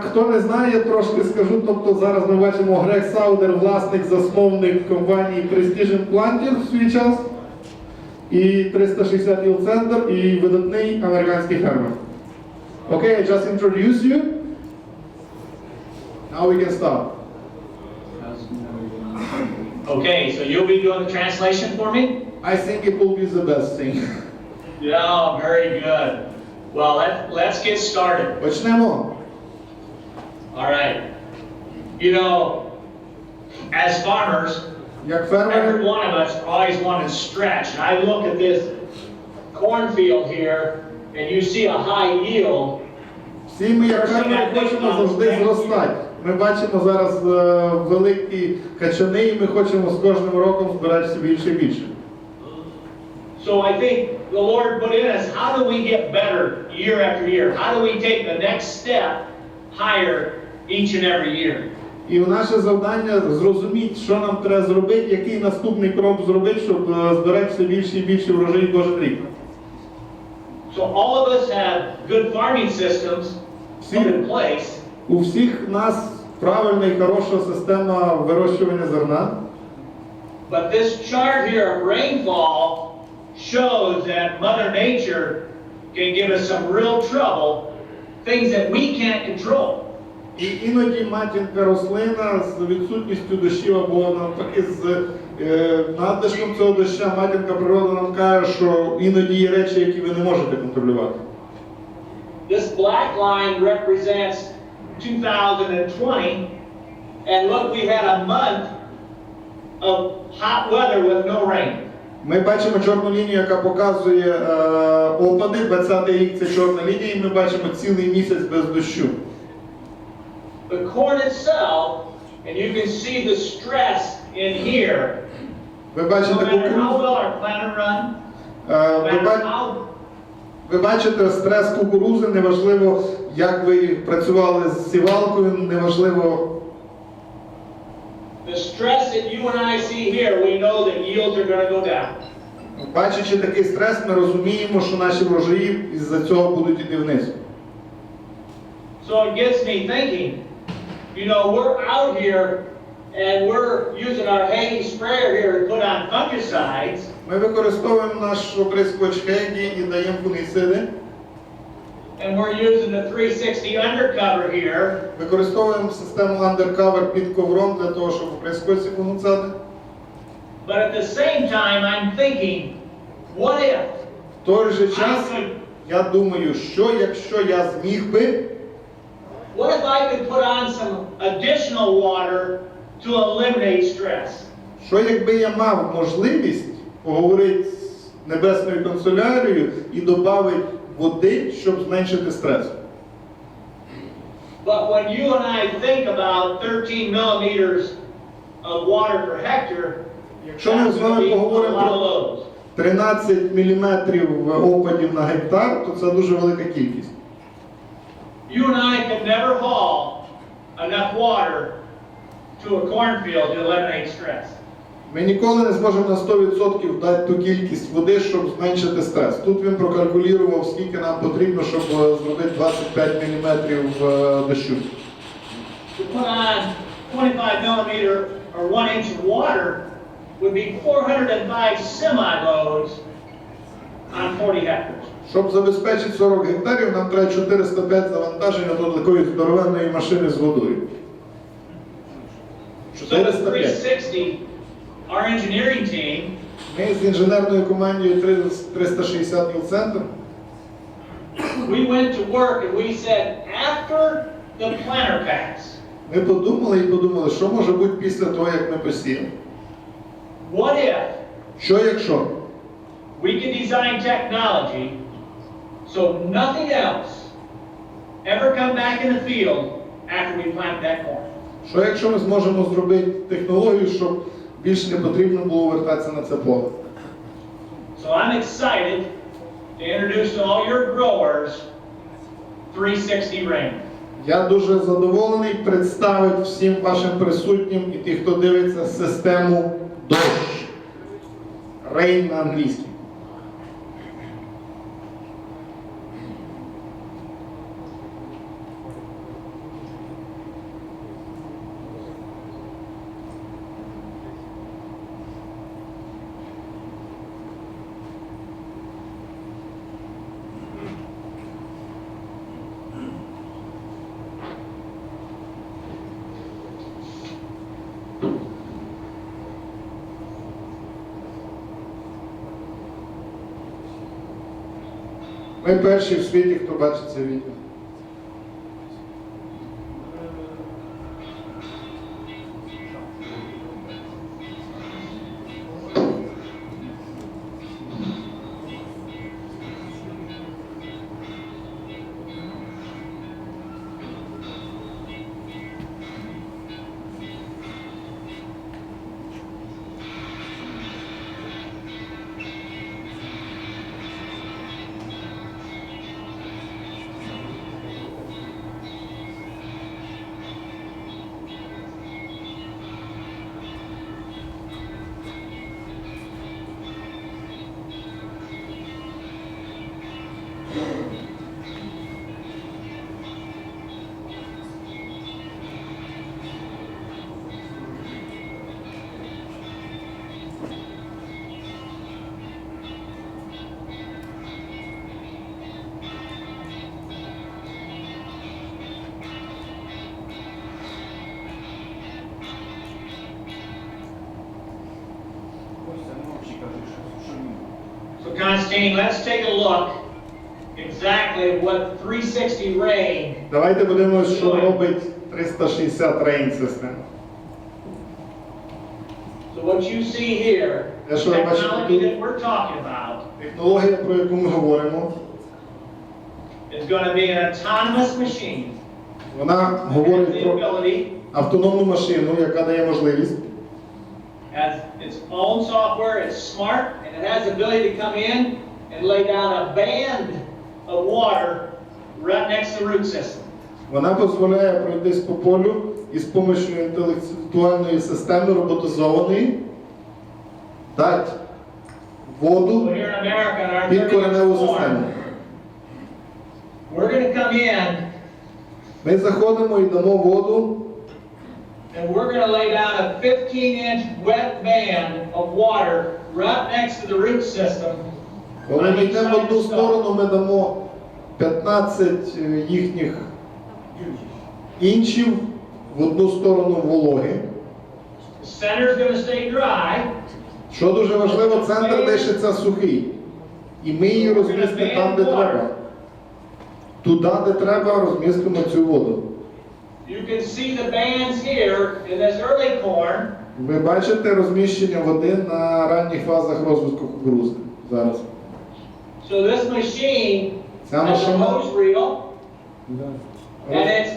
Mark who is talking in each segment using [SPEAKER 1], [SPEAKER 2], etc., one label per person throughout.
[SPEAKER 1] Хто не знає, трошки скажу, тобто зараз ми бачимо Грег Саундер, власник, засновник компанії Precision Planter в свій час, і 360 Yield Center, і видатний американський фермер. Okay, I just introduce you. Now we can start.
[SPEAKER 2] Okay, so you'll be doing the translation for me?
[SPEAKER 1] I think it will be the best thing.
[SPEAKER 2] Yeah, very good. Well, let's get started.
[SPEAKER 1] Почнемо.
[SPEAKER 2] All right. You know, as farmers,
[SPEAKER 1] Як
[SPEAKER 2] every
[SPEAKER 1] фермери,
[SPEAKER 2] one of us always want to stretch. And I look at this cornfield here, and you see a high yield.
[SPEAKER 1] всі ми як фермери хочемо завжди зростати. Ми бачимо зараз великі качани, і ми хочемо з кожним роком збирати все більше і більше.
[SPEAKER 2] So I think the Lord put in us, how do we get better year after year? How do we take the next step higher each and every year?
[SPEAKER 1] І наше завдання зрозуміти, що нам треба зробити, який наступний крок зробити, щоб збирати все більше і більше врожаїв кожен рік.
[SPEAKER 2] So all of us have good farming systems put in place.
[SPEAKER 1] У всіх нас правильна і хороша система вирощування зерна.
[SPEAKER 2] But this chart here of rainfall shows that Mother Nature can give us some real trouble, things that we can't control.
[SPEAKER 1] І іноді матінка рослина з відсутністю дощів або навпаки з надлишком цього доща, матінка природа нам каже, що іноді є речі, які ви не можете контролювати.
[SPEAKER 2] This black line represents 2020, and look, we had a month of hot weather with no rain.
[SPEAKER 1] Ми бачимо чорну лінію, яка показує опади, 20-й рік це чорна лінія, і ми бачимо цілий місяць без дощу.
[SPEAKER 2] The corn itself, and you can see the stress in here.
[SPEAKER 1] Ви бачите
[SPEAKER 2] No matter how
[SPEAKER 1] кукурудзу.
[SPEAKER 2] well our planter run, no matter how
[SPEAKER 1] Ви бачите стрес кукурудзи, неважливо, як ви працювали з сівалкою, неважливо.
[SPEAKER 2] the stress that you and I see here, we know that yields are going to go down.
[SPEAKER 1] Бачачи такий стрес, ми розуміємо, що наші врожаї із-за цього будуть іти вниз.
[SPEAKER 2] So it gets me thinking, you know, we're out here and we're using our hay sprayer here to put on fungicides.
[SPEAKER 1] Ми використовуємо наш оприскувач Хегі і даємо фунгіциди.
[SPEAKER 2] And we're using the 360 undercover here.
[SPEAKER 1] Використовуємо систему UNDERCOVER під ковром для того, щоб оприскувати ці фунгіциди.
[SPEAKER 2] But at the same time, I'm thinking, what if
[SPEAKER 1] В той же час
[SPEAKER 2] I could,
[SPEAKER 1] я думаю, що якщо я зміг би,
[SPEAKER 2] what if I could put on some additional water to eliminate stress?
[SPEAKER 1] що якби я мав можливість поговорити з Небесною канцелярією і додати води, щоб зменшити стрес.
[SPEAKER 2] But when you and I think about 13 millimeters of water per hectare,
[SPEAKER 1] Якщо ми
[SPEAKER 2] that's
[SPEAKER 1] з
[SPEAKER 2] going to
[SPEAKER 1] вами
[SPEAKER 2] be a
[SPEAKER 1] поговоримо
[SPEAKER 2] lot of
[SPEAKER 1] про
[SPEAKER 2] loads.
[SPEAKER 1] 13 мм опадів на гектар, то це дуже велика кількість.
[SPEAKER 2] You and I could never haul enough water to a cornfield to eliminate stress.
[SPEAKER 1] Ми ніколи не зможемо на 100% дати ту кількість води, щоб зменшити стрес. Тут він прокалькулював, скільки нам потрібно, щоб зробити 25 мм дощу.
[SPEAKER 2] To put on 25 millimeter or 1 inch of water would be 405 semi-loads on 40 hectares.
[SPEAKER 1] Щоб забезпечити 40 гектарів, нам треба 405 завантажень до такої здоровенної машини з водою.
[SPEAKER 2] So the
[SPEAKER 1] 405.
[SPEAKER 2] 360, our engineering team,
[SPEAKER 1] Ми з інженерною командою 360 Yield Center
[SPEAKER 2] we went to work and we said, after the planter pass,
[SPEAKER 1] ми подумали, що може бути після того, як ми посіємо.
[SPEAKER 2] what if
[SPEAKER 1] Що якщо?
[SPEAKER 2] we could design technology so nothing else ever come back in the field after we plant that corn?
[SPEAKER 1] Що якщо ми зможемо зробити технологію, щоб більше не потрібно було вертатися на це поле?
[SPEAKER 2] So I'm excited to introduce to all your growers 360 Rain.
[SPEAKER 1] Я дуже задоволений представити всім вашим присутнім і тих, хто дивиться, систему дощ. Rain на англійській. Ми перші в світі, хто бачить це відео.
[SPEAKER 2] So Constantine, let's take a look exactly at what 360 rain.
[SPEAKER 1] Давайте подивимося, що робить 360 рейн система.
[SPEAKER 2] So what you see here, the
[SPEAKER 1] That's what I'm
[SPEAKER 2] technology
[SPEAKER 1] actually
[SPEAKER 2] that we're talking about,
[SPEAKER 1] Технологія, про яку ми говоримо,
[SPEAKER 2] is going to be an autonomous machine.
[SPEAKER 1] вона
[SPEAKER 2] Has
[SPEAKER 1] говорить
[SPEAKER 2] the
[SPEAKER 1] про
[SPEAKER 2] ability,
[SPEAKER 1] автономну машину, яка дає можливість.
[SPEAKER 2] has its own software, it's smart, and it has the ability to come in and lay down a band of water right next to the root system.
[SPEAKER 1] Вона дозволяє пройтись по полю і з допомогою інтелектуальної системи роботизованої дати
[SPEAKER 2] So
[SPEAKER 1] воду
[SPEAKER 2] here in America, in our
[SPEAKER 1] під
[SPEAKER 2] 30
[SPEAKER 1] кореневу
[SPEAKER 2] form,
[SPEAKER 1] систему.
[SPEAKER 2] we're going to come in
[SPEAKER 1] Ми заходимо і дамо воду,
[SPEAKER 2] and we're going to lay down a 15-inch wet band of water right next to the root system.
[SPEAKER 1] коли ми йдемо в одну сторону, ми дамо 15 їхніх інчів в одну сторону вологи.
[SPEAKER 2] The center's going to stay dry.
[SPEAKER 1] Що дуже важливо, центр лишиться сухий. І ми її розмістимо там, де треба. Туди, де треба, розмістимо цю воду.
[SPEAKER 2] You can see the bands here in this early corn.
[SPEAKER 1] Ви бачите розміщення води на ранніх фазах розвитку кукурудзи зараз.
[SPEAKER 2] So this machine
[SPEAKER 1] Ця
[SPEAKER 2] has a
[SPEAKER 1] машина
[SPEAKER 2] hose reel, and it's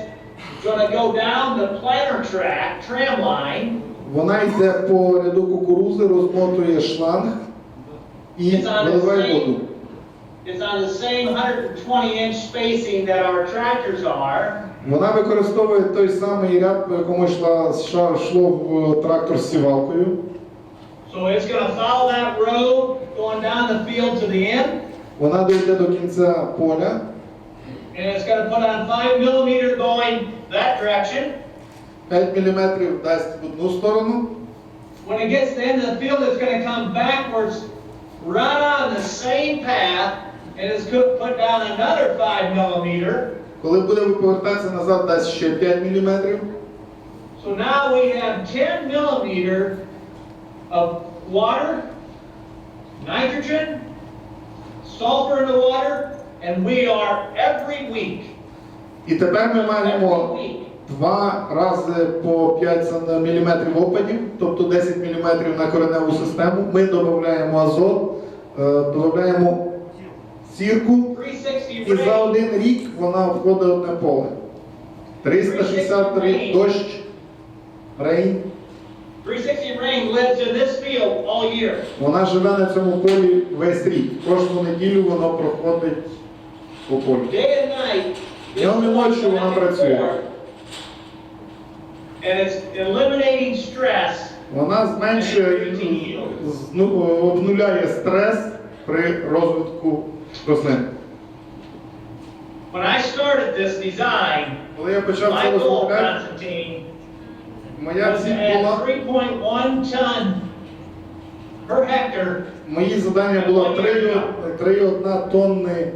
[SPEAKER 2] going to go down the planter track, tram line.
[SPEAKER 1] вона йде по ряду кукурудзи, розмотує шланг і виливає воду.
[SPEAKER 2] It's on the same 120-inch spacing that our tractors are.
[SPEAKER 1] Вона використовує той самий ряд, по якому йшло в трактор з сівалкою.
[SPEAKER 2] So it's going to follow that road going down the field to the end,
[SPEAKER 1] Вона дійде до кінця поля,
[SPEAKER 2] and it's going to put on 5 millimeter going that direction.
[SPEAKER 1] 5 мм дасть в одну сторону.
[SPEAKER 2] When it gets to the end of the field, it's going to come backwards right on the same path, and it's going to put down another 5 millimeter.
[SPEAKER 1] Коли буде повертатися назад, дасть ще 5 мм.
[SPEAKER 2] So now we have 10 millimeter of water, nitrogen, sulfur in the water, and we are every week.
[SPEAKER 1] І тепер ми
[SPEAKER 2] Every
[SPEAKER 1] маємо
[SPEAKER 2] week.
[SPEAKER 1] 2 рази по 5 мм опадів, тобто 10 мм на кореневу систему. Ми додаємо азот, додаємо сірку,
[SPEAKER 2] 360
[SPEAKER 1] і за
[SPEAKER 2] rain.
[SPEAKER 1] один рік вона обходить одне поле. 363 дощ, рейн.
[SPEAKER 2] 360 rain lives in this field all year.
[SPEAKER 1] Вона живе на цьому полі весь рік. Кожну неділю воно проходить по полю.
[SPEAKER 2] Day and night.
[SPEAKER 1] Днем і ночі вона працює.
[SPEAKER 2] And it's eliminating stress.
[SPEAKER 1] Вона зменшує, обнуляє стрес при розвитку рослин.
[SPEAKER 2] When I started this design,
[SPEAKER 1] Коли я почав
[SPEAKER 2] my
[SPEAKER 1] це
[SPEAKER 2] goal,
[SPEAKER 1] розробляти,
[SPEAKER 2] Constantine,
[SPEAKER 1] моя
[SPEAKER 2] was to
[SPEAKER 1] ціль
[SPEAKER 2] add
[SPEAKER 1] була,
[SPEAKER 2] 3.1 ton per hectare.
[SPEAKER 1] мої завдання було 3,1 тонни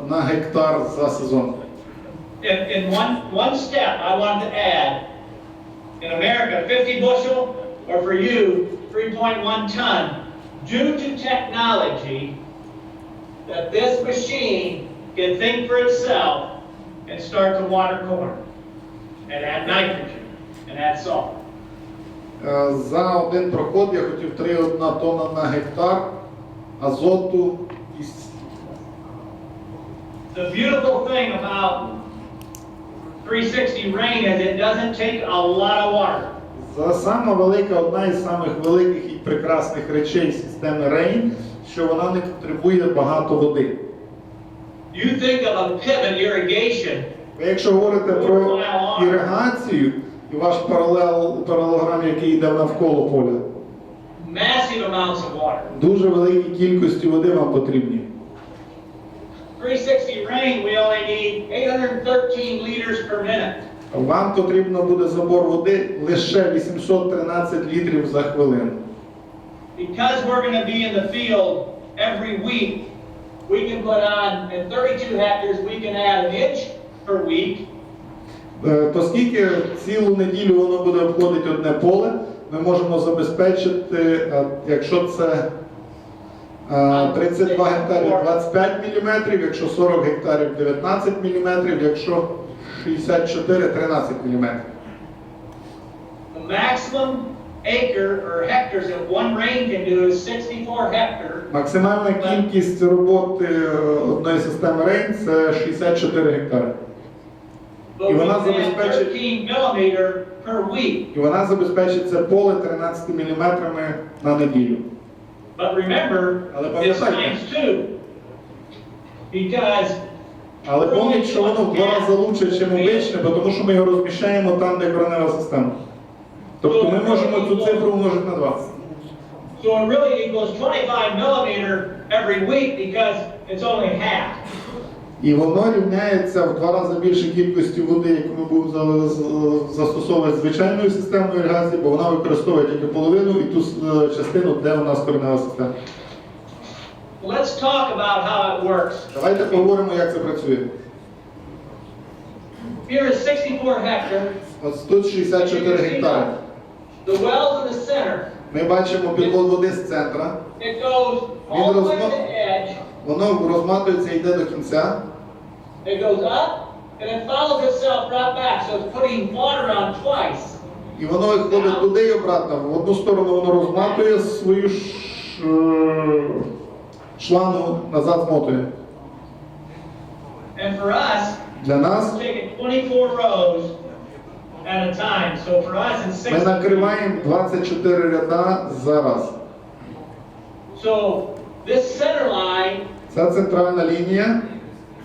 [SPEAKER 1] на гектар за сезон.
[SPEAKER 2] In one step, I wanted to add, in America, 50 bushel, or for you, 3.1 ton. Due to technology, that this machine can think for itself and start to water corn and add nitrogen and add salt.
[SPEAKER 1] За один проход я хотів 3,1 тонна на гектар азоту.
[SPEAKER 2] The beautiful thing about 360 rain is it doesn't take a lot of water.
[SPEAKER 1] Сама велика, одна із самих великих і прекрасних речей системи Rain, що вона не потребує багато води.
[SPEAKER 2] You think of a pivot irrigation.
[SPEAKER 1] Якщо говорите про іригацію і ваш паралелограм, який йде навколо поля,
[SPEAKER 2] Massive amounts of water.
[SPEAKER 1] дуже великі кількості води вам потрібні.
[SPEAKER 2] 360 rain, we only need 813 liters per minute.
[SPEAKER 1] Вам потрібно буде забор води лише 813 літрів за хвилину.
[SPEAKER 2] Because we're going to be in the field every week, we can put on, in 32 hectares, we can add an inch per week.
[SPEAKER 1] Оскільки цілу неділю воно буде обходити одне поле, ми можемо забезпечити, якщо це 32 гектарів 25 мм, якщо 40 гектарів 19 мм, якщо 64 13 мм.
[SPEAKER 2] The maximum acre or hectares that one rain can do is 64 hectares.
[SPEAKER 1] Максимальна кількість роботи одної системи Rain – це 64 гектари.
[SPEAKER 2] But we can add 13 millimeter per week.
[SPEAKER 1] І вона забезпечить це поле 13 мм на неділю.
[SPEAKER 2] But remember, it's times 2. Because
[SPEAKER 1] Але помніть, що воно в 2 рази лучше, ніж обичне, тому що ми його розміщаємо там, де коренева система. Тобто ми можемо цю цифру умножити на 2.
[SPEAKER 2] So it really equals 25 millimeter every week because it's only half.
[SPEAKER 1] І воно рівняється в 2 рази більше кількості води, яку ми будемо застосовувати звичайною системою іригації, бо вона використовує тільки половину і ту частину, де у нас коренева система.
[SPEAKER 2] Let's talk about how it works.
[SPEAKER 1] Давайте поговоримо, як це працює.
[SPEAKER 2] Here is 64 hectares.
[SPEAKER 1] Ось тут 64 гектари.
[SPEAKER 2] The wells in the center.
[SPEAKER 1] Ми бачимо підвод води з центра.
[SPEAKER 2] It goes all the way to the edge.
[SPEAKER 1] Воно розматується і йде до кінця.
[SPEAKER 2] It goes up and it follows itself right back. So it's putting water on twice.
[SPEAKER 1] І воно виходить туди і обратно. В одну сторону воно розматує свою шлангу, назад змотує.
[SPEAKER 2] And for us,
[SPEAKER 1] Для нас
[SPEAKER 2] we're taking 24 rows at a time. So for us, it's
[SPEAKER 1] ми
[SPEAKER 2] 60.
[SPEAKER 1] накриваємо 24 ряда за раз.
[SPEAKER 2] So this center line,
[SPEAKER 1] Ця центральна лінія,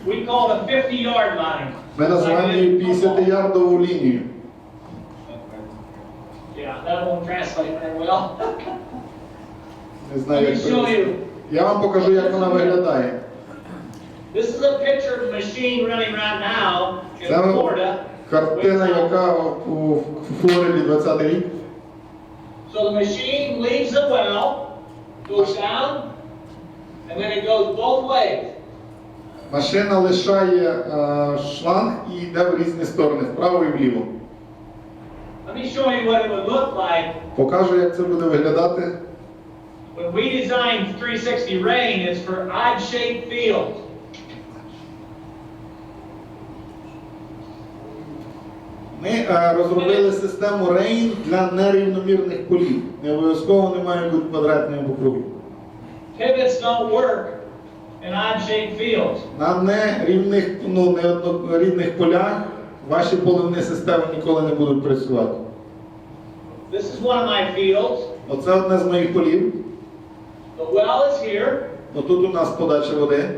[SPEAKER 2] we call the 50-yard line.
[SPEAKER 1] ми називаємо її 50-ярдову лінію.
[SPEAKER 2] Yeah, that won't translate very well.
[SPEAKER 1] Не знаю,
[SPEAKER 2] Let me
[SPEAKER 1] як
[SPEAKER 2] show
[SPEAKER 1] це.
[SPEAKER 2] you.
[SPEAKER 1] Я вам покажу, як вона виглядає.
[SPEAKER 2] This is a picture of a machine running right now in
[SPEAKER 1] Це
[SPEAKER 2] Florida.
[SPEAKER 1] картина, яка у Флориді 20-й рік.
[SPEAKER 2] So the machine leaves the well, goes down, and then it goes both ways.
[SPEAKER 1] Машина лишає шланг і йде в різні сторони, вправо і вліво.
[SPEAKER 2] Let me show you what it would look like.
[SPEAKER 1] Покажу, як це буде виглядати.
[SPEAKER 2] When we designed 360 rain, it's for odd-shaped fields.
[SPEAKER 1] Ми розробили систему Rain для нерівномірних полів. Не обов'язково не мають бути квадратні або круглі.
[SPEAKER 2] Pivots don't work in odd-shaped fields.
[SPEAKER 1] На неоднорідних полях ваші поливні системи ніколи не будуть працювати.
[SPEAKER 2] This is one of my fields.
[SPEAKER 1] Оце одне з моїх полів.
[SPEAKER 2] The well is here.
[SPEAKER 1] Отут у нас подача води.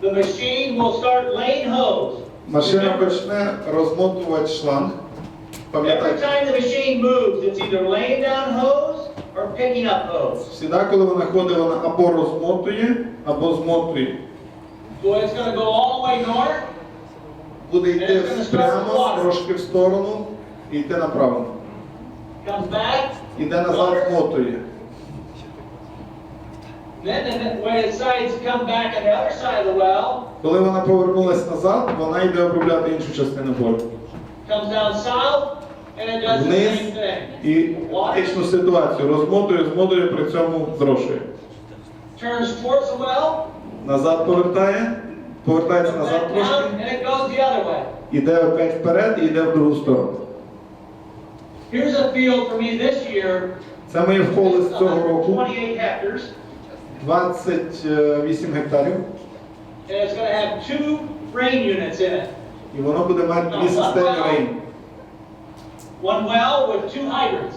[SPEAKER 2] The machine will start laying hose.
[SPEAKER 1] Машина почне розмотувати шланг.
[SPEAKER 2] Every
[SPEAKER 1] Пам'ятайте,
[SPEAKER 2] time the machine moves, it's either laying down hose or picking up hose.
[SPEAKER 1] завжди, коли вона ходить, вона або розмотує, або змотує.
[SPEAKER 2] So it's going to go all the way north.
[SPEAKER 1] Буде йти прямо, трошки в сторону і йти направо.
[SPEAKER 2] Comes back.
[SPEAKER 1] Іде назад, змотує.
[SPEAKER 2] Then when it decides to come back on the other side of the well,
[SPEAKER 1] Коли вона повернулась назад, вона йде обробляти іншу частину поля.
[SPEAKER 2] comes down south, and it does the
[SPEAKER 1] Вниз
[SPEAKER 2] same thing.
[SPEAKER 1] і фактичну ситуацію розмотує, змотує, при цьому зрошує.
[SPEAKER 2] Turns towards the well,
[SPEAKER 1] назад повертається назад
[SPEAKER 2] Back
[SPEAKER 1] трошки,
[SPEAKER 2] down, and it goes the other way.
[SPEAKER 1] іде опять вперед і йде в другу сторону.
[SPEAKER 2] Here's a field for me this year.
[SPEAKER 1] Це моє поле з цього року,
[SPEAKER 2] 28 hectares.
[SPEAKER 1] 28 гектарів,
[SPEAKER 2] And it's going to have 2 rain units in it.
[SPEAKER 1] і воно буде мати дві системи рейн.
[SPEAKER 2] One well with 2 hydrants.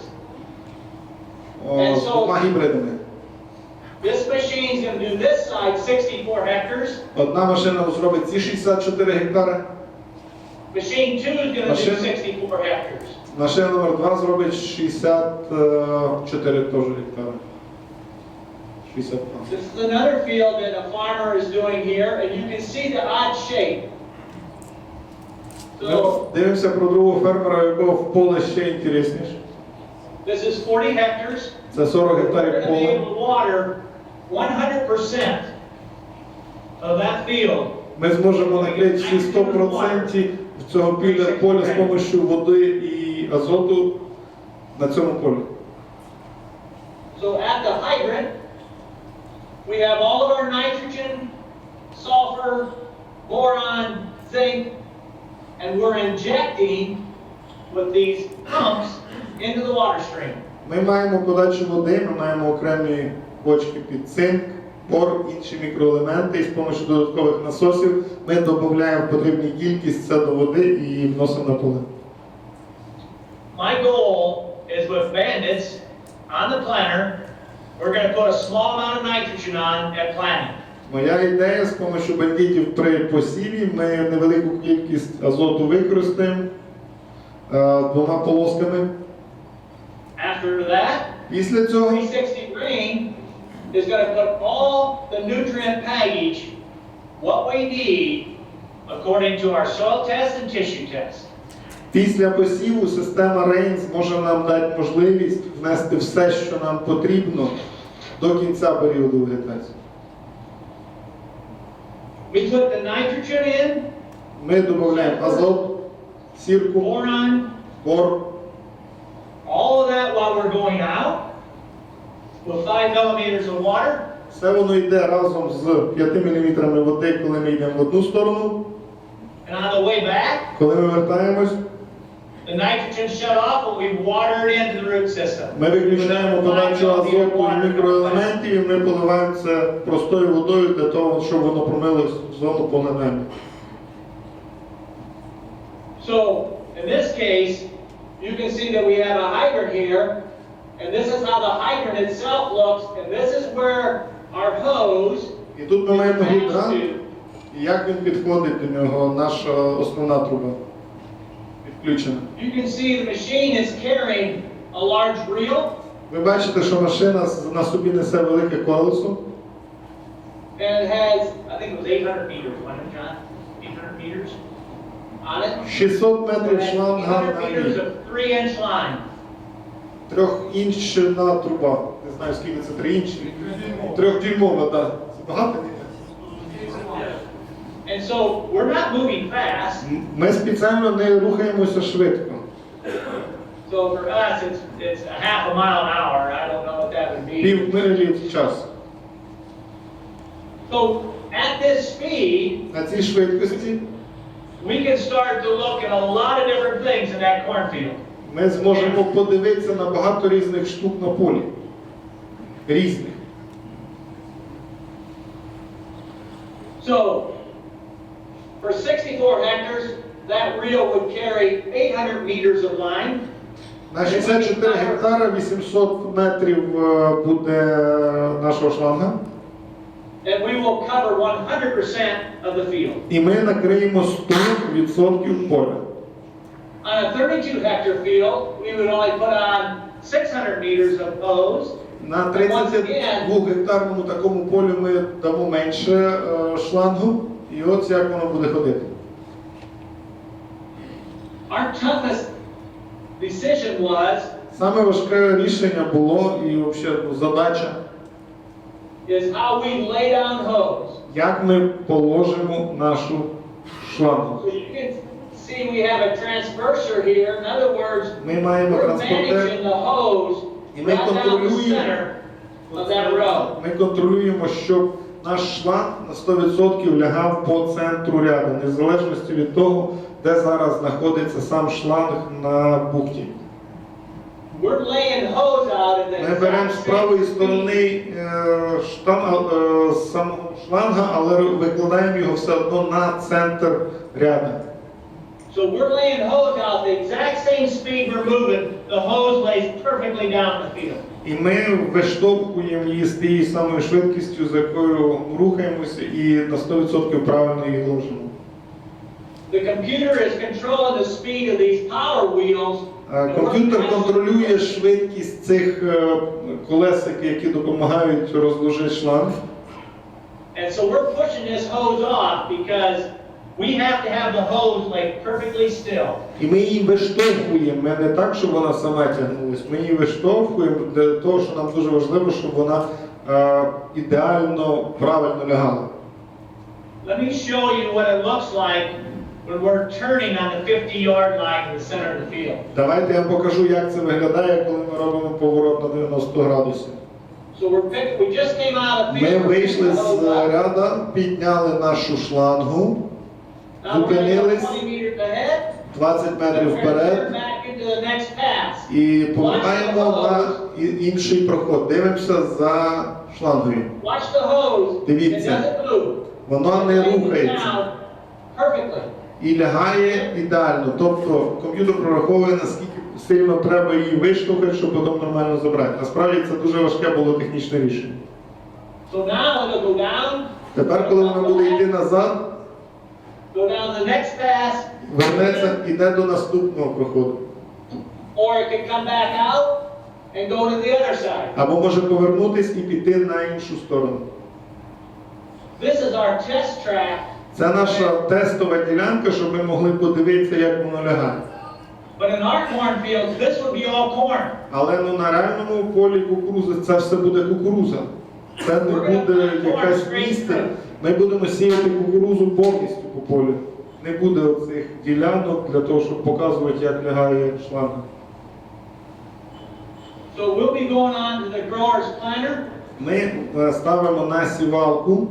[SPEAKER 1] З двома гібридами.
[SPEAKER 2] This machine's going to do this side 64 hectares.
[SPEAKER 1] Одна машина зробить ці 64 гектари,
[SPEAKER 2] Machine 2 is going to do 64 hectares.
[SPEAKER 1] машина номер 2 зробить 64 теж гектари. 60.
[SPEAKER 2] This is another field that a farmer is doing here, and you can see the odd shape.
[SPEAKER 1] Ми
[SPEAKER 2] So
[SPEAKER 1] дивимося про другого фермера, якого в поле ще інтересніше.
[SPEAKER 2] this is 40 hectares.
[SPEAKER 1] Це 40
[SPEAKER 2] We're
[SPEAKER 1] гектарів
[SPEAKER 2] going to be
[SPEAKER 1] поля.
[SPEAKER 2] able to water 100% of that field.
[SPEAKER 1] Ми зможемо накрити всі 100% цього поля з допомогою води і азоту на цьому полі.
[SPEAKER 2] So at the hydrant, we have all of our nitrogen, sulfur, boron, zinc, and we're injecting with these pumps into the water stream.
[SPEAKER 1] Ми маємо подачу води, ми маємо окремі бочки під цинк, бор, інші мікроелементи, і з допомогою додаткових насосів ми додаємо потрібну кількість це до води і вносимо на поле.
[SPEAKER 2] My goal is with bandits on the planter, we're going to put a small amount of nitrogen on at planting.
[SPEAKER 1] Моя ідея з допомогою бандитів при посіві ми невелику кількість азоту використаємо двома полосками.
[SPEAKER 2] After that,
[SPEAKER 1] Після цього
[SPEAKER 2] 360 grain is going to put all the nutrient package, what we need, according to our soil test and tissue test.
[SPEAKER 1] Після посіву система Rain зможе нам дати можливість внести все, що нам потрібно до кінця періоду вегетації.
[SPEAKER 2] We put the nitrogen in,
[SPEAKER 1] Ми додаємо азот, сірку,
[SPEAKER 2] boron,
[SPEAKER 1] бор.
[SPEAKER 2] all of that while we're going out with 5 millimeters of water.
[SPEAKER 1] Все воно йде разом з 5 мм води, коли ми йдемо в одну сторону.
[SPEAKER 2] And on the way back,
[SPEAKER 1] Коли ми вертаємось,
[SPEAKER 2] the nitrogen shut off and we water it into the root system.
[SPEAKER 1] ми виключаємо подачу азоту і мікроелементів, і ми поливаємо це простою водою для того, щоб воно промило зону поглинання.
[SPEAKER 2] So, in this case, you can see that we have a hydrant here, and this is how the hydrant itself looks, and this is where our hose
[SPEAKER 1] І тут ми
[SPEAKER 2] is
[SPEAKER 1] маємо
[SPEAKER 2] attached
[SPEAKER 1] гідрант,
[SPEAKER 2] to.
[SPEAKER 1] і як він підходить до нього, наша основна труба підключена.
[SPEAKER 2] You can see the machine is carrying a large reel,
[SPEAKER 1] Ви бачите, що машина на собі несе велике колесо.
[SPEAKER 2] and it has, I think it was 800 meters, wasn't it, John? 800 meters on it.
[SPEAKER 1] 600 метрів
[SPEAKER 2] It has
[SPEAKER 1] шланга
[SPEAKER 2] 800
[SPEAKER 1] на
[SPEAKER 2] meters
[SPEAKER 1] ній.
[SPEAKER 2] of 3-inch line.
[SPEAKER 1] 3-інчна труба. Не знаю, скільки це 3 інчі. 3-дюймова, так. Це багато?
[SPEAKER 2] And so we're not moving fast.
[SPEAKER 1] Ми спеціально не рухаємося швидко.
[SPEAKER 2] So for us, it's a half a mile an hour. I don't know what that would be.
[SPEAKER 1] Пів милі в час.
[SPEAKER 2] So at this speed,
[SPEAKER 1] На цій швидкості
[SPEAKER 2] we can start to look at a lot of different things in that cornfield.
[SPEAKER 1] ми зможемо подивитися на багато різних штук на полі. Різних.
[SPEAKER 2] So for 64 hectares, that reel would carry 800 meters of line.
[SPEAKER 1] На 64 гектара 800 метрів буде нашого шланга.
[SPEAKER 2] And we will cover 100% of the field.
[SPEAKER 1] І ми накриємо 100% поля.
[SPEAKER 2] On a 32 hectare field, we would only put on 600 meters of hose.
[SPEAKER 1] На 32 гектарному такому полю ми дамо менше шлангу. І от як воно буде ходити.
[SPEAKER 2] Our toughest decision was
[SPEAKER 1] Саме важке рішення було і взагалі задача,
[SPEAKER 2] is how we lay down hose.
[SPEAKER 1] як ми положимо нашу шлангу.
[SPEAKER 2] So you can see we have a transverser here. In other words,
[SPEAKER 1] Ми маємо
[SPEAKER 2] we're
[SPEAKER 1] транспортер,
[SPEAKER 2] managing the hose
[SPEAKER 1] і ми
[SPEAKER 2] right down the
[SPEAKER 1] контролюємо,
[SPEAKER 2] center of that row.
[SPEAKER 1] ми контролюємо, щоб наш шланг на 100% лягав по центру ряду, незалежно від того, де зараз знаходиться сам шланг на бухті. Ми беремо з правої сторони самого шланга, але викладаємо його все одно на центр ряду.
[SPEAKER 2] So we're laying hose out the exact same speed we're moving, the hose lays perfectly down the field.
[SPEAKER 1] І ми виштовхуємо її з тією самою швидкістю, з якою рухаємося, і на 100% правильно її ложимо.
[SPEAKER 2] The computer is controlling the speed of these power wheels.
[SPEAKER 1] Комп'ютер контролює швидкість цих колесик, які допомагають розложити шланг.
[SPEAKER 2] And so we're pushing this hose off because we have to have the hose laid perfectly still.
[SPEAKER 1] І ми її виштовхуємо, не так, щоб вона сама тягнулась, ми її виштовхуємо для того, що нам дуже важливо, щоб вона ідеально, правильно лягала.
[SPEAKER 2] Let me show you what it looks like when we're turning on the 50-yard line in the center of the field.
[SPEAKER 1] Давайте я покажу, як це виглядає, коли ми робимо поворот на 90 градусів.
[SPEAKER 2] So we just came out of the
[SPEAKER 1] Ми
[SPEAKER 2] field.
[SPEAKER 1] вийшли з ряда, підняли нашу шлангу, зупинились 20 метрів вперед і повертаємо на інший проход. Дивимося за шлангою. Дивіться, воно не рухається і лягає ідеально. Тобто комп'ютер прораховує, наскільки сильно треба її виштовхати, щоб потім нормально забрати. Насправді це дуже важке було технічне рішення. Тепер, коли вона буде йти назад, вернеться, іде до наступного проходу. Або може повернутись і піти на іншу сторону. Це наша тестова ділянка, щоб ми могли подивитися, як воно лягає. Але на реальному полі кукурудзи це все буде кукурудза. Це не буде якась місце. Ми будемо сіяти кукурудзу повністю по полю. Не буде оцих ділянок для того, щоб показувати, як лягає шланг. Ми ставимо на сівалку.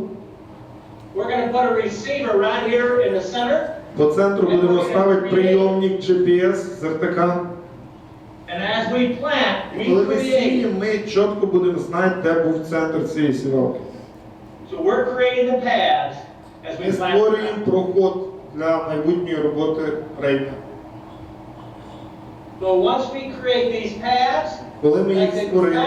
[SPEAKER 1] По центру будемо ставити прийомник GPS з РТК. І коли ми сіємо, ми чітко будемо знати, де був центр цієї сівалки. Ми створюємо проход для майбутньої роботи рейка. Коли ми їх створили,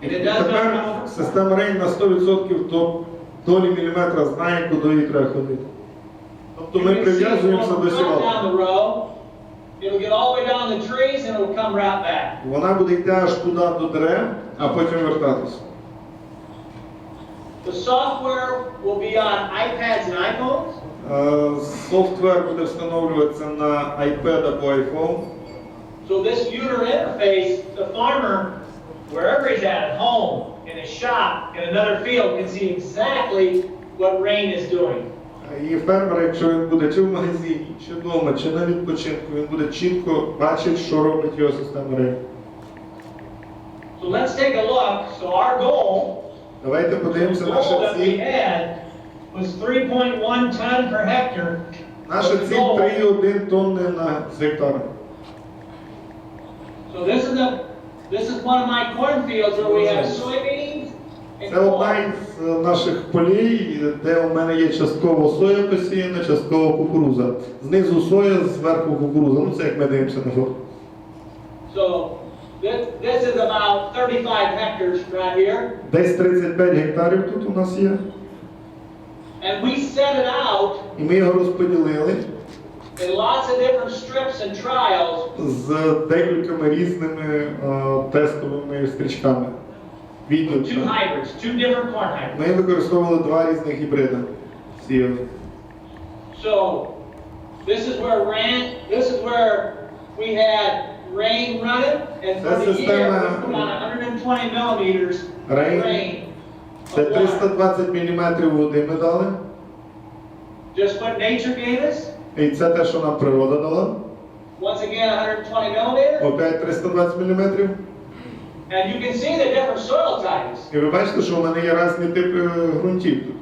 [SPEAKER 1] тепер система рейн на 100% до долі міліметра знає, куди їй треба ходити. Тобто ми прив'язуємося до сівалки. Вона буде йти аж туди до дерев, а потім вертатися.
[SPEAKER 2] The software will be on iPads and iPhones.
[SPEAKER 1] Софтвер буде встановлюватися на iPad або iPhone.
[SPEAKER 2] So this user interface, the farmer, wherever he's at home, in his shop, in another field, can see exactly what rain is doing.
[SPEAKER 1] І фермер, якщо він буде чи в магазині, чи вдома, чи на відпочинку, він буде чітко бачити, що робить його система рейн.
[SPEAKER 2] So let's take a look. So our goal.
[SPEAKER 1] Давайте подивимося наша ціль. Наша ціль 3,1 тонни на гектар. Це одна із наших полей, де у мене є частково соя посіяна, частково кукурудза. Знизу соя, зверху кукурудза. Ну це як ми дивимося на фото.
[SPEAKER 2] This is about 35 hectares right here.
[SPEAKER 1] Десь 35 гектарів тут у нас є.
[SPEAKER 2] And we set it out.
[SPEAKER 1] І ми його розподілили.
[SPEAKER 2] In lots of different strips and trials.
[SPEAKER 1] З декількома різними тестовими стрічками.
[SPEAKER 2] Two hybrids, two different corn hybrids.
[SPEAKER 1] Ми використовували два різних гібриди.
[SPEAKER 2] So this is where we had rain running, and for the year we put on 120 millimeters of rain.
[SPEAKER 1] Це 320 мм води ми дали.
[SPEAKER 2] Just what nature gave us.
[SPEAKER 1] І це те, що нам природа дала.
[SPEAKER 2] Once again 120 millimeters.
[SPEAKER 1] Опять 320 мм.
[SPEAKER 2] And you can see the different soil types.
[SPEAKER 1] І ви бачите, що в мене є різні типи ґрунтів тут.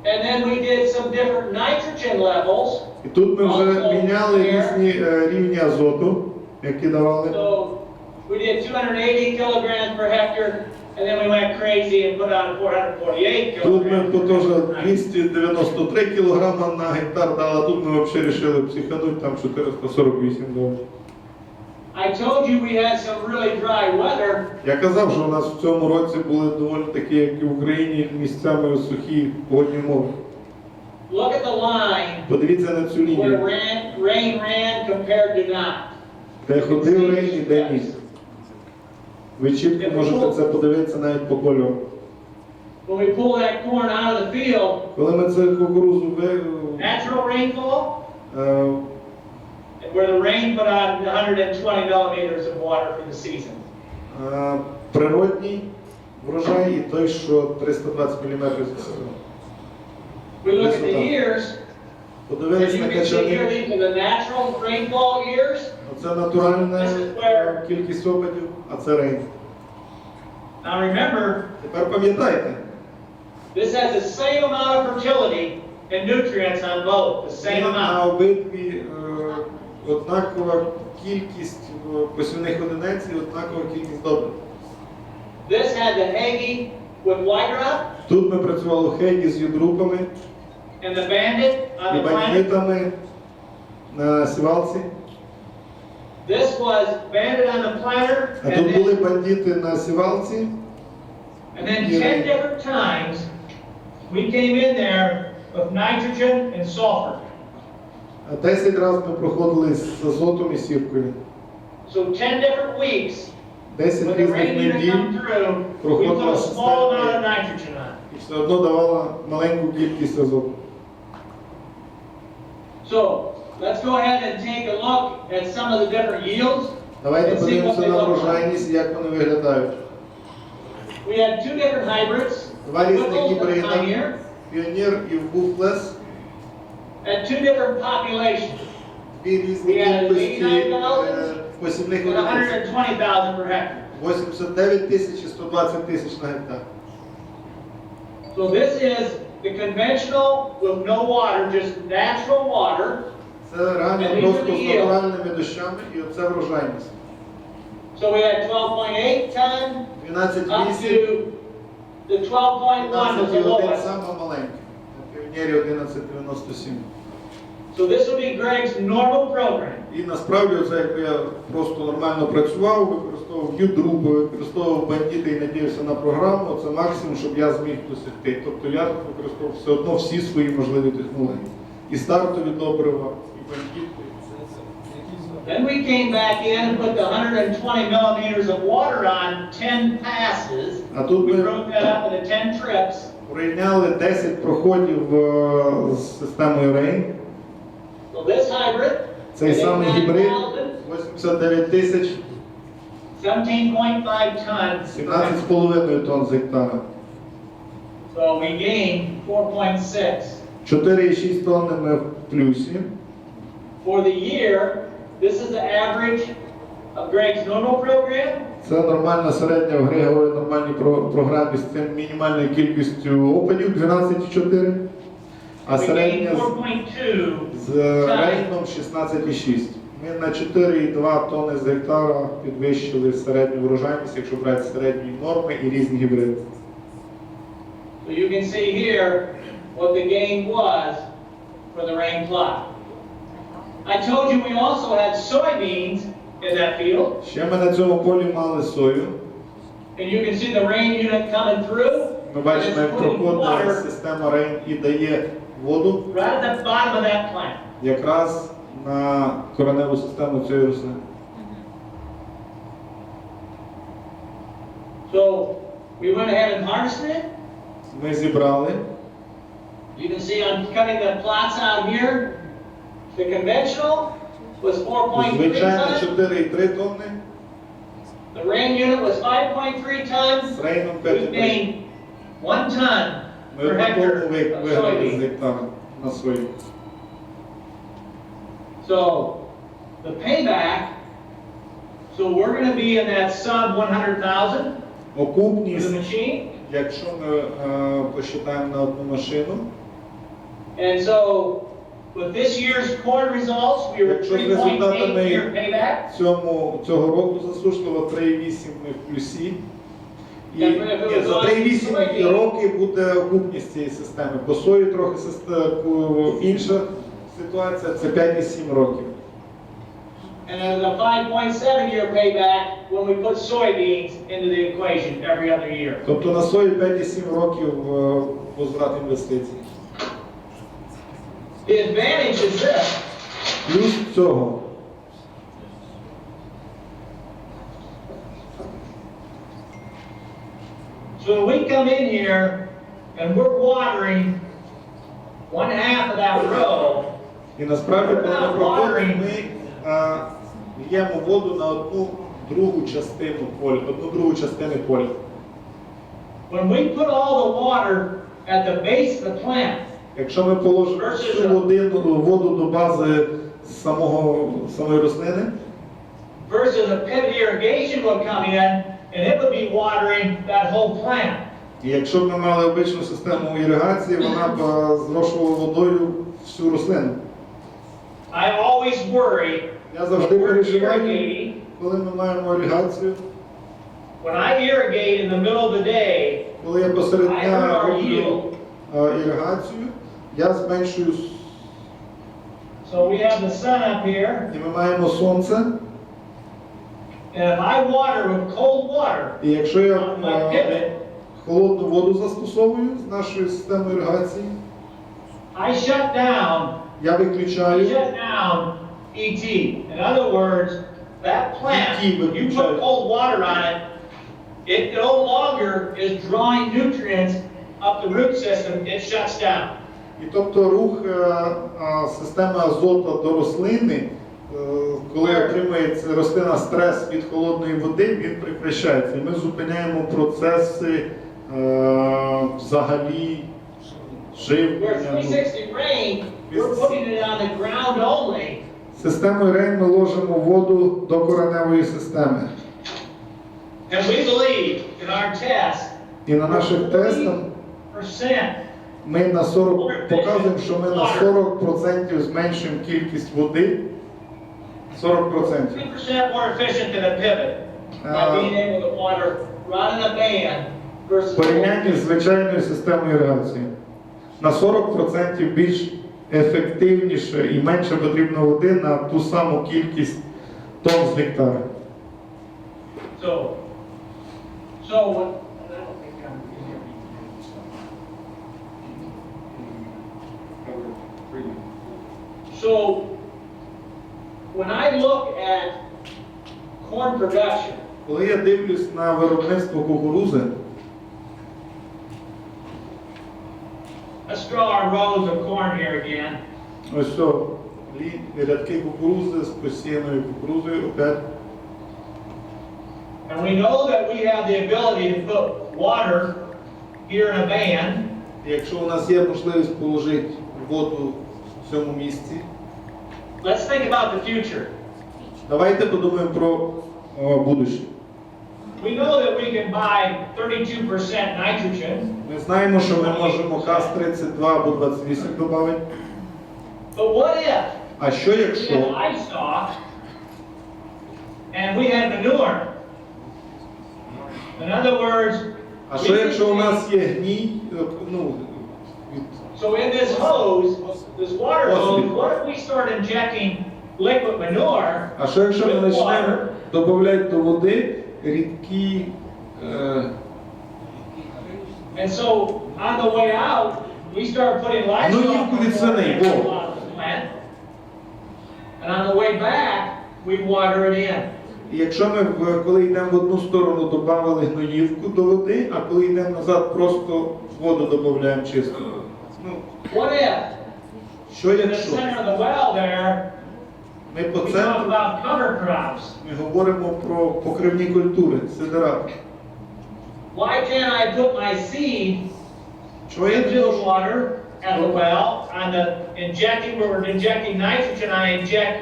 [SPEAKER 2] And then we did some different nitrogen levels.
[SPEAKER 1] І тут ми вже міняли різні рівні азоту, які давали.
[SPEAKER 2] So we did 280 kilograms per hectare, and then we went crazy and put on 448
[SPEAKER 1] Тут ми
[SPEAKER 2] kilograms.
[SPEAKER 1] теж 293 кілограма на гектар дали, а тут ми взагалі вирішили психануть, там 448 дали.
[SPEAKER 2] I told you we had some really dry weather.
[SPEAKER 1] Я казав, що у нас в цьому році були доволі такі, як і в Україні, місцями сухі погодні умови.
[SPEAKER 2] Look at the line
[SPEAKER 1] Подивіться на цю
[SPEAKER 2] where
[SPEAKER 1] лінію,
[SPEAKER 2] rain ran compared to not.
[SPEAKER 1] де ходив рейн і де ні. Ви чітко можете це подивитися навіть по кольору.
[SPEAKER 2] When we pull that corn out of the field,
[SPEAKER 1] Коли ми це кукурудзу
[SPEAKER 2] natural rainfall, where the rain put on 120 millimeters of water for the season.
[SPEAKER 1] Природній врожай і той, що 320 мм за сезон.
[SPEAKER 2] We look at the years, and
[SPEAKER 1] Подивились
[SPEAKER 2] you
[SPEAKER 1] на
[SPEAKER 2] can see here
[SPEAKER 1] качани.
[SPEAKER 2] these are the natural rainfall years.
[SPEAKER 1] Оце натуральна кількість опадів, а це рейн.
[SPEAKER 2] Now remember,
[SPEAKER 1] Тепер пам'ятайте,
[SPEAKER 2] this has the same amount of fertility and nutrients on both, the same
[SPEAKER 1] на
[SPEAKER 2] amount.
[SPEAKER 1] обидві однакова кількість посівних одиниць і однакова кількість добрив.
[SPEAKER 2] This had the Hagee with white rot
[SPEAKER 1] Тут ми працювали в Хегі з юдрупами
[SPEAKER 2] and the bandit on
[SPEAKER 1] і
[SPEAKER 2] the planet.
[SPEAKER 1] бандитами на сівалці.
[SPEAKER 2] This was bandit on the planter,
[SPEAKER 1] А тут були бандити на сівалці.
[SPEAKER 2] and then 10 different times we came in there with nitrogen and sulfur.
[SPEAKER 1] 10 разів ми проходили з азотом і сівкою.
[SPEAKER 2] So 10 different weeks,
[SPEAKER 1] 10
[SPEAKER 2] when the
[SPEAKER 1] різних
[SPEAKER 2] rain unit
[SPEAKER 1] неділь
[SPEAKER 2] come through, we put a small amount of nitrogen on.
[SPEAKER 1] і все одно давала маленьку кількість азоту.
[SPEAKER 2] So let's go ahead and take a look at some of the different yields.
[SPEAKER 1] Давайте
[SPEAKER 2] and see what
[SPEAKER 1] подивимося
[SPEAKER 2] they
[SPEAKER 1] на
[SPEAKER 2] look like.
[SPEAKER 1] врожайність, як вони виглядають.
[SPEAKER 2] We had two different hybrids,
[SPEAKER 1] Два різних
[SPEAKER 2] Whipples and
[SPEAKER 1] гібрида,
[SPEAKER 2] Pioneer,
[SPEAKER 1] Піонер і Буфлес.
[SPEAKER 2] and two different populations,
[SPEAKER 1] Дві різні кількості посівних
[SPEAKER 2] and
[SPEAKER 1] одиниць.
[SPEAKER 2] 120,000 per hectare.
[SPEAKER 1] 89 тисяч і 120 тисяч на гектар.
[SPEAKER 2] So this is the conventional with no water, just natural water.
[SPEAKER 1] Це реально просто з натуральними дощами і оце врожайність.
[SPEAKER 2] So we had 12.8 ton up
[SPEAKER 1] 12,8,
[SPEAKER 2] to the 12.1 was the
[SPEAKER 1] 12,1
[SPEAKER 2] lowest.
[SPEAKER 1] саме маленьке. На Піонері 11,97.
[SPEAKER 2] So this will be Greg's normal program.
[SPEAKER 1] І насправді це як я просто нормально працював, використовував юдрупи, використовував бандити і надіявся на програму, це максимум, щоб я зміг досягти. Тобто я використовував все одно всі свої можливі технології. І стартові добрива, і бандити.
[SPEAKER 2] Then we came back in and put the 120 millimeters of water on 10 passes.
[SPEAKER 1] А тут
[SPEAKER 2] We
[SPEAKER 1] ми
[SPEAKER 2] broke that up into 10 trips.
[SPEAKER 1] прийняли 10 проходів з системою Rain.
[SPEAKER 2] So this hybrid,
[SPEAKER 1] Цей самий гібрид
[SPEAKER 2] 89,000,
[SPEAKER 1] 89 тисяч,
[SPEAKER 2] 17.5 tons.
[SPEAKER 1] 17,5 тонн з гектара.
[SPEAKER 2] So we gained 4.6.
[SPEAKER 1] 4,6 тонни ми в плюсі.
[SPEAKER 2] For the year, this is the average of Greg's normal program.
[SPEAKER 1] Це нормальна середня в Греговій нормальній програмі з цим мінімальною кількістю опадів 12,4, а
[SPEAKER 2] We gained
[SPEAKER 1] середня
[SPEAKER 2] 4.2.
[SPEAKER 1] з рейном 16,6. Ми на 4,2 тонни з гектара підвищили середню врожайність, якщо брати середні норми і різні гібриди.
[SPEAKER 2] So you can see here what the gain was for the rain plot. I told you we also had soybeans in that field.
[SPEAKER 1] Ще ми на цьому полі мали сою.
[SPEAKER 2] And you can see the rain unit coming through.
[SPEAKER 1] Ми
[SPEAKER 2] And
[SPEAKER 1] бачимо,
[SPEAKER 2] it's
[SPEAKER 1] як
[SPEAKER 2] putting
[SPEAKER 1] проходить
[SPEAKER 2] water
[SPEAKER 1] система Rain і дає воду
[SPEAKER 2] right at the bottom of that plant.
[SPEAKER 1] якраз на кореневу систему цієї рослини.
[SPEAKER 2] So we went ahead and harvested it.
[SPEAKER 1] Ми зібрали.
[SPEAKER 2] You can see I'm cutting the plots out here. The conventional was 4.3
[SPEAKER 1] Звичайно,
[SPEAKER 2] tons.
[SPEAKER 1] 4,3 тонни.
[SPEAKER 2] The rain unit was 5.3 tons.
[SPEAKER 1] З рейном
[SPEAKER 2] We
[SPEAKER 1] 5,3.
[SPEAKER 2] gained 1 ton
[SPEAKER 1] Ми
[SPEAKER 2] per
[SPEAKER 1] по
[SPEAKER 2] hectare
[SPEAKER 1] тому
[SPEAKER 2] of
[SPEAKER 1] виграли з
[SPEAKER 2] soybean.
[SPEAKER 1] гектара на сої.
[SPEAKER 2] So the payback, so So we're going to be in that sub 100,000 with the
[SPEAKER 1] Окупність,
[SPEAKER 2] machine.
[SPEAKER 1] якщо ми посчитаємо на одну машину,
[SPEAKER 2] And so with this year's corn results, we were
[SPEAKER 1] якщо з
[SPEAKER 2] 3.8 year
[SPEAKER 1] результатами
[SPEAKER 2] payback.
[SPEAKER 1] цього року засушливо 3,8 ми в плюсі. І
[SPEAKER 2] Так,
[SPEAKER 1] за 3,8 роки буде окупність цієї системи. По сої трохи інша ситуація, це 5,7 років.
[SPEAKER 2] And then a 5.7 year payback when we put soybeans into the equation every other year.
[SPEAKER 1] Тобто на сої 5,7 років возврат інвестицій.
[SPEAKER 2] The advantage is this.
[SPEAKER 1] Плюс цього.
[SPEAKER 2] So when we come in here and we're watering 1/2 of that row,
[SPEAKER 1] І насправді, коли ми проходимо, ми л'ємо воду на одну другу частину поля.
[SPEAKER 2] when we put all the water at the base of the plant,
[SPEAKER 1] Якщо ми положимо всю воду до бази самої рослини,
[SPEAKER 2] versus a pivot irrigation would come in and it would be watering that whole plant.
[SPEAKER 1] і якщо б ми мали обичну систему іригації, вона б зрошувала водою всю рослину.
[SPEAKER 2] I always worry
[SPEAKER 1] Я завжди
[SPEAKER 2] when we're
[SPEAKER 1] переживаю,
[SPEAKER 2] irrigating,
[SPEAKER 1] коли ми маємо іригацію,
[SPEAKER 2] when I irrigate in the middle of the day,
[SPEAKER 1] коли я посеред
[SPEAKER 2] I
[SPEAKER 1] дня
[SPEAKER 2] hurt our
[SPEAKER 1] роблю
[SPEAKER 2] yield.
[SPEAKER 1] іригацію, я зменшую,
[SPEAKER 2] So we have the sun up here,
[SPEAKER 1] і ми маємо сонце,
[SPEAKER 2] and if I water with cold water
[SPEAKER 1] і якщо я
[SPEAKER 2] on my pivot,
[SPEAKER 1] холодну воду застосовую з нашої системи іригації,
[SPEAKER 2] I shut down
[SPEAKER 1] я виключаю
[SPEAKER 2] ET. In other words, that plant,
[SPEAKER 1] ET would
[SPEAKER 2] you
[SPEAKER 1] be
[SPEAKER 2] put
[SPEAKER 1] shut.
[SPEAKER 2] cold water on it, it no longer is drawing nutrients up the root system, it shuts down.
[SPEAKER 1] І тобто рух системи азоту до рослини, коли отримується рослина стрес від холодної води, він прекращається. І ми зупиняємо процеси взагалі
[SPEAKER 2] Where
[SPEAKER 1] живлення.
[SPEAKER 2] 360 rain, we're putting it on the ground only.
[SPEAKER 1] Системою Рейн ми ложимо воду до кореневої системи.
[SPEAKER 2] And we believe in our test,
[SPEAKER 1] І на наших тестах
[SPEAKER 2] 40%
[SPEAKER 1] ми на 40 показуємо, що ми на 40% зменшуємо кількість води. 40%.
[SPEAKER 2] 3% more efficient than a pivot by being able to water right in a band versus
[SPEAKER 1] В порівнянні з звичайною системою іригації. На 40% більш ефективніше і менше потрібно води на ту саму кількість тонн з гектара.
[SPEAKER 2] So when I look at corn production,
[SPEAKER 1] Коли я дивлюсь на виробництво кукурудзи,
[SPEAKER 2] let's draw our rows of corn here again.
[SPEAKER 1] ось що, рядки кукурудзи з посіяною кукурудзою опять.
[SPEAKER 2] And we know that we have the ability to put water here in a band.
[SPEAKER 1] І якщо у нас є можливість положити воду в цьому місці,
[SPEAKER 2] Let's think about the future.
[SPEAKER 1] давайте подумаємо про будущее.
[SPEAKER 2] We know that we can buy 32% nitrogen.
[SPEAKER 1] Ми знаємо, що ми можемо КАЗ-32 або 28 додати.
[SPEAKER 2] But what if
[SPEAKER 1] А що
[SPEAKER 2] we had
[SPEAKER 1] якщо?
[SPEAKER 2] livestock and we had manure? In other words,
[SPEAKER 1] А що якщо у нас є гній, ну, від
[SPEAKER 2] so in this hose, this water hose, what if we start injecting liquid manure
[SPEAKER 1] А що якщо ми
[SPEAKER 2] with
[SPEAKER 1] почнемо
[SPEAKER 2] water?
[SPEAKER 1] додавати до води рідкі,
[SPEAKER 2] And so on the way out, we start putting livestock
[SPEAKER 1] Гноївку від свиней,
[SPEAKER 2] manure into
[SPEAKER 1] во.
[SPEAKER 2] the plant. And on the way back, we water it in.
[SPEAKER 1] І якщо ми, коли йдемо в одну сторону, додавали гноївку до води, а коли йдемо назад, просто воду додаємо чисто. Ну,
[SPEAKER 2] What if
[SPEAKER 1] що
[SPEAKER 2] in the
[SPEAKER 1] якщо?
[SPEAKER 2] center of the well there,
[SPEAKER 1] Ми по
[SPEAKER 2] we talk
[SPEAKER 1] центру
[SPEAKER 2] about cover crops?
[SPEAKER 1] ми говоримо про покривні культури, сидирати.
[SPEAKER 2] Why can't I put my seed
[SPEAKER 1] Чого я не
[SPEAKER 2] into the
[SPEAKER 1] можу?
[SPEAKER 2] water at the well on the injecting, where we're injecting nitrogen, I inject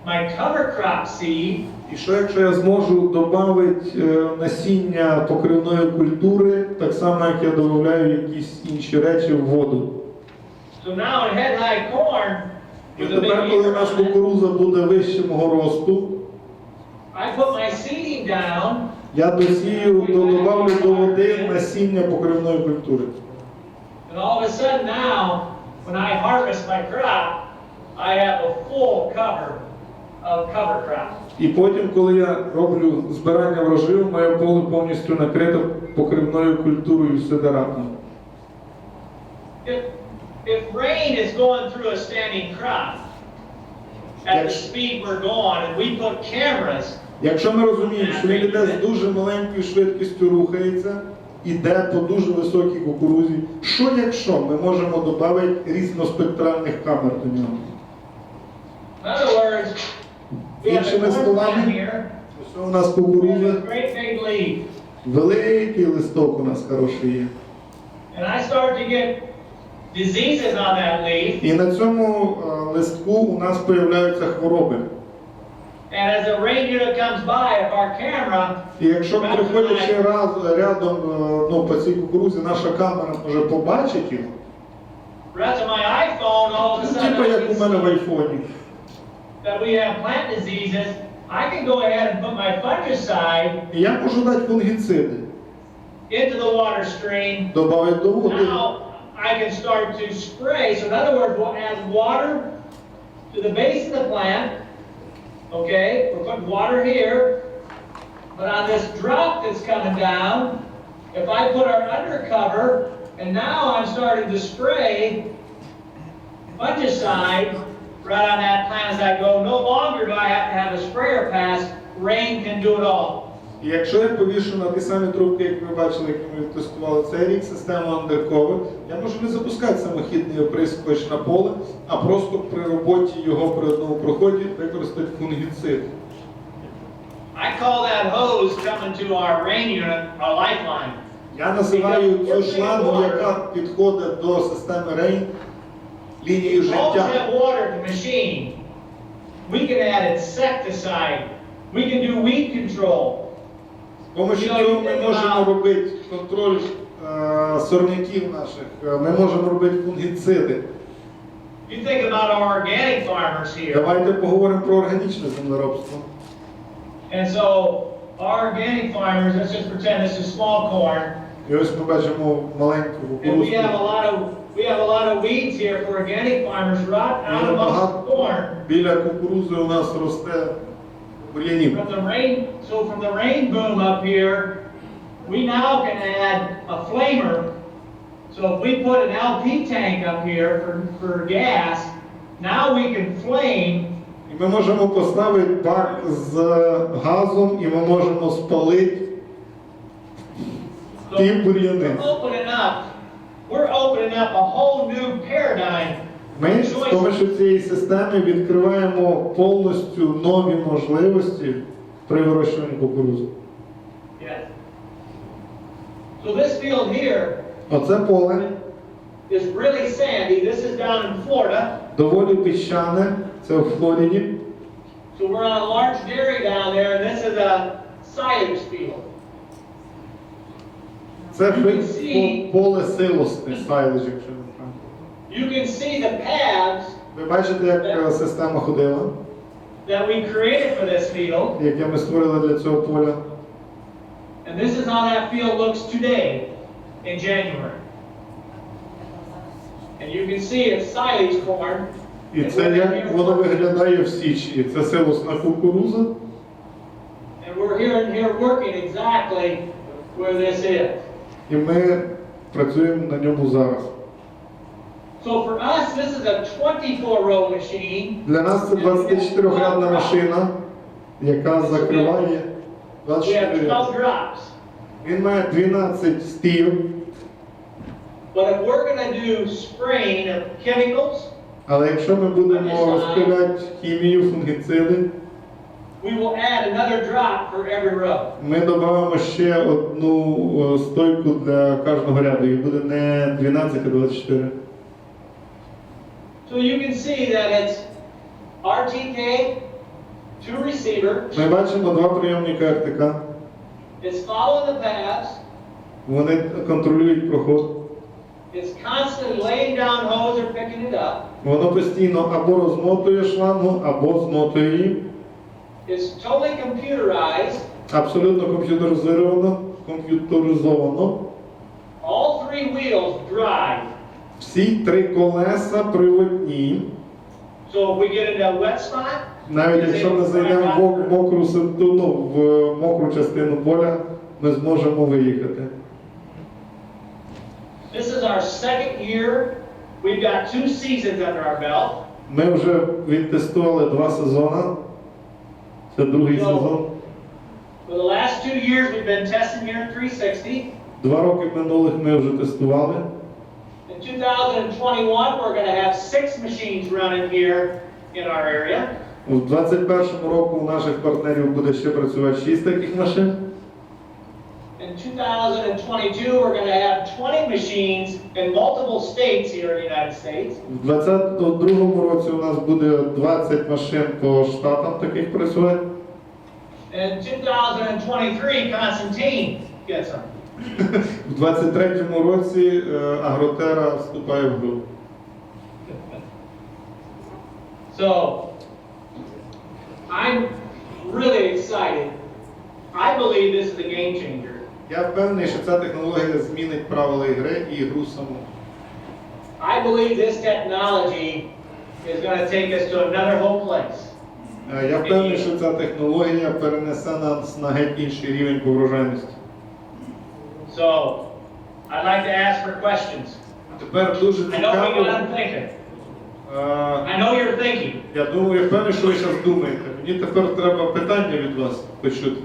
[SPEAKER 2] my cover crop seed,
[SPEAKER 1] І що якщо я зможу додати насіння покривної культури, так само як я додаю якісь інші речі в воду.
[SPEAKER 2] so now in head-high corn,
[SPEAKER 1] І
[SPEAKER 2] with a
[SPEAKER 1] тепер,
[SPEAKER 2] big
[SPEAKER 1] коли
[SPEAKER 2] ear
[SPEAKER 1] наш
[SPEAKER 2] on it,
[SPEAKER 1] кукурудза буде вище мого росту,
[SPEAKER 2] I put my seeding down,
[SPEAKER 1] я добавлю до води насіння покривної культури.
[SPEAKER 2] and all of a sudden now, when I harvest my crop, I have a full cover of cover crop.
[SPEAKER 1] І потім, коли я роблю збирання врожаю, моє поле повністю накрите покривною культурою сидератною.
[SPEAKER 2] If rain is going through a standing crop at the speed we're going, and we put cameras,
[SPEAKER 1] Якщо ми розуміємо, що він іде з дуже маленькою швидкістю рухається, іде по дуже високій кукурузі, що якщо ми можемо додати різноспектральних камер до нього?
[SPEAKER 2] in other words, we have a
[SPEAKER 1] Іншими
[SPEAKER 2] corn plant
[SPEAKER 1] словами,
[SPEAKER 2] here,
[SPEAKER 1] ось у нас
[SPEAKER 2] we have
[SPEAKER 1] кукуруза,
[SPEAKER 2] a great big leaf,
[SPEAKER 1] великий листок у нас хороший є.
[SPEAKER 2] and I start to get diseases on that leaf,
[SPEAKER 1] І на цьому листку у нас появляються хвороби.
[SPEAKER 2] and as the rain unit comes by, if our camera,
[SPEAKER 1] І якщо приходячи рядом по цій кукурузі, наша камера може побачити їх,
[SPEAKER 2] right to my iPhone, all of a sudden
[SPEAKER 1] типу
[SPEAKER 2] I
[SPEAKER 1] як у мене в
[SPEAKER 2] can see
[SPEAKER 1] айфоні.
[SPEAKER 2] that we have plant diseases, I can go ahead and put my fungicide
[SPEAKER 1] І я можу дати фунгіциди,
[SPEAKER 2] into the water stream.
[SPEAKER 1] додати до води.
[SPEAKER 2] Now I can start to spray. So in other words, we'll add water to the base of the plant. Okay, we're putting water here. But on this drop that's coming down, if I put our undercover, and now I'm starting to spray fungicide right on that plant as I go, no longer do I have to have a sprayer pass. Rain can do it all.
[SPEAKER 1] І якщо я повішу на ті самі трубки, як ви бачили, які ми тестували цей рік, систему UNDERCOVER, я можу не запускати самохідний оприскувач на поле, а просто при роботі його при одному проході використати фунгіцид.
[SPEAKER 2] I call that hose coming to our rain unit our lifeline.
[SPEAKER 1] Я називаю цю шлангу, яка підходить до системи RAIN, лінією
[SPEAKER 2] Always
[SPEAKER 1] життя.
[SPEAKER 2] have water at the machine. We can add insecticide. We can do weed control.
[SPEAKER 1] З допомогою цього ми можемо робити контроль сорняків наших, ми можемо робити фунгіциди.
[SPEAKER 2] You think about our organic farmers here.
[SPEAKER 1] Давайте поговоримо про органічне землеробство.
[SPEAKER 2] And so our organic farmers, let's just pretend this is small corn.
[SPEAKER 1] І ось ми бачимо маленьку
[SPEAKER 2] And we
[SPEAKER 1] кукурудзу.
[SPEAKER 2] have a lot of weeds here for organic farmers right out amongst the corn.
[SPEAKER 1] Біля кукурудзи у нас росте бур'янів.
[SPEAKER 2] From the rain boom up here, we now can add a flamer. So if we put an LP tank up here for gas, now we can flame.
[SPEAKER 1] І ми можемо поставити бак з газом, і ми можемо спалити ті бур'яни.
[SPEAKER 2] We're opening up a whole new paradigm.
[SPEAKER 1] Ми з допомогою цієї системи відкриваємо повністю нові можливості при вирощуванні кукурудзи.
[SPEAKER 2] Yes. So this field here
[SPEAKER 1] Оце поле
[SPEAKER 2] is really sandy. This is down in Florida.
[SPEAKER 1] доволі піщане, це в Флориді.
[SPEAKER 2] So we're on a large dairy down there, and this is a silage field.
[SPEAKER 1] Це поле силости, сайледж, якщо не правильно.
[SPEAKER 2] You can see the paths
[SPEAKER 1] Ви бачите, як система ходила,
[SPEAKER 2] that we created for this field,
[SPEAKER 1] яке ми створили для цього поля.
[SPEAKER 2] and this is how that field looks today in January. And you can see it's silage corn.
[SPEAKER 1] І це як воно виглядає в січні. Це силосна кукуруза.
[SPEAKER 2] And we're here working exactly where this is.
[SPEAKER 1] І ми працюємо на ньому зараз.
[SPEAKER 2] So for us, this is a 24-row machine.
[SPEAKER 1] Для нас це 24-рядна машина, яка закриває
[SPEAKER 2] We have
[SPEAKER 1] 24
[SPEAKER 2] 12 drops.
[SPEAKER 1] Він має 12 стів,
[SPEAKER 2] But if we're going to do spraying of chemicals,
[SPEAKER 1] але якщо ми будемо розпиляти хімію, фунгіциди,
[SPEAKER 2] we will add another drop for every row.
[SPEAKER 1] ми додамо ще одну стойку для кожного ряду, і буде не 12, а 24.
[SPEAKER 2] So you can see that it's RTK, two receivers.
[SPEAKER 1] Ми бачимо два прийомника РТК.
[SPEAKER 2] It's following the paths.
[SPEAKER 1] Вони контролюють проход.
[SPEAKER 2] It's constantly laying down hose or picking it up.
[SPEAKER 1] Воно постійно або розмотує шлангу, або змотує її.
[SPEAKER 2] It's totally computerized.
[SPEAKER 1] Абсолютно комп'ютеризовано.
[SPEAKER 2] All three wheels drive.
[SPEAKER 1] Всі три колеса приводні.
[SPEAKER 2] So if we get into a wet spot,
[SPEAKER 1] Навіть якщо ми зайдемо в мокру частину поля, ми зможемо виїхати.
[SPEAKER 2] this is our second year. We've got 2 seasons under our belt.
[SPEAKER 1] Ми вже відтестували 2 сезони. Це другий сезон.
[SPEAKER 2] For the last 2 years, we've been testing here at 360.
[SPEAKER 1] 2 роки минулих ми вже тестували.
[SPEAKER 2] In 2021, we're going to have 6 machines running here in our area.
[SPEAKER 1] У 2021 року у наших партнерів буде ще працювати 6 таких машин.
[SPEAKER 2] In 2022, we're going to have 20 machines in multiple states here in the United States.
[SPEAKER 1] У 2022 році у нас буде 20 машин по штатам таких працювати.
[SPEAKER 2] In 2023, Constantine gets them.
[SPEAKER 1] У 2023 році Агротера вступає в гру.
[SPEAKER 2] So, I'm really excited. I believe this is a game changer.
[SPEAKER 1] Я впевнений, що ця технологія змінить правила ігри і гру саму.
[SPEAKER 2] I believe this technology is going to take us to another whole place.
[SPEAKER 1] Я впевнений, що ця технологія перенесе нас на геть інший рівень по врожайності.
[SPEAKER 2] So, I'd like to ask for questions.
[SPEAKER 1] Тепер дуже
[SPEAKER 2] I know what
[SPEAKER 1] цікаво.
[SPEAKER 2] you're thinking. I know you're thinking.
[SPEAKER 1] Я думаю, я впевнений, що ви зараз думаєте. Мені тепер треба питання від вас почути.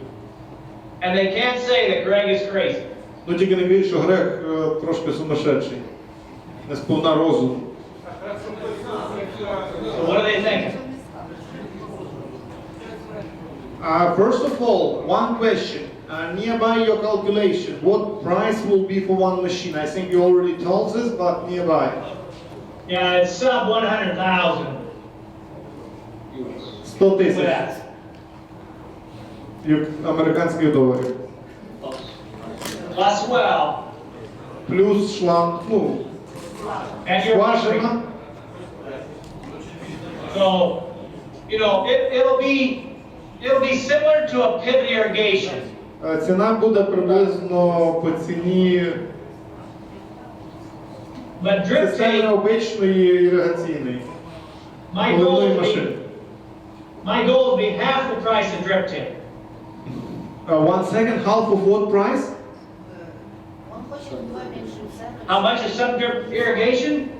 [SPEAKER 2] And they can't say that Greg is crazy.
[SPEAKER 1] Ну тільки не кажіть, що Грег трошки сумасшедший. Не сповна розуму.
[SPEAKER 2] So what are they thinking?
[SPEAKER 1] First of all, one question. Nearby your calculation, what price will be for one machine? I think you already told us, but nearby.
[SPEAKER 2] Yeah, it's sub 100,000.
[SPEAKER 1] 100 тисяч американських доларів.
[SPEAKER 2] Plus well.
[SPEAKER 1] Плюс шланг, ну,
[SPEAKER 2] And you're
[SPEAKER 1] скважина.
[SPEAKER 2] So, you know, it'll be similar to a pivot irrigation.
[SPEAKER 1] Ціна буде приблизно по ціні
[SPEAKER 2] But drip
[SPEAKER 1] системи
[SPEAKER 2] tape,
[SPEAKER 1] обичної іригаційної.
[SPEAKER 2] my goal would be half the price of drip tape.
[SPEAKER 1] 1 second, half of what price?
[SPEAKER 2] How much is some drip irrigation?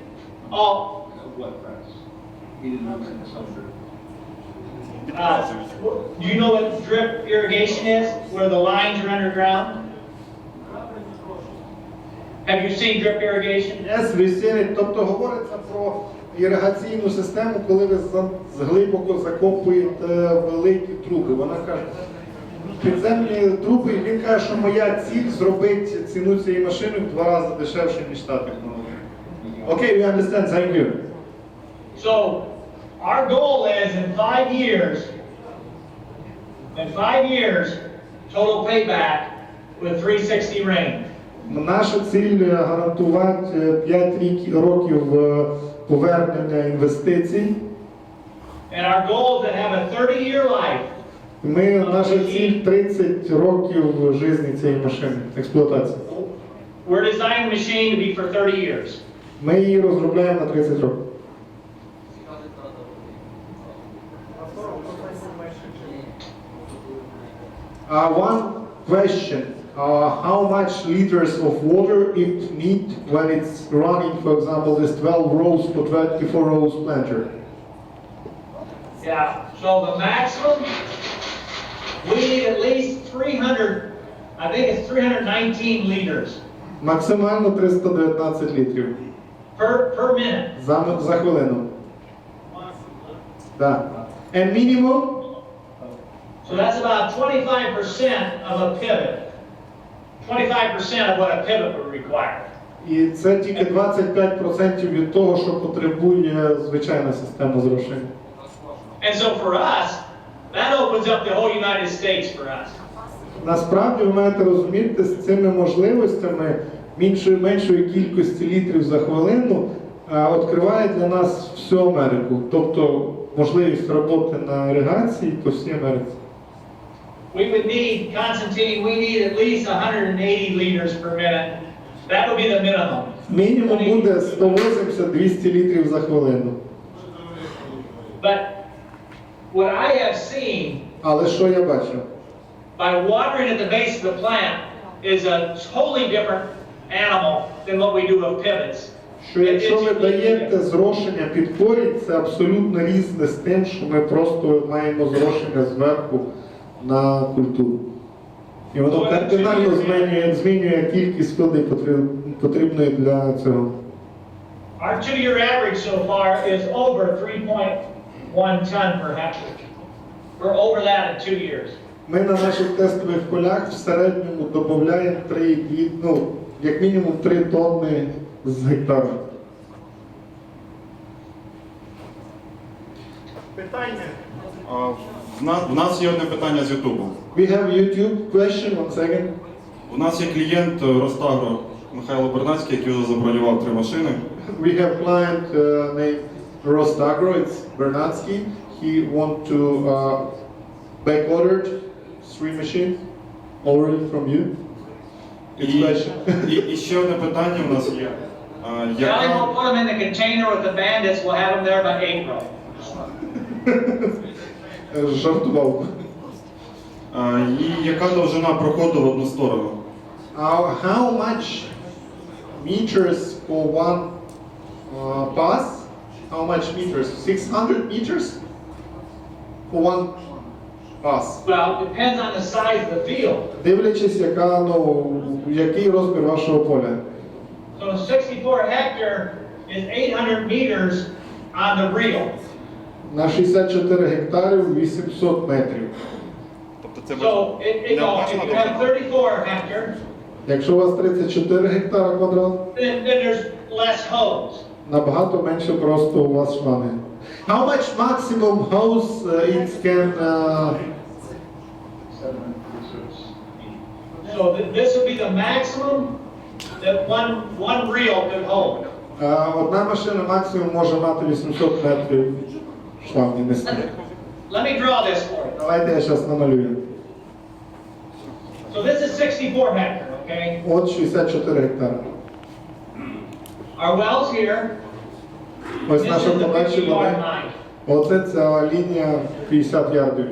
[SPEAKER 2] Oh, do you know what drip irrigation is? Where the lines are underground? Have you seen drip irrigation?
[SPEAKER 1] Yes, we've seen it. Тобто говориться про іригаційну систему, коли ви глибоко закопуєте великі труби. Вона каже, підземні труби, і він каже, що моя ціль зробити ціну цієї машини в 2 рази дешевше, ніж та технологія. Okay, we understand, thank you.
[SPEAKER 2] So, our goal is in 5 years, total payback with 360 range.
[SPEAKER 1] Наша ціль гарантувати 5 років повернення інвестицій.
[SPEAKER 2] And our goal is to have a 30-year life.
[SPEAKER 1] Наша ціль 30 років життя цієї машини, експлуатації.
[SPEAKER 2] We're designing the machine to be for 30 years.
[SPEAKER 1] Ми її розробляємо на 30 років. One question. How much liters of water it need when it's running, for example, this 12 rows for 24 rows planter?
[SPEAKER 2] Yeah, so the maximum, we need at least 300, I think it's 319 liters
[SPEAKER 1] Максимально 319 літрів
[SPEAKER 2] per minute.
[SPEAKER 1] за хвилину. Да. And minimum?
[SPEAKER 2] So that's about 25% of a pivot. 25% of what a pivot would require.
[SPEAKER 1] І це тільки 25% від того, що потребує звичайна система зрошення.
[SPEAKER 2] And so for us, That opens up the whole United States for us.
[SPEAKER 1] Насправді ви маєте розуміти, з цими можливостями меншої кількості літрів за хвилину відкриває для нас всю Америку. Тобто можливість роботи на іригації по всій Америці.
[SPEAKER 2] We would need, Constantine, we need at least 180 liters per minute. That would be the minimum.
[SPEAKER 1] Мінімум буде 180-200 літрів за хвилину.
[SPEAKER 2] But what I have seen,
[SPEAKER 1] Але що я бачив?
[SPEAKER 2] by watering at the base of the plant is a totally different animal than what we do of pivots.
[SPEAKER 1] Що якщо ви даєте зрошення під корінь, це абсолютно різне з тим, що ми просто маємо зрошення зверху на культуру. І воно кардинально змінює кількість води, потрібної для цього.
[SPEAKER 2] Our 2-year average so far is over 3.1 ton per hectare. We're over that in 2 years.
[SPEAKER 1] Ми на наших тестових полях в середньому додаємо як мінімум 3 тонни з гектара.
[SPEAKER 3] Питання. В нас є одне питання з Ютубу.
[SPEAKER 1] We have YouTube question, one second.
[SPEAKER 3] У нас є клієнт Ростагро Михайло Бернацький, який вже забронював 3 машини.
[SPEAKER 1] We have client named Rostagro, it's Bernatsky. He want to back ordered 3 machines already from you. It's question.
[SPEAKER 3] І ще одне питання у нас є.
[SPEAKER 2] Charlie won't put them in the container with the bandits. We'll have them there by April.
[SPEAKER 1] Жартував.
[SPEAKER 3] І яка довжина проходу в одну сторону?
[SPEAKER 1] How much meters for one pass? How much meters? 600 meters for one pass.
[SPEAKER 2] Well, it depends on the size of the field.
[SPEAKER 1] Дивлячись, який розмір вашого поля.
[SPEAKER 2] So 64 hectare is 800 meters on the reel.
[SPEAKER 1] На 64 гектарів 800 метрів.
[SPEAKER 3] Тобто це
[SPEAKER 2] So if you have 34 hectare,
[SPEAKER 1] Якщо у вас 34 гектара квадрат,
[SPEAKER 2] then there's less hose.
[SPEAKER 1] набагато менше просто у вас шланги. How much maximum hose it can
[SPEAKER 2] So this would be the maximum that one reel could hold.
[SPEAKER 1] Одна машина максимум може мати 800 метрів шланги нести.
[SPEAKER 2] Let me draw this for you.
[SPEAKER 1] Давайте я зараз намалюю.
[SPEAKER 2] So this is 64 hectare, okay?
[SPEAKER 1] От 64 гектара.
[SPEAKER 2] Our well's here.
[SPEAKER 1] Ось
[SPEAKER 2] This
[SPEAKER 1] наша
[SPEAKER 2] is the
[SPEAKER 1] подача
[SPEAKER 2] 50
[SPEAKER 1] води.
[SPEAKER 2] yard line.
[SPEAKER 1] Оце ця лінія 50 ярдів.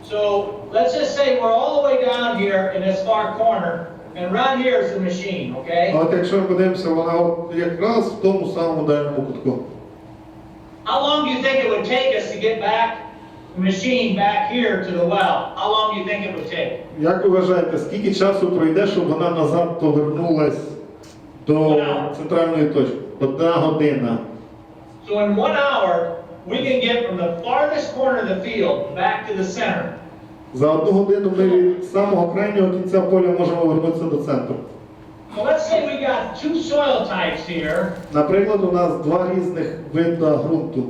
[SPEAKER 2] So let's just say we're all the way down here in this far corner, and right here is the machine, okay?
[SPEAKER 1] От якщо ми подивимося, вона от якраз в тому самому дальньому кутку.
[SPEAKER 2] How long do you think it would take us to get back the machine back here to the well? How long do you think it would take?
[SPEAKER 1] Як ви вважаєте, скільки часу пройде, щоб вона назад повернулась до центральної точки? 1 година.
[SPEAKER 2] So in 1 hour, we can get from the farthest corner of the field back to the center.
[SPEAKER 1] За 1 годину ми від самого крайнього кінця поля можемо повернутися до центру.
[SPEAKER 2] So let's say we got 2 soil types here,
[SPEAKER 1] Наприклад, у нас 2 різних вида ґрунту.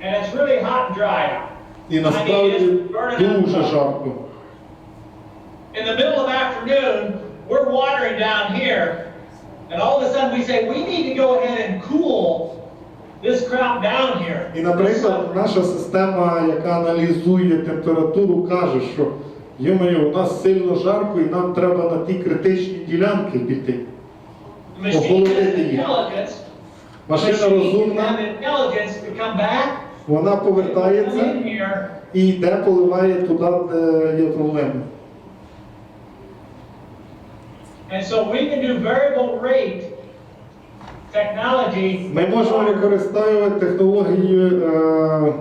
[SPEAKER 2] and it's really hot and dry out.
[SPEAKER 1] І насправді дуже жарко.
[SPEAKER 2] In the middle of afternoon, we're watering down here, and all of a sudden we say, we need to go ahead and cool this crop down here.
[SPEAKER 1] І, наприклад, наша система, яка аналізує температуру, каже, що «Йо-моє, у нас сильно жарко і нам треба на ті критичні ділянки піти».
[SPEAKER 2] The machine has intelligence. The
[SPEAKER 1] Машина
[SPEAKER 2] machine can
[SPEAKER 1] розумна,
[SPEAKER 2] have intelligence to come back,
[SPEAKER 1] вона
[SPEAKER 2] come
[SPEAKER 1] повертається
[SPEAKER 2] in here,
[SPEAKER 1] і йде, поливає туди, де є проблеми.
[SPEAKER 2] and so we can do variable rate technology.
[SPEAKER 1] Ми можемо використовувати технологію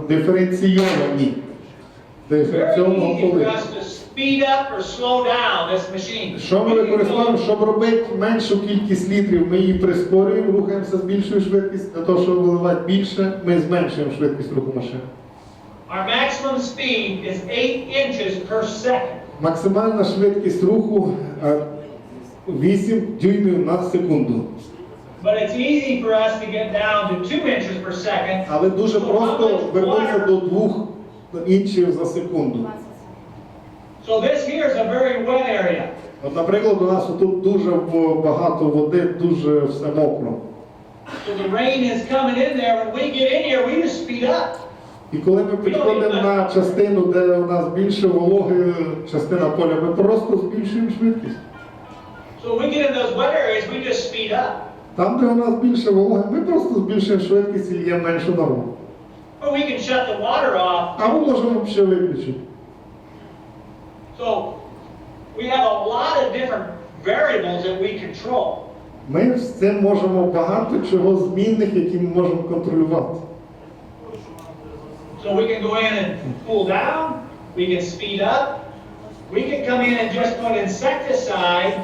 [SPEAKER 1] диференційовані,
[SPEAKER 2] Very
[SPEAKER 1] диференційованого
[SPEAKER 2] easy for
[SPEAKER 1] поливу.
[SPEAKER 2] us to speed up or slow down this machine.
[SPEAKER 1] Що ми використовуємо, щоб робити меншу кількість літрів, ми її прискорюємо, рухаємося з більшою швидкістю, для того, щоб виливати більше, ми зменшуємо швидкість руху машини.
[SPEAKER 2] Our maximum speed is 8 inches per second.
[SPEAKER 1] Максимальна швидкість руху 8 дюймів на секунду.
[SPEAKER 2] But it's easy for us to get down to 2 inches per second.
[SPEAKER 1] Але дуже просто вернутися до 2 інчів за секунду.
[SPEAKER 2] So this here is a very wet area.
[SPEAKER 1] От, наприклад, у нас тут дуже багато води, дуже все мокро.
[SPEAKER 2] So the rain is coming in there. When we get in here, we just speed up.
[SPEAKER 1] І коли ми підходимо на частину, де у нас більше вологи, частина поля, ми просто збільшуємо швидкість.
[SPEAKER 2] So when we get in those wet areas, we just speed up.
[SPEAKER 1] Там, де у нас більше вологи, ми просто збільшуємо швидкість і є меншу норму.
[SPEAKER 2] Or we can shut the water off.
[SPEAKER 1] А ми можемо ще виключити.
[SPEAKER 2] So we have a lot of different variables that we control.
[SPEAKER 1] Ми з цим можемо багато чого змінних, які ми можемо контролювати.
[SPEAKER 2] So we can go in and cool down, we can speed up, we can come in and just put insecticide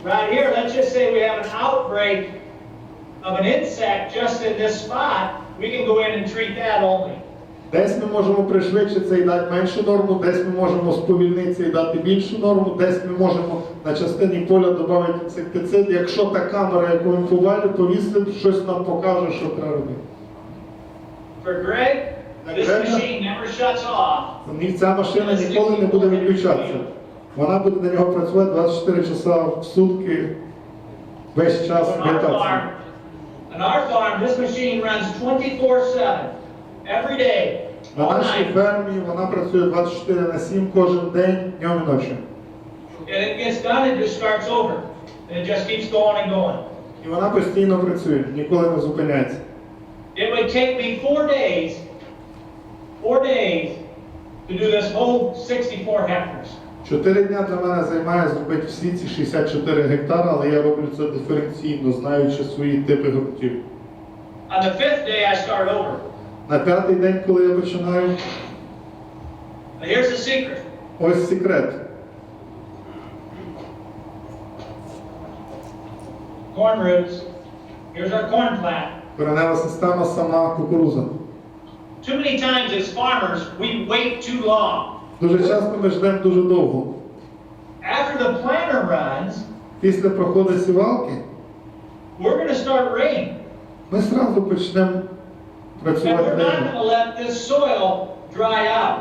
[SPEAKER 2] right here. Let's just say we have an outbreak of an insect just in this spot, we can go in and treat that only.
[SPEAKER 1] Десь ми можемо пришвидшитися і дати меншу норму, десь ми можемо сповільнитися і дати більшу норму, десь ми можемо на частині поля додати інсектицид. Якщо та камера, яку ми повісили, щось нам покаже, що треба робити.
[SPEAKER 2] For Greg, this machine never shuts off.
[SPEAKER 1] Ця машина ніколи не буде виключатися. Вона буде на нього працювати 24 часа в сутки, весь час вегетації.
[SPEAKER 2] On our farm, this machine runs 24/7, every day,
[SPEAKER 1] На
[SPEAKER 2] all
[SPEAKER 1] нашій
[SPEAKER 2] night.
[SPEAKER 1] фермі вона працює 24/7 кожен день, днем і ночі.
[SPEAKER 2] And it gets done, it just starts over. And it just keeps going and going.
[SPEAKER 1] І вона постійно працює, ніколи не зупиняється.
[SPEAKER 2] It would take me 4 days to do this whole 64 hectares.
[SPEAKER 1] 4 дня для мене займає зробити всі ці 64 гектари, але я роблю це диференційно, знаючи свої типи ґрунтів.
[SPEAKER 2] On the 5th day, I start over.
[SPEAKER 1] На 5-й день, коли я починаю,
[SPEAKER 2] But here's the secret.
[SPEAKER 1] ось секрет.
[SPEAKER 2] Corn roots. Here's our corn plant.
[SPEAKER 1] Коренева система сама кукурудза.
[SPEAKER 2] Too many times as farmers, we wait too long.
[SPEAKER 1] Дуже часто ми ждемо дуже довго.
[SPEAKER 2] After the planter runs,
[SPEAKER 1] Після проходу сівалки
[SPEAKER 2] we're going to start rain.
[SPEAKER 1] ми одразу почнемо
[SPEAKER 2] And
[SPEAKER 1] працювати
[SPEAKER 2] we're not
[SPEAKER 1] рівно.
[SPEAKER 2] going to let this soil dry out.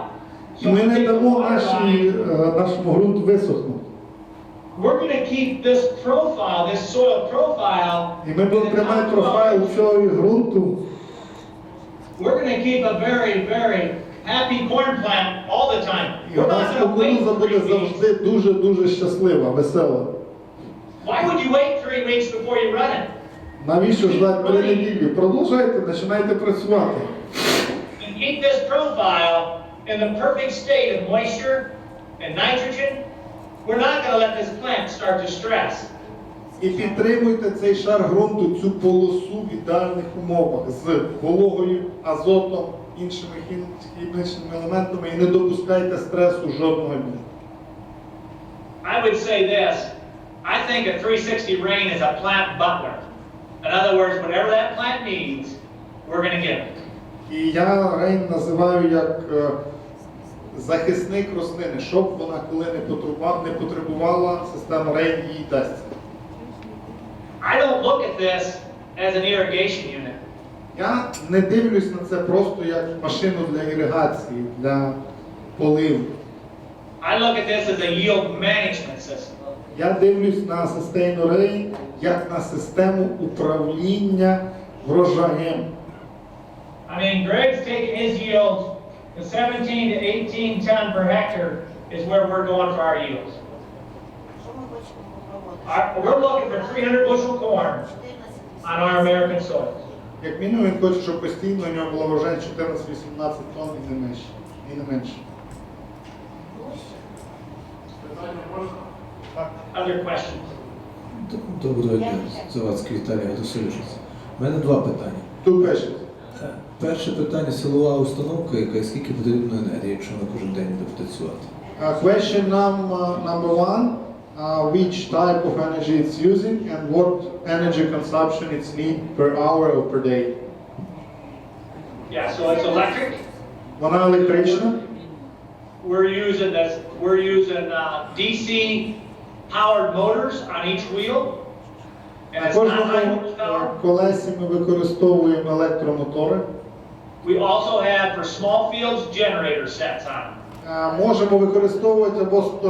[SPEAKER 1] І ми не дамо нашому ґрунту висохнути.
[SPEAKER 2] We're going to keep this profile, this soil profile.
[SPEAKER 1] І ми будемо тримати профайл цього ґрунту.
[SPEAKER 2] We're going to keep a very, very happy corn plant all the time.
[SPEAKER 1] І у
[SPEAKER 2] We're
[SPEAKER 1] нас
[SPEAKER 2] not going to wait
[SPEAKER 1] кукурудза буде
[SPEAKER 2] 3 weeks.
[SPEAKER 1] завжди дуже-дуже щаслива, весела.
[SPEAKER 2] Why would you wait 3 weeks before you run it?
[SPEAKER 1] Навіщо ждати 3 неділі? Продовжайте, починайте працювати.
[SPEAKER 2] And keep this profile in the perfect state of moisture and nitrogen. We're not going to let this plant start to stress.
[SPEAKER 1] І підтримуйте цей шар ґрунту, цю полосу в ідеальних умовах з вологою, азотом, іншими хімічними елементами і не допускайте стресу жодного дня.
[SPEAKER 2] I would say this. I think a 360 rain is a plant butler. In other words, whatever that plant needs, we're going to give it.
[SPEAKER 1] І я рейн називаю як захисник рослини, щоб вона коли не потребувала, система рейн їй дасть.
[SPEAKER 2] I don't look at this as an irrigation unit.
[SPEAKER 1] Я не дивлюсь на це просто як машину для іригації, для поливу.
[SPEAKER 2] I look at this as a yield management system.
[SPEAKER 1] Я дивлюсь на систему рейн як на систему управління врожаєм.
[SPEAKER 2] I mean, Greg's taking his yields to 17 to 18 ton per hectare is where we're going for our yields. We're looking for 300 bushel corn on our American soils.
[SPEAKER 1] Як мінімум він хоче, щоб постійно у нього було врожай 14-18 тонн і не менше.
[SPEAKER 2] Other questions?
[SPEAKER 4] Доброго дня, Завадський Віталій Васильович. У мене 2 питання.
[SPEAKER 1] Two questions.
[SPEAKER 4] Перше питання – силова установка, яка скільки потрібно енергії, якщо на кожен день буде працювати?
[SPEAKER 1] Question number 1. Which type of energy it's using and what energy consumption it's need per hour or per day?
[SPEAKER 2] Yeah, so it's electric.
[SPEAKER 1] Вона електрична.
[SPEAKER 2] We're using DC powered motors on each wheel. And
[SPEAKER 1] На
[SPEAKER 2] it's not high
[SPEAKER 1] кожному
[SPEAKER 2] horsepower.
[SPEAKER 1] колесі ми використовуємо електромотори.
[SPEAKER 2] We also have, for small fields, generator sets on them.
[SPEAKER 1] Можемо використовувати або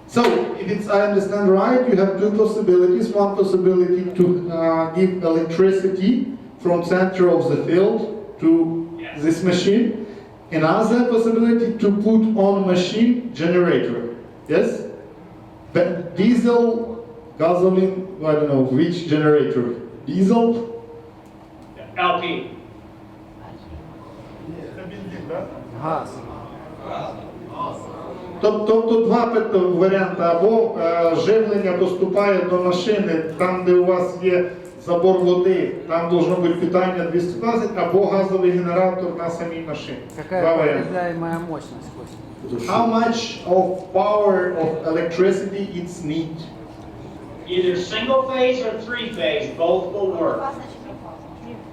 [SPEAKER 1] so if it's I understand right, you have two possibilities. One possibility to give electricity from center of the field to this machine. Another possibility to put on machine generator. Yes? But diesel, gasoline, I don't know which generator. Diesel?
[SPEAKER 2] LP.
[SPEAKER 5] Газ.
[SPEAKER 1] Тобто два варіанти. Або живлення поступає до машини, там де у вас є забор води, там должно бути питання 220, або газовий генератор на самій машині.
[SPEAKER 5] Какая потребляемая мощность? Костя?
[SPEAKER 1] How much of power of electricity it's need?
[SPEAKER 2] Either single phase or three phase, both will work.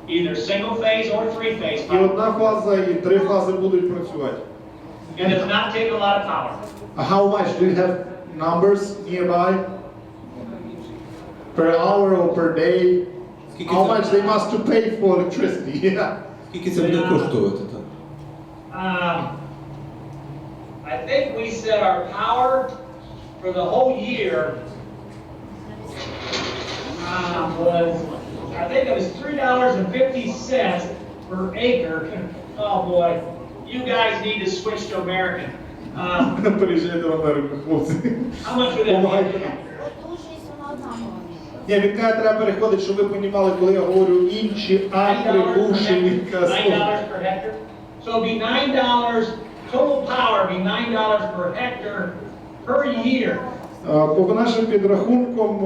[SPEAKER 2] Either single phase or three phase.
[SPEAKER 1] І одна фаза, і три фази будуть працювати.
[SPEAKER 2] It does not take a lot of power.
[SPEAKER 1] How much? Do you have numbers nearby? Per hour or per day? How much they must to pay for electricity? Yeah.
[SPEAKER 4] Скільки це буде коштувати? Так?
[SPEAKER 2] I think we set our power for the whole year was, I think it was $3.50 per acre. Oh boy, you guys need to switch to American.
[SPEAKER 1] Переїжджайте в Америку, хлопці.
[SPEAKER 2] How much would that be?
[SPEAKER 1] Ні, він каже, треба переходити, щоб ви розуміли, коли я говорю інші атрибушені.
[SPEAKER 2] $9 per hectare. So it'd be $9, total power would be $9 per hectare per year.
[SPEAKER 1] По нашим підрахункам,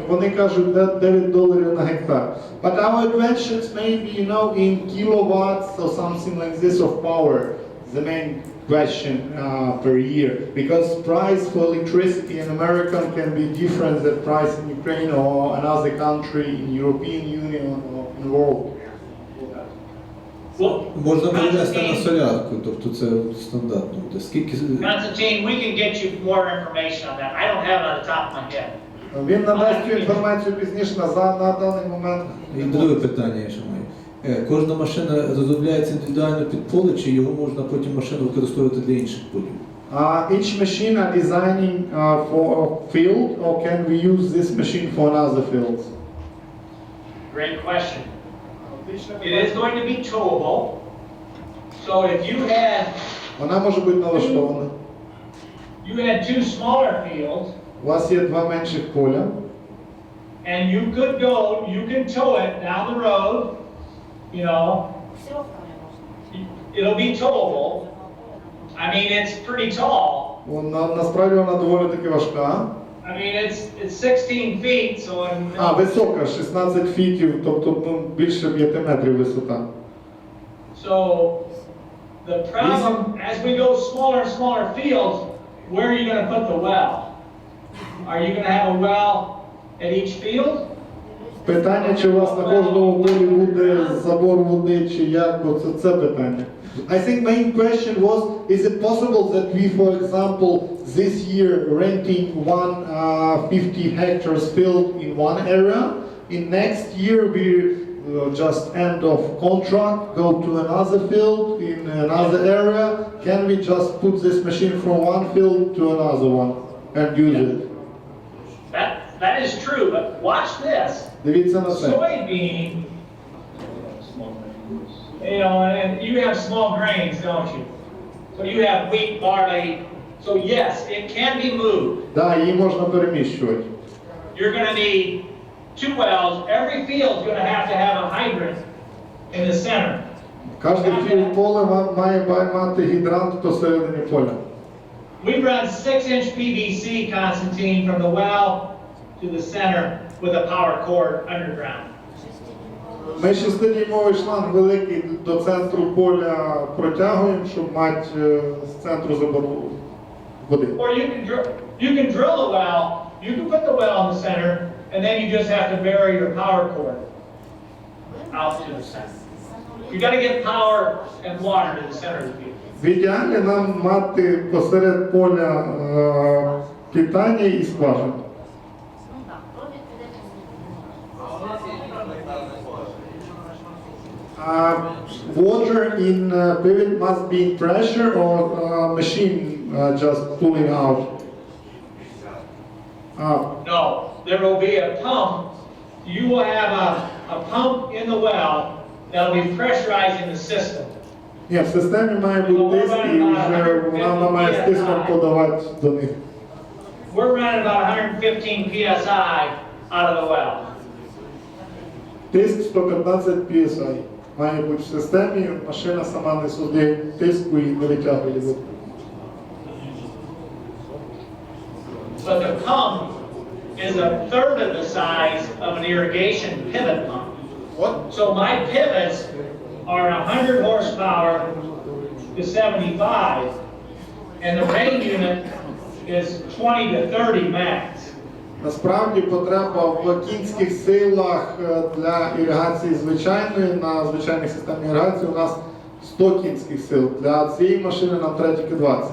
[SPEAKER 1] вони кажуть $9 на гектар. But our questions maybe, you know, in kilowatts or something like this of power, the main question per year. Because price for electricity in America can be different than price in Ukraine or another country in European Union or in the world.
[SPEAKER 4] Можна перевести на солярку, тобто це стандартно буде. Скільки...
[SPEAKER 2] Constantine, we can get you more information on that. I don't have it on the top of my head.
[SPEAKER 1] Він надасть цю інформацію пізніше на даний момент.
[SPEAKER 4] І друге питання я ще маю. Кожна машина розробляється індивідуально під поле, чи його можна потім машину використовувати для інших полів?
[SPEAKER 1] Each machine are designing for a field, or can we use this machine for another fields?
[SPEAKER 2] Great question. It is going to be towable. So if you had
[SPEAKER 1] Вона може бути налаштована.
[SPEAKER 2] you had two smaller fields
[SPEAKER 1] У вас є два менших поля.
[SPEAKER 2] and you could go, you can tow it down the road, you know, it'll be towable. I mean, it's pretty tall.
[SPEAKER 1] Насправді вона доволі таки важка.
[SPEAKER 2] I mean, it's 16 feet, so
[SPEAKER 1] Висока, 16 фітів, тобто більше 5 метрів висота.
[SPEAKER 2] So the problem, as we go smaller and smaller fields, where are you going to put the well? Are you going to have a well at each field?
[SPEAKER 1] Питання, чи у вас на кожному полі буде забор води, чи як, бо це питання. I think main question was, is it possible that we, for example, this year renting 50 hectares field in one area, in next year we just end of contract, go to another field in another area, can we just put this machine from one field to another one and use it?
[SPEAKER 2] That is true, but watch this.
[SPEAKER 1] Дивіться на це.
[SPEAKER 2] Soybean, you know, and you have small grains, don't you? So you have wheat, barley. So yes, it can be moved.
[SPEAKER 1] Да, її можна переміщувати.
[SPEAKER 2] You're going to need two wells. Every field is going to have a hydrant in the center.
[SPEAKER 1] Кожне поле має мати гідрант посередині поля.
[SPEAKER 2] We run 6-inch PVC, Constantine, from the well to the center with a power cord underground.
[SPEAKER 1] Ми 6-дюймовий шланг великий до центру поля протягуємо, щоб мати з центру забору води.
[SPEAKER 2] Or you can drill a well, you can put the well in the center, and then you just have to bury your power cord out to the center. You got to get power and water to the center of the field.
[SPEAKER 1] В ідеалі нам мати посеред поля питання і скважину. water in pivot must be in pressure or machine just pulling out?
[SPEAKER 2] No, there will be a pump. You will have a pump in the well that will be pressurizing the system.
[SPEAKER 1] Ні, в системі має бути тиск і вже вона має з тиском подавати до них.
[SPEAKER 2] We're running about 115 psi out of the well.
[SPEAKER 1] Тиск 115 psi має бути в системі, машина сама не суде тиску і не витягує його.
[SPEAKER 2] But the pump is a third of the size of an irrigation pivot pump.
[SPEAKER 1] What?
[SPEAKER 2] So my pivots are 100 horsepower to 75, and the rain unit is 20 to 30 max.
[SPEAKER 1] Насправді потреба в кінських силах для іригації звичайної, на звичайній системі іригації у нас 100 кінських сил. Для цієї машини нам треба тільки 20.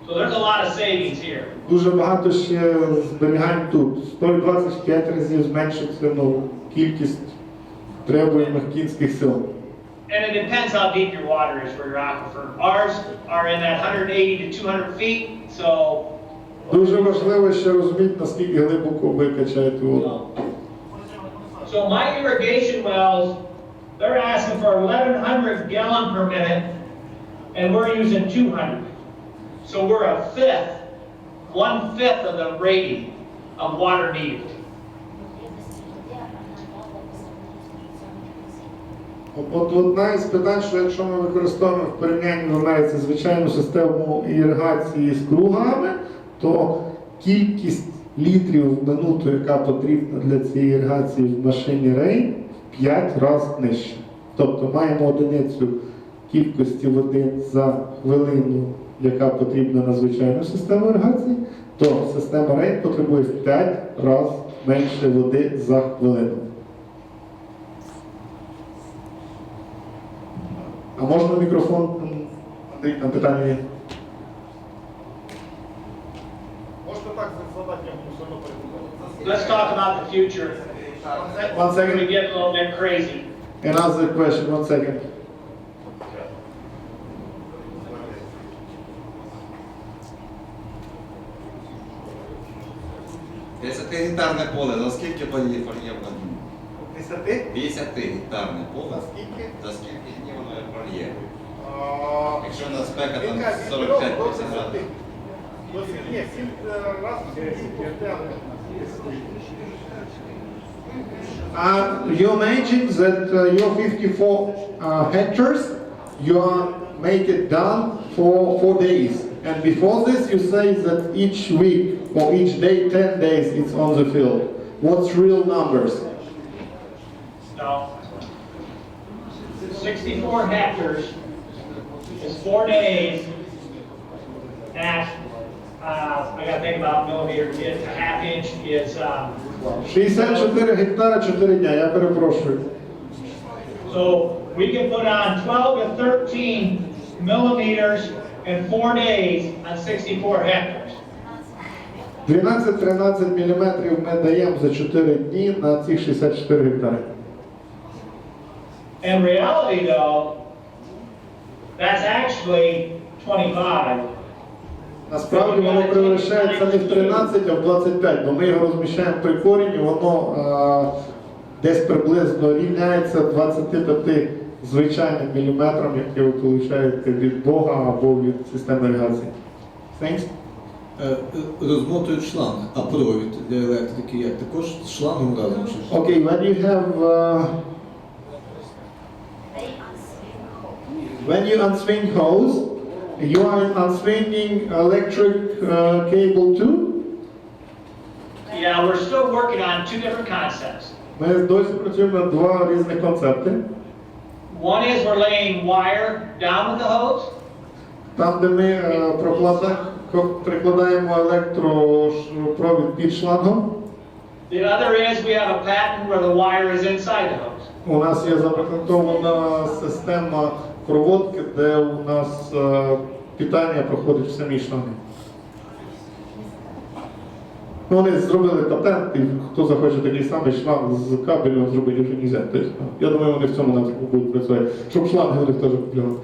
[SPEAKER 2] So there's a lot of savings here.
[SPEAKER 1] Дуже багато ще зберігань тут. 125 разів зменшиться кількість требуємих кінських сил.
[SPEAKER 2] And it depends how deep your water is for your aquifer. Ours are in that 180 to 200 feet, so...
[SPEAKER 1] Дуже важливо ще розуміти, наскільки глибоко ви качаєте воду.
[SPEAKER 2] So my irrigation wells, they're asking for 1,100 gallon per minute, and we're using 200. So we're a fifth, 1/5 of the rating of water needed.
[SPEAKER 1] От одна із питань, що якщо ми використовуємо в порівнянні в Америці звичайну систему іригації з кругами, то кількість літрів в минуту, яка потрібна для цієї іригації в машині Рейн, в 5 разів нижче. Тобто маємо одиницю кількості води за хвилину, яка потрібна на звичайну систему іригації, то система Рейн потребує в 5 разів менше води за хвилину. А можна мікрофон? Андрій, на питання є. Можна так задати, я буду все одно перекладати.
[SPEAKER 2] Let's talk about the future.
[SPEAKER 1] One
[SPEAKER 2] We're going to
[SPEAKER 1] second.
[SPEAKER 2] get a little bit crazy.
[SPEAKER 1] Another question, 1 second.
[SPEAKER 6] Гектарне поле, за скільки полів воно?
[SPEAKER 1] 10?
[SPEAKER 6] 50 гектарне поле.
[SPEAKER 1] За скільки?
[SPEAKER 6] За скільки днів воно прольє? Якщо на спека там 45-50 градусів.
[SPEAKER 1] Ні, 7 разів. You mentioned that your 54 hectares, you make it done for 4 days. And before this, you say that each week or each day, 10 days, it's on the field. What's real numbers?
[SPEAKER 2] No. 64 hectares is 4 days at, I got to think about millimeters, it's a half inch, it's
[SPEAKER 1] 64 гектара, 4 дня, я перепрошую.
[SPEAKER 2] so we can put on 12 to 13 millimeters in 4 days on 64 hectares.
[SPEAKER 1] 12-13 мм ми даємо за 4 дні на цих 64 гектари.
[SPEAKER 2] In reality though, that's actually 25.
[SPEAKER 1] Насправді воно превращається не в 13, а в 25, бо ми його розміщаємо при корені, воно десь приблизно рівняється 25 звичайним міліметрам, які ви отримуєте від Бога або від системи іригації. Thanks.
[SPEAKER 4] Розмотують шланг, а провід для електрики як? Також з шлангом разом чи?
[SPEAKER 1] Okay, when you have when you unswing hose, you are unswinging electric cable too?
[SPEAKER 2] Yeah, we're still working on 2 different concepts.
[SPEAKER 1] Ми досі працюємо над 2 різних концепти.
[SPEAKER 2] One is we're laying wire down with the hose.
[SPEAKER 1] Там, де ми прикладаємо електропровід під шлангом.
[SPEAKER 2] The other is we have a patent where the wire is inside the hose.
[SPEAKER 1] У нас є запатентована система проводки, де у нас питання проходить в самій шланги. Ну, вони зробили патент, і хто захоче такий самий шланг з кабелем зробити вже нельзя. Тобто, я думаю, вони в цьому напрямку будуть працювати, щоб шланги вони теж купляли.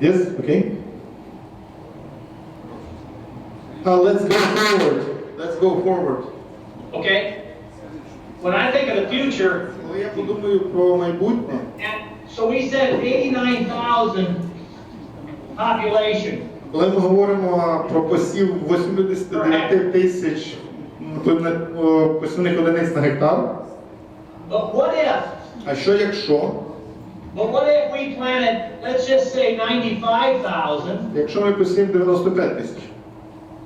[SPEAKER 1] Yes? Okay? Let's go forward. Let's go forward.
[SPEAKER 2] Okay? When I think of the future,
[SPEAKER 1] Коли я подумаю про майбутнє,
[SPEAKER 2] and so we said 89,000 population.
[SPEAKER 1] коли ми говоримо про посів 89 тисяч посівних одиниць на гектар,
[SPEAKER 2] But what if,
[SPEAKER 1] а що якщо?
[SPEAKER 2] we planted, let's just say 95,000,
[SPEAKER 1] Якщо ми посіємо 95 тисяч,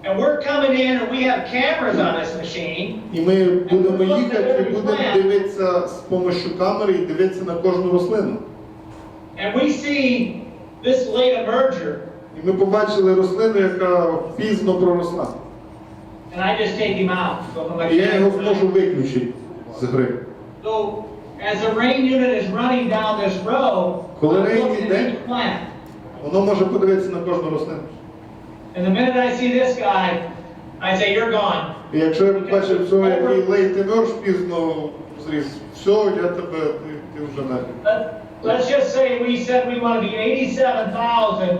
[SPEAKER 2] and we're coming in and we have cameras on this machine,
[SPEAKER 1] і ми будемо їхати і будемо дивитися з допомогою камери і дивитися на кожну рослину.
[SPEAKER 2] and we see this late emerger,
[SPEAKER 1] І ми побачили рослину, яка пізно проросла.
[SPEAKER 2] and I just take him out from the
[SPEAKER 1] І я його
[SPEAKER 2] machine.
[SPEAKER 1] зможу виключити з гри.
[SPEAKER 2] So, as the rain unit is running down this row,
[SPEAKER 1] Коли
[SPEAKER 2] I'm
[SPEAKER 1] rain
[SPEAKER 2] looking at
[SPEAKER 1] йде,
[SPEAKER 2] each plant.
[SPEAKER 1] воно може подивитися на кожну рослину.
[SPEAKER 2] And the minute I see this guy, I say, you're gone.
[SPEAKER 1] І якщо я побачив цього, який лейт мерж пізно зріс, все, я тебе, ти вже нафіг.
[SPEAKER 2] Let's just say we said we want to be 87,000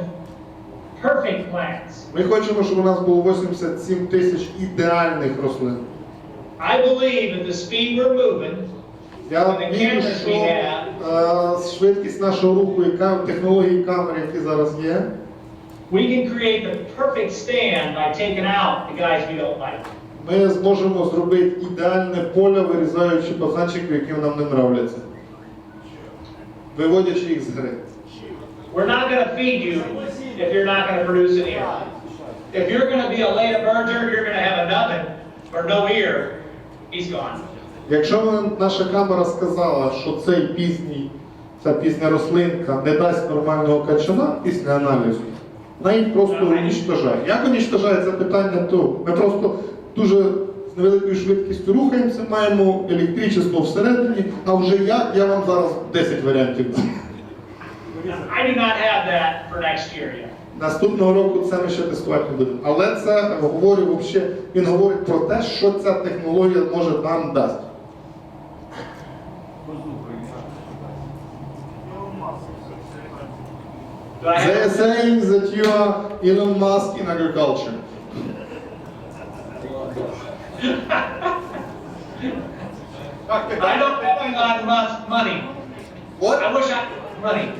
[SPEAKER 2] perfect plants.
[SPEAKER 1] Ми хочемо, щоб у нас було 87 тисяч ідеальних рослин.
[SPEAKER 2] I believe at the speed we're moving,
[SPEAKER 1] Я вірю, що швидкість нашого руху і технології камер, які зараз є,
[SPEAKER 2] we can create the perfect stand by taking out the guys we don't like.
[SPEAKER 1] ми зможемо зробити ідеальне поле, вирізаючи пазанчики, які нам не нравляться, виводячи їх з гри.
[SPEAKER 2] We're not going to feed you if you're not going to produce an ear. If you're going to be a late emerger, you're going to have a nothing or no ear. He's gone.
[SPEAKER 1] Якщо наша камера сказала, що ця пізня рослинка не дасть нормального качана після аналізу, вона їх просто уничтожає. Як уничтожає це питання, то ми просто дуже з невеликою швидкістю рухаємося, маємо електричество всередині, а вже я вам зараз 10 варіантів дам.
[SPEAKER 2] I do not have that for next year yet.
[SPEAKER 1] Наступного року це ми ще тестувати не будемо. Але це він говорить про те, що ця технологія може нам дасть.
[SPEAKER 2] Do I
[SPEAKER 1] They are
[SPEAKER 2] have
[SPEAKER 1] saying that you are Elon Musk in agriculture.
[SPEAKER 2] I don't have Elon Musk money.
[SPEAKER 1] What?
[SPEAKER 2] I wish I had money.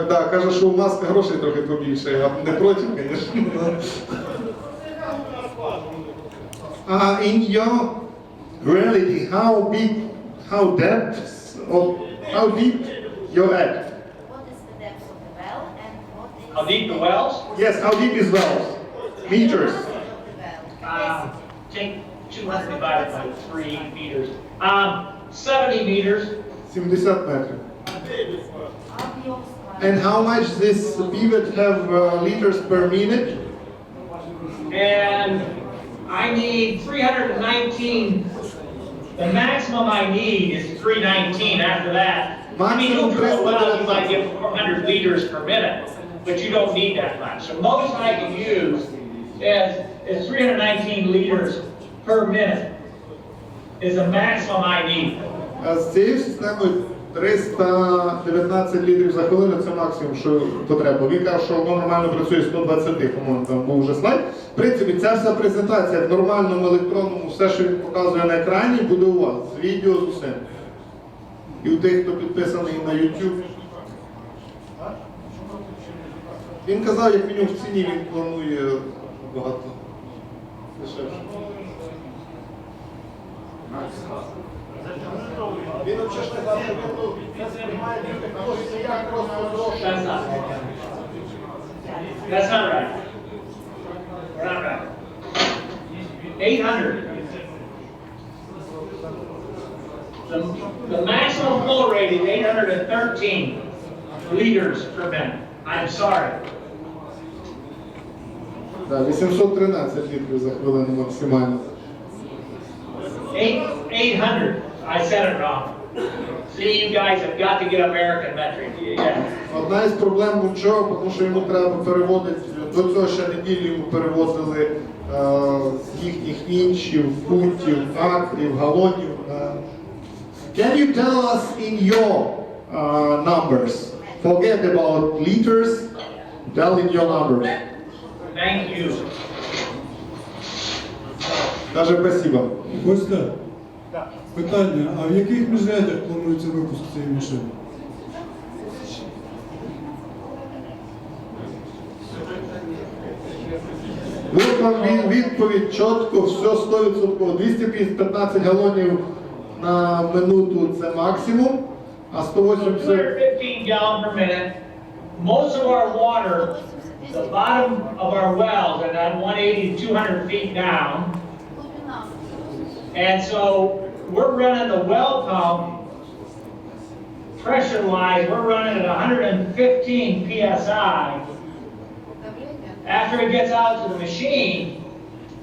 [SPEAKER 1] Так, каже, що у Маска грошей трохи побільше, я не проти, звісно. In your reality, how deep your egg?
[SPEAKER 7] What is the depth of the well and what is
[SPEAKER 2] How deep the wells?
[SPEAKER 1] Yes, how deep is wells? Meters.
[SPEAKER 7] the depth of the well?
[SPEAKER 2] Take 200 divided by 3 meters. 70 meters.
[SPEAKER 1] 70 метрів.
[SPEAKER 7] Obvious.
[SPEAKER 1] And how much this pivot have liters per minute?
[SPEAKER 2] And I need 319. The maximum I need is 319 after that. I mean, you drill a well, you might get 400 liters per minute, but you don't need that much. So most I can use is 319 liters per minute is the maximum I need.
[SPEAKER 1] А з цією системою 319 літрів за хвилину – це максимум, що потреба. Він каже, що воно нормально працює 120, по-моєму, там був вже слайд. В принципі, ця вся презентація в нормальному електронному, все, що він показує на екрані, буде у вас, з відео, з усім. І у тих, хто підписаний на YouTube. Він казав, як мінімум в ціні він планує багато дешевше. Він взагалі ж казав, що він сприймає технологію як просто
[SPEAKER 2] That's not right. That's not right. We're not right. 800. The maximum flow rate is 813 liters per minute. I'm sorry.
[SPEAKER 1] Так, 813 літрів за хвилину максимально.
[SPEAKER 2] 800. I said it wrong. See, you guys have got to get American metric. Yeah.
[SPEAKER 1] Одна із проблем у чого, тому що йому треба переводити, до цього ще неділю йому переводили з їхніх інчів, футів, акрів, галонів. Can you tell us in your numbers? Forget about liters, tell in your numbers.
[SPEAKER 2] Thank you.
[SPEAKER 1] Каже, спасибо.
[SPEAKER 8] Костя, питання, а в яких міжрядях планується випуск цієї машини?
[SPEAKER 1] От вам відповідь чітко, все 100%. 215 галонів на минуту це максимум, а 180...
[SPEAKER 2] 215 gallons per minute. Most of our water, the bottom of our wells are at 180 to 200 feet down. And so we're running the well pump, pressure-wise, we're running at 115 PSI. After it gets out to the machine,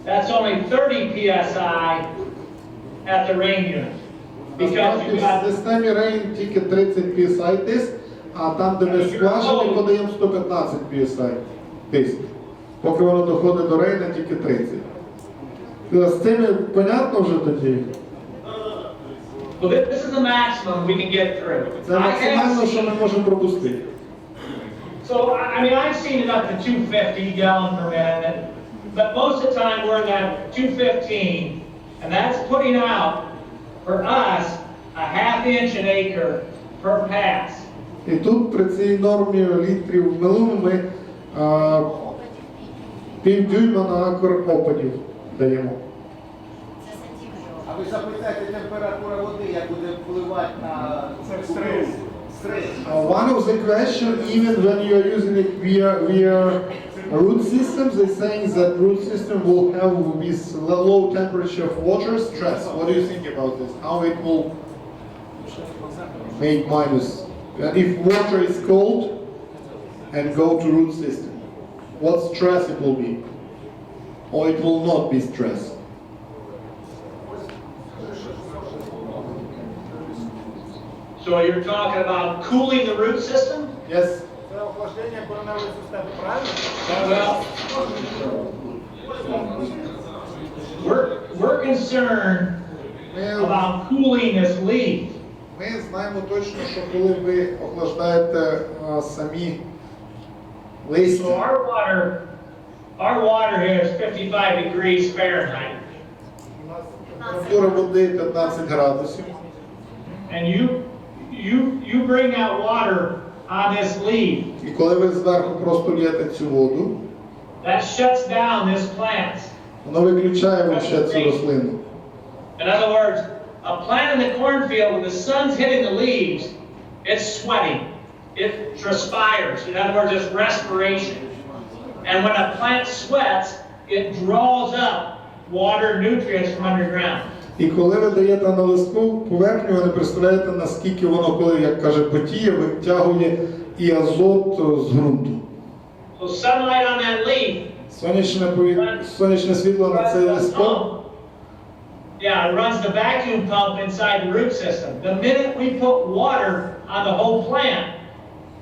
[SPEAKER 2] that's only 30 PSI at the rain unit. Because you
[SPEAKER 1] В
[SPEAKER 2] got
[SPEAKER 1] системі Rain тільки 30 PSI тиск, а там, де ми скважини, подаємо 115 PSI тиск. Поки воно доходить до Rain, тільки 30. З цими понятно вже тоді?
[SPEAKER 2] well, this is the maximum we can get through.
[SPEAKER 1] Це максимально, що ми можемо пропустити.
[SPEAKER 2] So, I mean, I've seen it up to 250 gallons per minute, but most of the time we're in that 215, and that's putting out, for us, a ½ inch an acre per pass.
[SPEAKER 1] І тут при цій нормі літрів в милину ми півдюйма на акр опадів даємо.
[SPEAKER 9] А ви запитайте температура води, як буде впливати на стрес.
[SPEAKER 1] One of the questions, even when you are using it via root systems, they're saying that root system will have this low temperature of water stress. What do you think about this? How it will make minus? And if water is cold and go to root system, what stress it will be? Or it will not be stress?
[SPEAKER 2] So you're talking about cooling the root system?
[SPEAKER 1] Yes.
[SPEAKER 5] Це охлаждення кореневої системи, правильно?
[SPEAKER 2] Well, we're concerned about cooling this leaf.
[SPEAKER 1] Ми знаємо точно, що коли ви охлаждаєте самі
[SPEAKER 2] So
[SPEAKER 1] листя,
[SPEAKER 2] our water here is 55 degrees Fahrenheit.
[SPEAKER 1] температура води 15 градусів.
[SPEAKER 2] And you bring that water on this leaf.
[SPEAKER 1] І коли ви зверху просто л'єте цю воду,
[SPEAKER 2] That shuts down this plant.
[SPEAKER 1] воно виключає вообще цю рослину.
[SPEAKER 2] In other words, a plant in the cornfield, when the sun's hitting the leaves, it's sweating. It transpires. In other words, it's respiration. And when a plant sweats, it draws up water, nutrients from underground.
[SPEAKER 1] І коли ви даєте на листкову поверхню, ви не представляєте, наскільки воно, коли, як каже, потіє, витягує і азот з ґрунту.
[SPEAKER 2] So sunlight on that leaf.
[SPEAKER 1] Сонячне світло на цей листок.
[SPEAKER 2] Yeah, it runs the vacuum pump inside the root system. The minute we put water on the whole plant,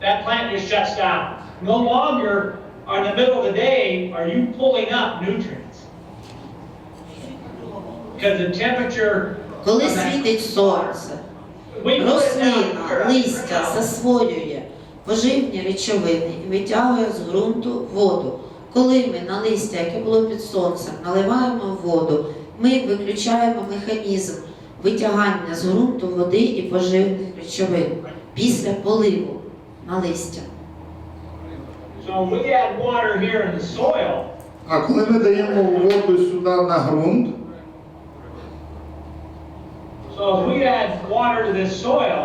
[SPEAKER 2] that plant just shuts down. No longer, or in the middle of the day, are you pulling up nutrients. Because the temperature...
[SPEAKER 10] Коли світить сонце, рослина, листя засвоює поживні речовини і витягує з ґрунту воду. Коли ми на листя, яке було під сонцем, наливаємо воду, ми виключаємо механізм витягання з ґрунту води і поживних речовин після поливу на листя.
[SPEAKER 2] So we add water here in the soil.
[SPEAKER 1] А коли ми даємо воду сюди на ґрунт,
[SPEAKER 2] So if we add water to this soil,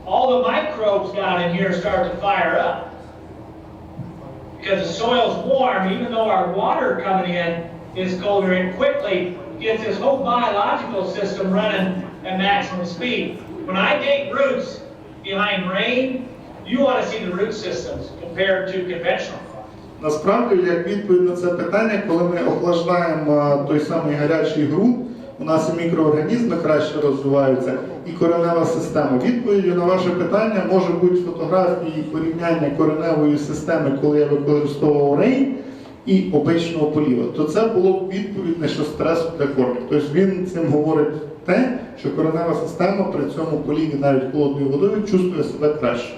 [SPEAKER 2] all the microbes down in here start to fire up. Because the soil's warm, even though our water coming in is colder, it quickly gets this whole biological system running at maximum speed. When I dig roots behind rain, you want to see the root systems compared to conventional.
[SPEAKER 1] насправді, як відповідь на це питання, коли ми охлаждаємо той самий гарячий ґрунт, у нас і мікроорганізми краще розвиваються, і коренева система. Відповіддю на ваше питання може бути фотографії порівняння кореневої системи, коли я використовував Rain, і обичного поліва, то це було б відповідне, що стресу для кормів. Тобто він цим говорить те, що коренева система при цьому поліві навіть холодною водою чувствує себе краще.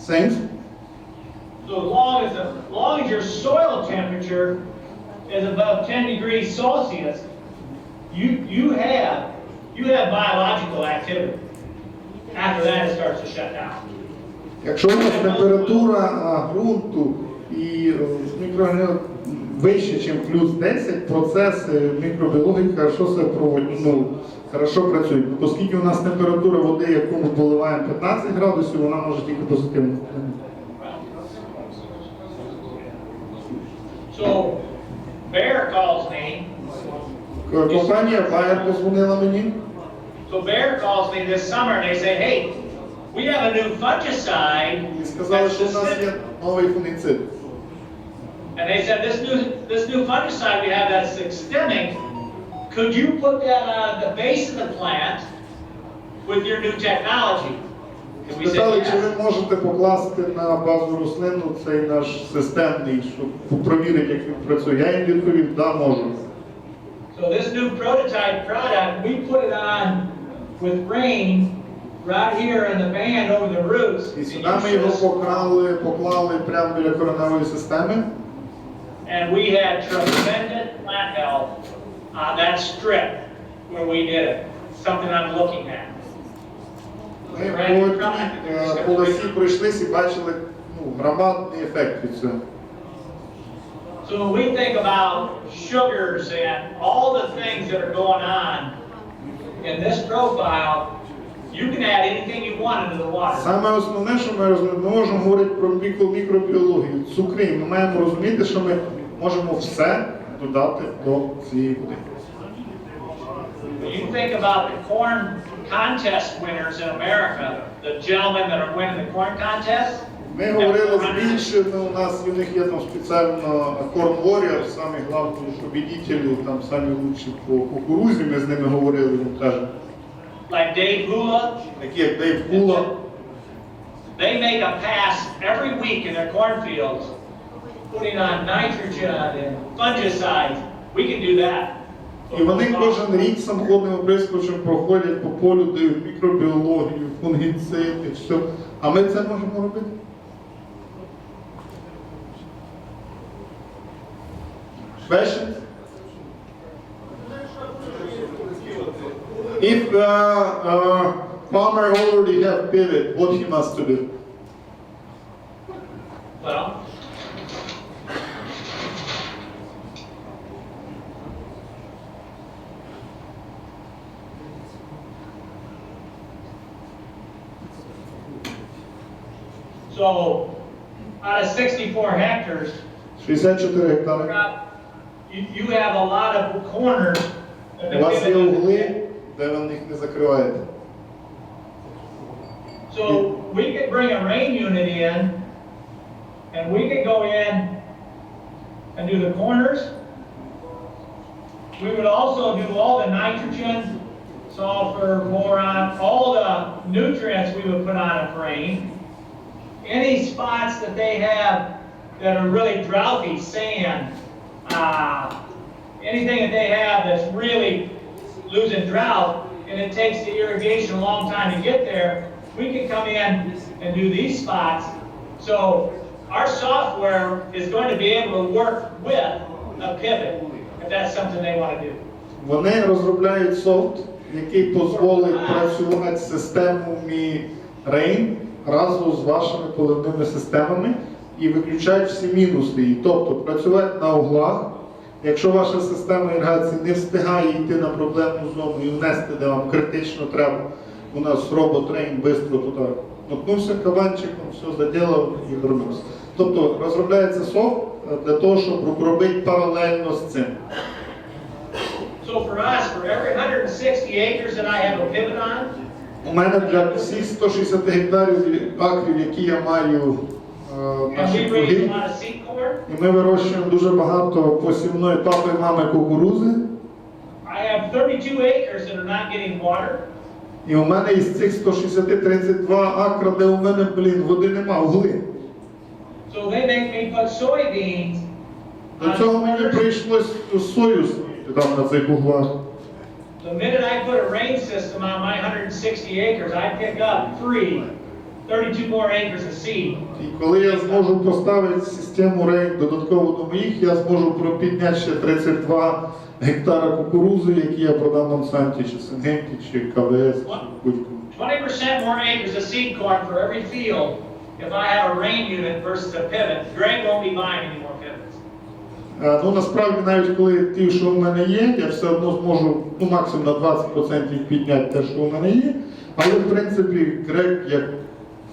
[SPEAKER 1] Thanks.
[SPEAKER 2] So as long as your soil temperature is above 10 degrees Celsius, you have biological activity. After that, it starts to shut down.
[SPEAKER 1] Якщо у нас температура ґрунту і мікроорганізмів вище, ніж плюс 10, процеси мікробіології хорошо себе проводять, хорошо працюють. Оскільки у нас температура води, яку ми поливаємо 15 градусів, вона може тільки позитивно.
[SPEAKER 2] So Bear calls me.
[SPEAKER 1] Компанія Bayer позвонила мені.
[SPEAKER 2] So Bear calls me this summer and they say, hey, we have a new fungicide.
[SPEAKER 1] І сказали, що у нас є новий фунгіцид.
[SPEAKER 2] And they said, this new fungicide we have that's systemic, could you put that on the base of the plant with your new technology? And we said,
[SPEAKER 1] Сказали, чи
[SPEAKER 2] yes.
[SPEAKER 1] ви можете покласти на базу рослину цей наш системний, щоб провірити, як він працює. Я їм відповів, да, можу.
[SPEAKER 2] So this new prototype product, we put it on with rain right here in the band over the roots.
[SPEAKER 1] І сюди ми його поклали прямо біля кореневої системи.
[SPEAKER 2] And we had tremendous plant health on that strip where we did it. Something I'm looking at.
[SPEAKER 1] Ми по лисі пройшлись і бачили громадний ефект від цього.
[SPEAKER 2] So when we think about sugars and all the things that are going on in this profile, you can add anything you want into the water.
[SPEAKER 1] Саме основне, що ми розуміємо, ми можемо говорити про мікробіологію, цукри. Ми маємо розуміти, що ми можемо все додати до цієї води.
[SPEAKER 2] When you think about the corn contest winners in America, the gentlemen that are winning the corn contest.
[SPEAKER 1] Ми говорили з більшими, у нас у них є там спеціально Corn Warrior, самі головні победителі, там самі лучші по кукурудзі, ми з ними говорили, він каже.
[SPEAKER 2] Like Dave Hula.
[SPEAKER 1] Такі як Дейв Хула.
[SPEAKER 2] They make a pass every week in their cornfields, putting on nitrogen and fungicides. We can do that.
[SPEAKER 1] І вони кожен рік самоходним оприскувачем проходять по полю, дають мікробіологію, фунгіциди, все. А ми це можемо робити? Questions? If farmer already have pivot, what he must do?
[SPEAKER 2] Well, so out of 64 hectares,
[SPEAKER 1] 64 гектари.
[SPEAKER 2] you have a lot of corners.
[SPEAKER 1] У вас є угли, де ви їх не закриваєте.
[SPEAKER 2] So we could bring a rain unit in, and we could go in and do the corners. We would also do all the nitrogen, sulfur, boron, all the nutrients we would put on a frame. Any spots that they have that are really drouthy, sand, anything that they have that's really losing drought, and it takes the irrigation a long time to get there, we can come in and do these spots. So our software is going to be able to work with a pivot, if that's something they want to do.
[SPEAKER 1] Вони розробляють софт, який дозволить працювати з системами RAIN разом з вашими поливними системами і виключають всі мінуси. Тобто працювати на углах. Якщо ваша система іригації не встигає йти на проблемну зону і внести, де вам критично треба, у нас робот RAIN швидко туди наткнувся кабанчиком, все заділав і вернувся. Тобто розробляється софт для того, щоб робити паралельно з цим.
[SPEAKER 2] So for us, for every 160 acres that I have a pivot on,
[SPEAKER 1] У мене для всіх 160 гектарів акрів, які я маю
[SPEAKER 2] and
[SPEAKER 1] наші
[SPEAKER 2] we raise a
[SPEAKER 1] круги,
[SPEAKER 2] lot of seed corn,
[SPEAKER 1] і ми вирощуємо дуже багато посівної папи і мами кукурудзи.
[SPEAKER 2] I have 32 acres that are not getting water.
[SPEAKER 1] І у мене із цих 160 32 акра, де у мене, води нема, угли.
[SPEAKER 2] So they make me put soybeans
[SPEAKER 1] До цього мені прийшлось сою там на цих углах.
[SPEAKER 2] The minute I put a rain system on my 160 acres, I pick up free 32 more acres of seed.
[SPEAKER 1] І коли я зможу поставити систему рейн додатково до моїх, я зможу підняти ще 32 гектара кукурудзи, які я продам Монсанті, чи Сингенті, чи КВС, чи будь-кому.
[SPEAKER 2] 20% more acres of seed corn for every field if I have a rain unit versus a pivot. Greg won't be buying any more pivots.
[SPEAKER 1] Ну, насправді, навіть коли ті, що в мене є, я все одно зможу, ну, максимум на 20% підняти те, що в мене є, але, в принципі, Грег, як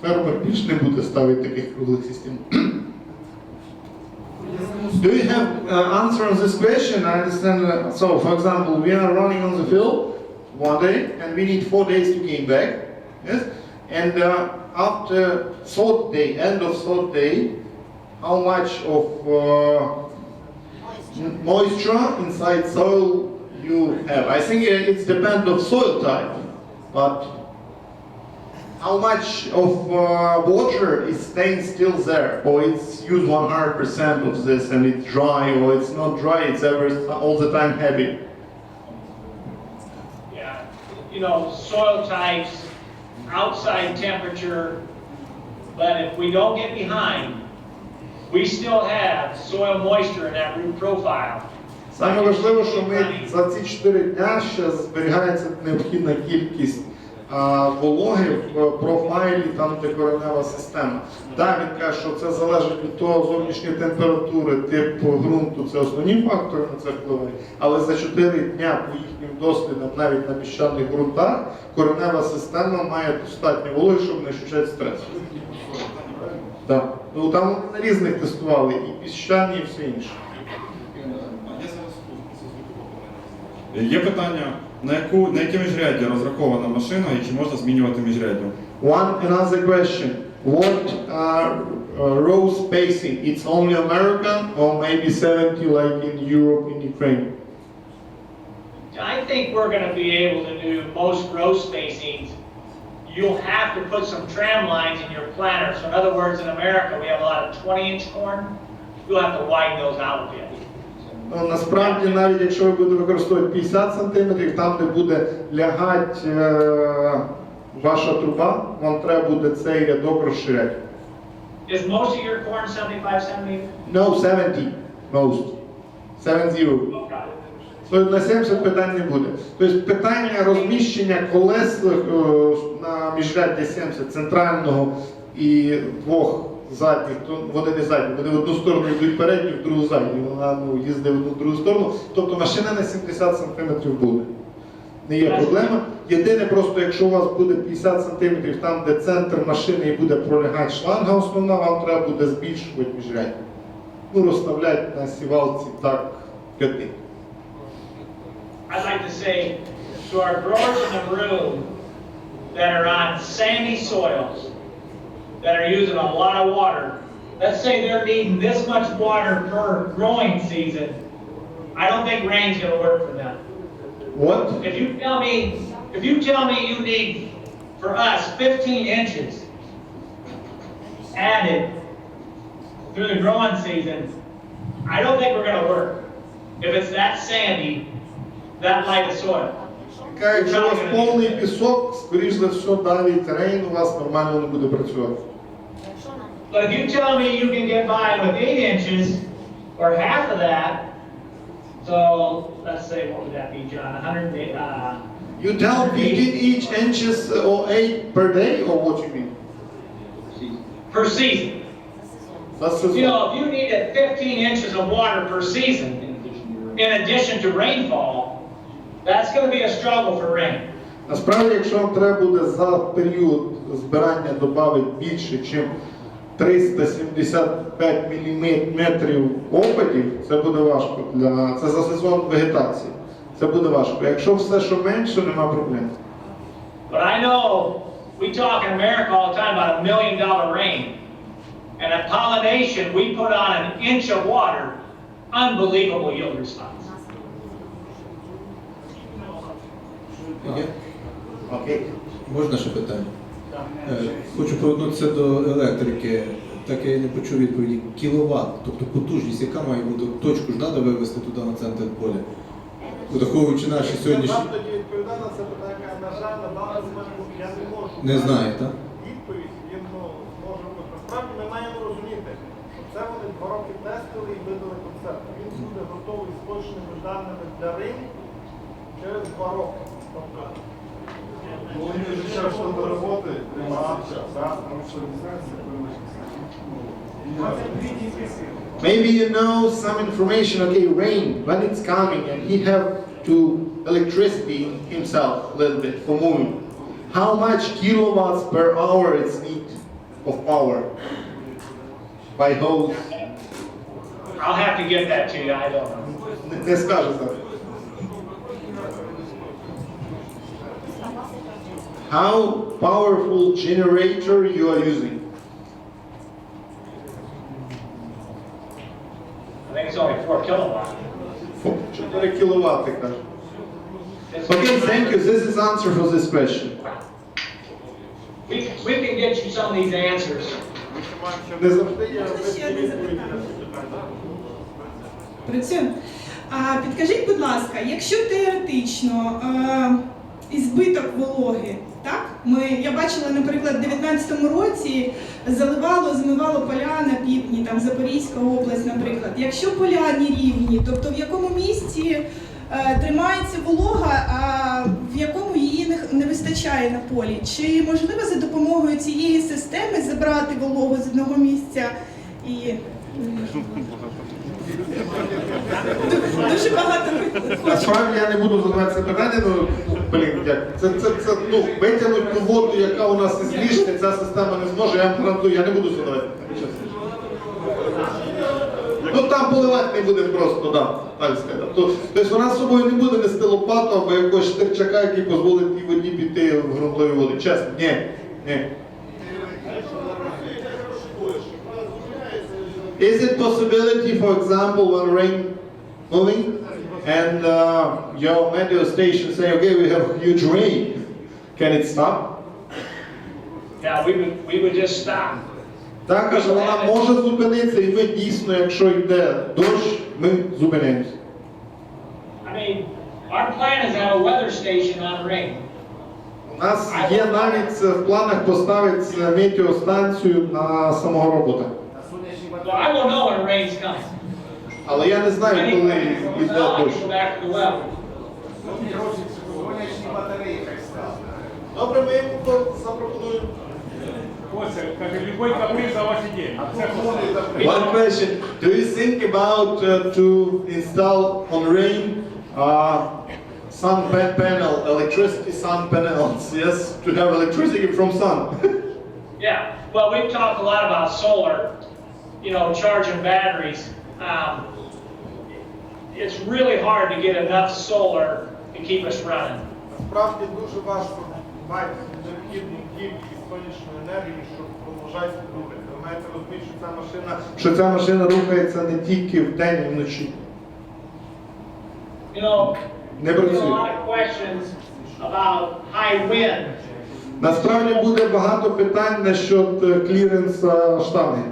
[SPEAKER 1] фермер, більш не буде ставити таких круглих систем. Do you have answer on this question? I understand. So, for example, we are running on the field one day, and we need 4 days to gain back. Yes, and after third day, end of third day, how much of moisture inside soil you have? I think it depends on soil type, but how much of water is staying still there, or it's used 100% of this and it's dry, or it's not dry, it's all the time heavy?
[SPEAKER 2] Yeah, you know, soil types, outside temperature, but if we don't get behind, we still have soil moisture in that root profile.
[SPEAKER 1] Саме важливо, що ми за ці 4 дня ще зберігається необхідна кількість вологи в профайлі, там де коренева система. Так, він каже, що це залежить від того зовнішньої температури, типу ґрунту, це основні фактори на це впливають. Але за 4 дня по їхнім дослідам, навіть на піщаних ґрунтах, коренева система має достатньо вологи, щоб не ощущати стрес. Так. Ну, там на різних тестували, і піщані, і все інше.
[SPEAKER 3] Є питання, на яке міжряддя розрахована машина і чи можна змінювати міжряддя?
[SPEAKER 1] Another question. What row spacing? It's only American or maybe 70 like in Europe, in Ukraine?
[SPEAKER 2] I think we're going to be able to do most row spacings. You'll have to put some tram lines in your planter. So in other words, in America, we have a lot of 20-inch corn. You'll have to widen those out a bit.
[SPEAKER 1] Ну, насправді, навіть якщо ви будете використовувати 50 см, там, де буде лягати ваша труба, вам треба буде цей рядок розширяти.
[SPEAKER 2] Is most of your corn 75 centimeters?
[SPEAKER 1] No, 70, most. 70. So, на 70 питань не буде. Тобто питання розміщення колес на міжрядді 70 центрального і двох задніх, то вони не задні, вони в одну сторону йдуть передні, в другу задню, вона їздить в одну в другу сторону, тобто машина на 70 см буде. Не є проблема. Єдине просто, якщо у вас буде 50 см там, де центр машини і буде пролягати шланга основна, вам треба буде збільшувати міжряддя. Ну, розставляти на сівалці так 5.
[SPEAKER 2] I'd like to say to our growers in the room that are on sandy soils, that are using a lot of water, let's say they're needing this much water per growing season, I don't think rain's going to work for them.
[SPEAKER 1] What?
[SPEAKER 2] If you tell me you need, for us, 15 inches added through the growing season, I don't think we're going to work. If it's that sandy, that light of soil.
[SPEAKER 1] Якщо у вас повний пісок, скоріш за все, навіть рейн у вас нормально не буде працювати.
[SPEAKER 2] But if you tell me you can get by with 8 inches or half of that, so let's say, what would that be, John? 108.
[SPEAKER 1] You tell 15 inches or 8 per day, or what you mean?
[SPEAKER 2] Per season.
[SPEAKER 1] That's
[SPEAKER 2] You know, if you needed 15 inches of water per season, in addition to rainfall, that's going to be a struggle for rain.
[SPEAKER 1] Насправді, якщо вам треба буде за період збирання додати більше, ніж 375 мм опадів, це буде важко. Це за сезон вегетації. Це буде важко. Якщо все, що менше, нема проблем.
[SPEAKER 2] But I know we talk in America all the time about $1 million rain. And at pollination, we put on an inch of water, unbelievable yield response.
[SPEAKER 1] Окей.
[SPEAKER 4] Можна ще питання? Хочу повернутися до електрики. так я і не почув відповіді, кіловат, тобто потужність, яка має бути, точку ж треба вивести туди на центр поля, враховуючи наші сьогоднішні...
[SPEAKER 5] Я вам тоді відповідаю на це питання, на жаль, на даний момент я не можу.
[SPEAKER 4] Не знаю, так?
[SPEAKER 5] Відповідь, він може бути. Насправді ми маємо розуміти, що це вони 2 роки тестили і видали концепт. Він буде готовий з точними даними для ринку через 2 роки. Тобто,
[SPEAKER 1] Вони вже зараз до роботи, тому що maybe you know some information, okay, rain, when it's coming, and he have to electricity himself a little bit for moving. How much kilowatts per hour is need of power by hose?
[SPEAKER 2] I'll have to get that to you, I don't know.
[SPEAKER 1] Не скажу так. How powerful generator you are using?
[SPEAKER 2] I think it's only 4 kilowatts.
[SPEAKER 1] 4 кіловати, каже. Okay, thank you. This is answer for this question.
[SPEAKER 2] We can get you some of these answers.
[SPEAKER 1] Не завжди є
[SPEAKER 5] ще одне запитання.
[SPEAKER 11] Працюємо. Підкажіть, будь ласка, якщо теоретично ізбиток вологи, так? Я бачила, наприклад, в 2019 році змивало поля на півдні, там Запорізька область, наприклад. Якщо поля нерівні, тобто в якому місці тримається волога, а в якому її не вистачає на полі? Чи можливо за допомогою цієї системи забрати вологу з одного місця і... Дуже багато
[SPEAKER 1] Насправді я не буду задавати це питання, витягнути ту воду, яка у нас із ліжки, ця система не зможе, я вам гарантую, я не буду задавати питання. Там поливати не будемо просто, так сказати. Тобто вона з собою не буде нести лопату або якогось штирчака, який дозволить тій воді піти в ґрунтові води. Чесно, ні. Is it possibility, for example, when rain moving and your meteo station say, okay, we have huge rain, can it stop?
[SPEAKER 2] Yeah, we would just stop.
[SPEAKER 1] Так, каже, вона може зупинитися, і ми дійсно, якщо йде дощ, ми зупинимося.
[SPEAKER 2] I mean, our plan is to have a weather station on rain.
[SPEAKER 1] У нас є навіть в планах поставити метеостанцію на самого робота.
[SPEAKER 2] So I will know when rain's coming.
[SPEAKER 1] Але я не знаю, коли йде
[SPEAKER 2] So I
[SPEAKER 1] дощ.
[SPEAKER 2] can go back to the well.
[SPEAKER 9] Сонячні батареї хай ставлять.
[SPEAKER 1] Добре, ми йому запропонуємо. One question: do you think about to install on rain sun panel, electricity sun panels? Yes, to have electricity from sun.
[SPEAKER 2] Yeah, well, we've talked a lot about solar, charging batteries. It's really hard to get enough solar to keep us running.
[SPEAKER 5] Насправді дуже важко мати необхідну кількість сонячної енергії, щоб продовжати рухати. Ви маєте розуміти,
[SPEAKER 1] що ця машина рухається не тільки вдень і вночі. Не
[SPEAKER 2] There's a
[SPEAKER 1] працює.
[SPEAKER 2] lot of questions about high wind.
[SPEAKER 1] Насправді буде багато питань насчет кліренса штанги.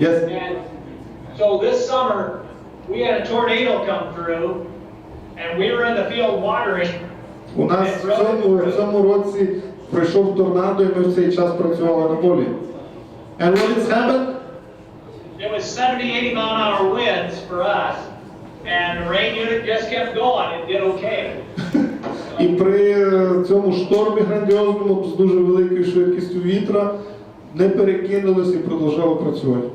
[SPEAKER 1] Yes.
[SPEAKER 2] And so this summer, we had a tornado come through, and we were in the field watering.
[SPEAKER 1] У нас в цьому році прийшов торнадо, і ми в цей час працювали на полі. And what has happened?
[SPEAKER 2] It was 70, 80 mile an hour winds for us, and the rain unit just kept going. It did okay.
[SPEAKER 1] І при цьому штормі грандіозному з дуже великою швидкістю вітра не перекинулося і продовжало працювати.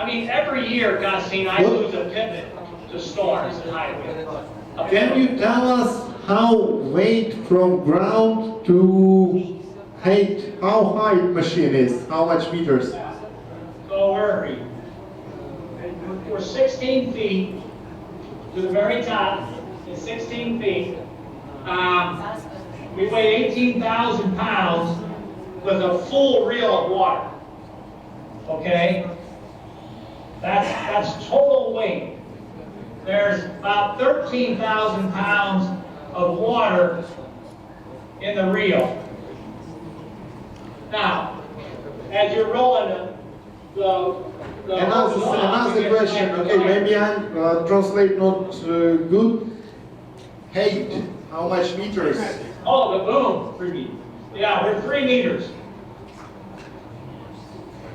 [SPEAKER 2] I mean, every year, Constantine, I lose a pivot to storms and high winds.
[SPEAKER 1] Can you tell us how weight from ground to height, how high machine is, how much meters?
[SPEAKER 2] So we're 16 feet to the very top. It's 16 feet. We weigh 18,000 pounds with a full reel of water. Okay? That's total weight. There's about 13,000 pounds of water in the reel. Now, as you're rolling the
[SPEAKER 1] Another question, okay, maybe I translate not good. Height, how much meters?
[SPEAKER 2] Oh, the boom, 3 meters. Yeah, we're 3 meters.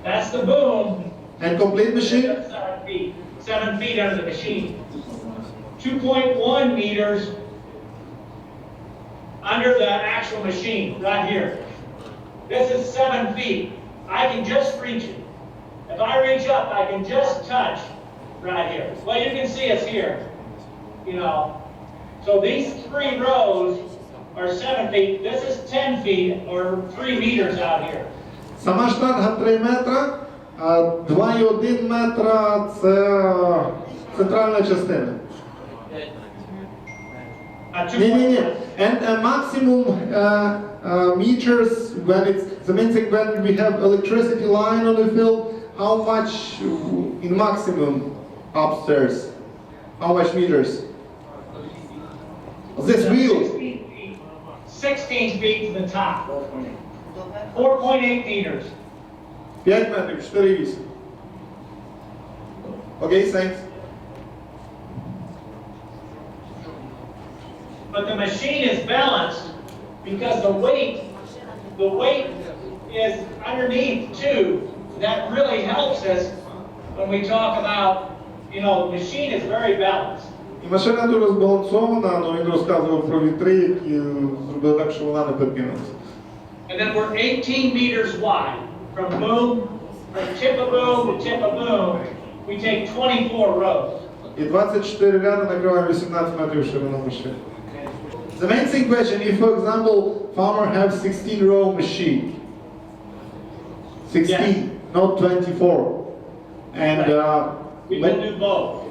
[SPEAKER 2] That's the boom.
[SPEAKER 1] And complete machine?
[SPEAKER 2] 7 feet. 7 feet under the machine. 2.1 meters under the actual machine, right here. This is 7 feet. I can just reach it. If I reach up, I can just touch right here. Well, you can see it's here, you know. So these 3 rows are 7 feet. This is 10 feet or 3 meters out here.
[SPEAKER 1] Сама штанга 3 метра, а 2,1 метра – це центральна частина. Ні. And maximum meters when it's the main thing when we have electricity line on the field, how much in maximum upstairs? How much meters? This wheel.
[SPEAKER 2] 16 feet to the top. 4.8 meters.
[SPEAKER 1] 5 метрів, 4,8. Okay, thanks.
[SPEAKER 2] But the machine is balanced because the weight is underneath too. That really helps us when we talk about, you know, the machine is very balanced.
[SPEAKER 1] І машина дуже збалансована, але він розказував про вітри, які зробили так, що вона не перекинулася.
[SPEAKER 2] And then we're 18 meters wide from boom, from tip of boom to tip of boom. We take 24 rows.
[SPEAKER 1] І 24 ряди накриває 18 метрів ширина машини. The main thing question, if for example, farmer have 16 row machine, 16,
[SPEAKER 2] Yes.
[SPEAKER 1] not 24, and
[SPEAKER 2] We will do both.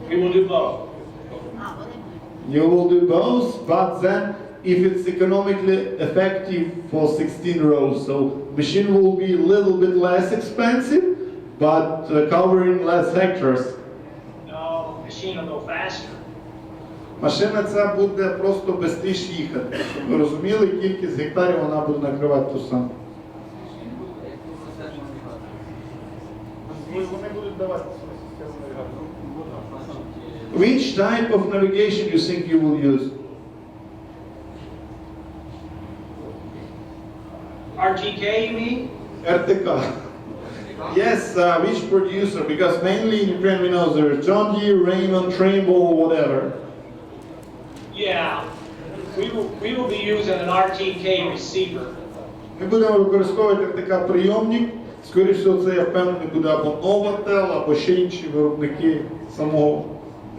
[SPEAKER 2] We will do both.
[SPEAKER 1] you will do both, but then if it's economically effective for 16 rows, so machine will be a little bit less expensive, but covering less hectares.
[SPEAKER 2] No, machine will go faster.
[SPEAKER 1] Машина ця буде просто швидше їхати. Щоб ви розуміли, кількість гектарів вона буде накривати ту саму.
[SPEAKER 5] Вони будуть давати свою систему навігації.
[SPEAKER 1] Which type of navigation you think you will use?
[SPEAKER 2] RTK, you mean?
[SPEAKER 1] RTK. Yes, which producer? Because mainly in Ukraine we know there's John Deere, Raymond, Trimble, whatever.
[SPEAKER 2] Yeah. We will be using an RTK receiver.
[SPEAKER 1] Ми будемо використовувати RTK прийомник. Скоріше всього, це, я впевнений, буде або Novatel, або ще інші виробники самого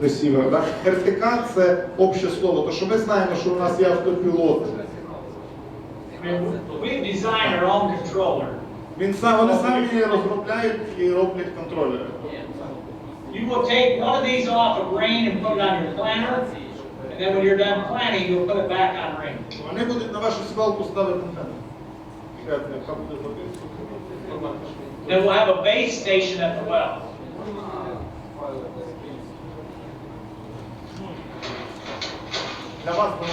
[SPEAKER 1] ресівера. Да? RTK – це обще слово. То, що ми знаємо, що у нас є автопілот.
[SPEAKER 2] We've designed our own controller.
[SPEAKER 1] Вони самі розробляють і роблять контролери.
[SPEAKER 2] You will take one of these off a grain and put it on your planter, and then when you're done planting, you'll put it back on ring.
[SPEAKER 1] Вони будуть на вашу сівалку ставити антенну.
[SPEAKER 2] Then we'll have a base station at the well.
[SPEAKER 5] Для вас буде.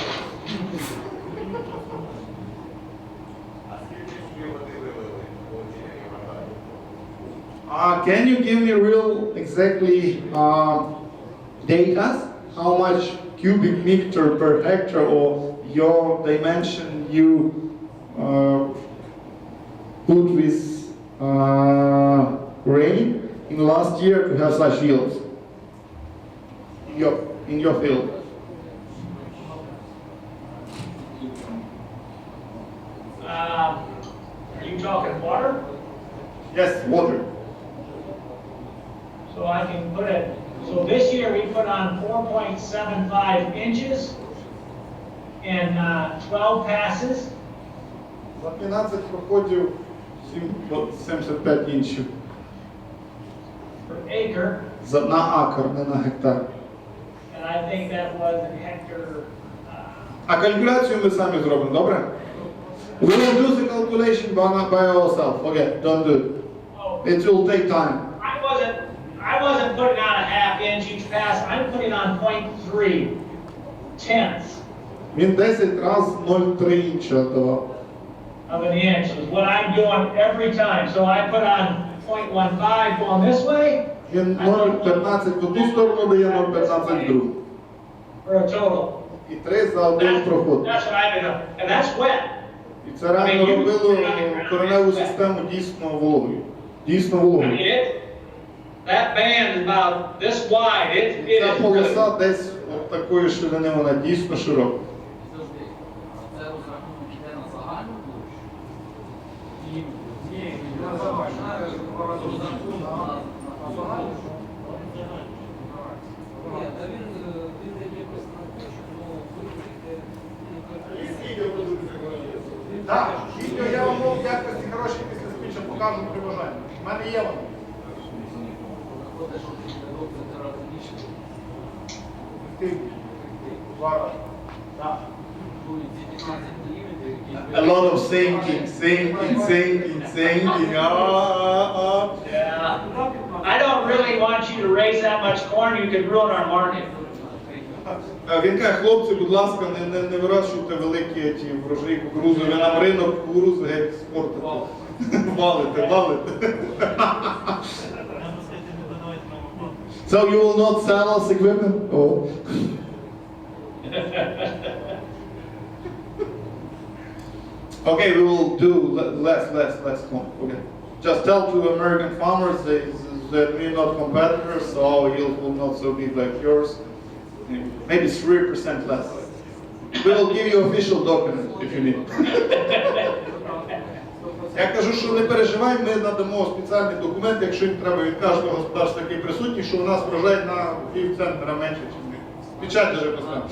[SPEAKER 1] Can you give me real exactly data? How much cubic meter per hectare or your dimension you put with rain in last year to have such yields in your field?
[SPEAKER 2] Are you talking water?
[SPEAKER 1] Yes, water.
[SPEAKER 2] So I can put it, so this year we put on 4.75 inches in 12 passes.
[SPEAKER 1] За 15 проходів 75 інчів.
[SPEAKER 2] Per acre,
[SPEAKER 1] На акр, не на гектар.
[SPEAKER 2] and I think that was a hectare.
[SPEAKER 1] А калькуляцію ми самі зробимо, добре? We will do the calculation by ourselves. Okay, don't do it. It will take time.
[SPEAKER 2] I wasn't putting on a half inch each pass. I'm putting on 0.3 tenths.
[SPEAKER 1] Він 10 раз 0,3 інча давав.
[SPEAKER 2] of an inch is what I'm doing every time. So I put on 0.15 going this way.
[SPEAKER 1] Він 0,15 в одну сторону дає, 0,15 в другу.
[SPEAKER 2] For a total.
[SPEAKER 1] І 3 за один проход.
[SPEAKER 2] That's what I did. And that's wet.
[SPEAKER 1] І це реально робило кореневу систему дійсно вологою. Дійсно
[SPEAKER 2] I
[SPEAKER 1] вологою.
[SPEAKER 2] mean, that band is about this wide. It
[SPEAKER 1] Ця
[SPEAKER 2] is really,
[SPEAKER 1] полоса десь от такої ширини, вона дійсно широка.
[SPEAKER 5] Так, відео я вам в якості грошей після спіча покажу при бажанні. У мене є воно. Два рази. Так.
[SPEAKER 1] A lot of thinking.
[SPEAKER 2] yeah. I don't really want you to raise that much corn. You could ruin our market.
[SPEAKER 1] Він каже, хлопці, будь ласка, не вирощуйте великі ті врожаї кукурудзи, ви нам ринок кукурудзи геть спортите. Валите. So you will not sell us equipment? Oh. Okay, we will do less. Okay. Just tell to American farmers that we're not competitors, so our yield will not so big like yours. Maybe 3% less. We will give you official document if you need. Я кажу, що не переживай, ми надамо спеціальний документ, якщо їм треба від кожного господарства, який присутній, що у нас врожай на півцентра менше, ніж ми. Печать даже поставимо.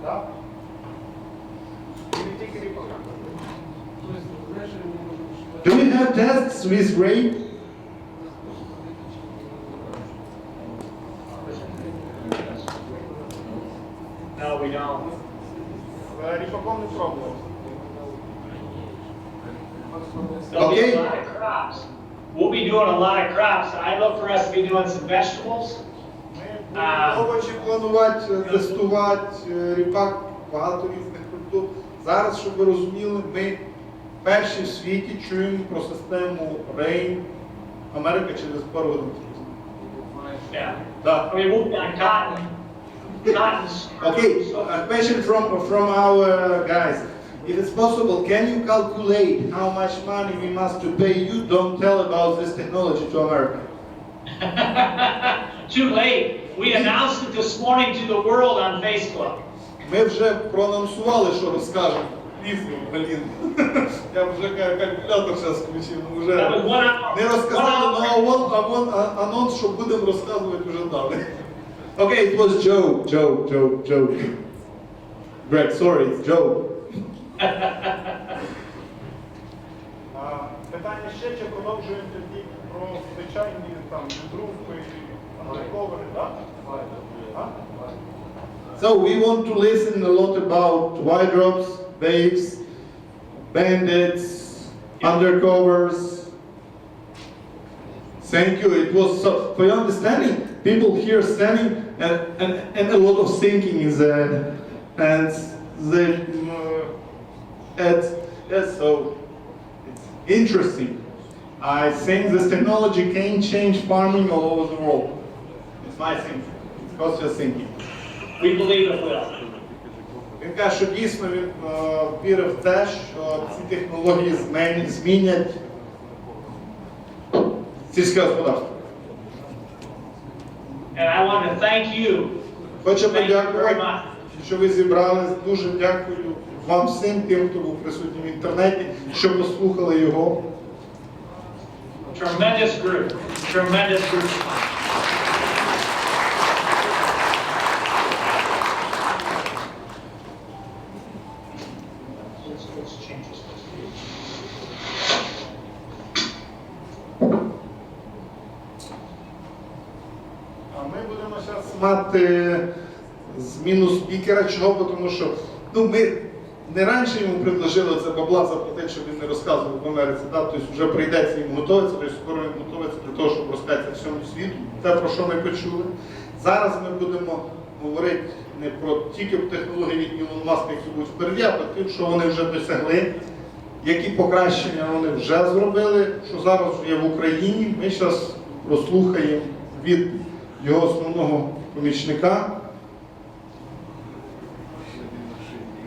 [SPEAKER 5] Так.
[SPEAKER 1] Do we have tests with rate?
[SPEAKER 2] No, we don't.
[SPEAKER 5] Ріпаком не пробував.
[SPEAKER 2] There'll be
[SPEAKER 1] Okay.
[SPEAKER 2] a lot of crops. We'll be doing a lot of crops. I look for us to be doing some vegetables.
[SPEAKER 1] Овочі планувати, тестувати, ріпак, багато різних культур. Зараз, щоб ви розуміли, ми перші в світі чуємо про систему Rain Америка через пару годин.
[SPEAKER 2] Yeah.
[SPEAKER 1] Так.
[SPEAKER 2] I mean, we'll be on cotton. Cotton's.
[SPEAKER 1] Okay, a question from our guys. If it's possible, can you calculate how much money we must to pay you? Don't tell about this technology to America.
[SPEAKER 2] Too late. We announced it this morning to the world on Facebook.
[SPEAKER 1] Ми вже проанонсували, що розкажемо. Пізно, блін. Я вже калькулятор зараз включив, ну вже
[SPEAKER 2] That was 1 hour.
[SPEAKER 1] не розказали, а вон анонс, що будемо розказувати, вже дали. Okay, it was Joe. Greg, sorry, it's Joe.
[SPEAKER 5] Питання ще, чи продовжуємо тоді про звичайні там відрубки, андерковери, так?
[SPEAKER 1] So we want to listen a lot about wide drops, waves, bandits, undercovers. Thank you. It was so, for your understanding, people here standing and a lot of thinking is there, and so it's interesting. I think this technology can change farming all over the world. It's my thinking. It's because you're thinking.
[SPEAKER 2] We believe it will.
[SPEAKER 1] Він каже, що дійсно він вірив в те, що ці технології змінять сільське господарство.
[SPEAKER 2] And I want to thank you.
[SPEAKER 1] Хочу
[SPEAKER 2] Thank you very
[SPEAKER 1] подякувати,
[SPEAKER 2] much.
[SPEAKER 1] що ви зібрались. Дуже дякую вам всім, тим, хто був присутній в інтернеті, що послухали його.
[SPEAKER 2] Tremendous group. Tremendous group.
[SPEAKER 5] А ми будемо зараз
[SPEAKER 1] Мати зміну спікера, чого? Тому що ми не раніше йому предложили це бабла заплатити, щоб він не розказував в Америці, да? Тобто вже прийдеться їм готуватися, тобто скоро він готується для того, щоб розказати всьому світу, те, про що ми почули. Зараз ми будемо говорити не про тільки про технології від Ілона Маска, які будуть впереді, а про те, що вони вже досягли, які покращення вони вже зробили, що зараз є в Україні. Ми зараз прослухаємо від його основного помічника.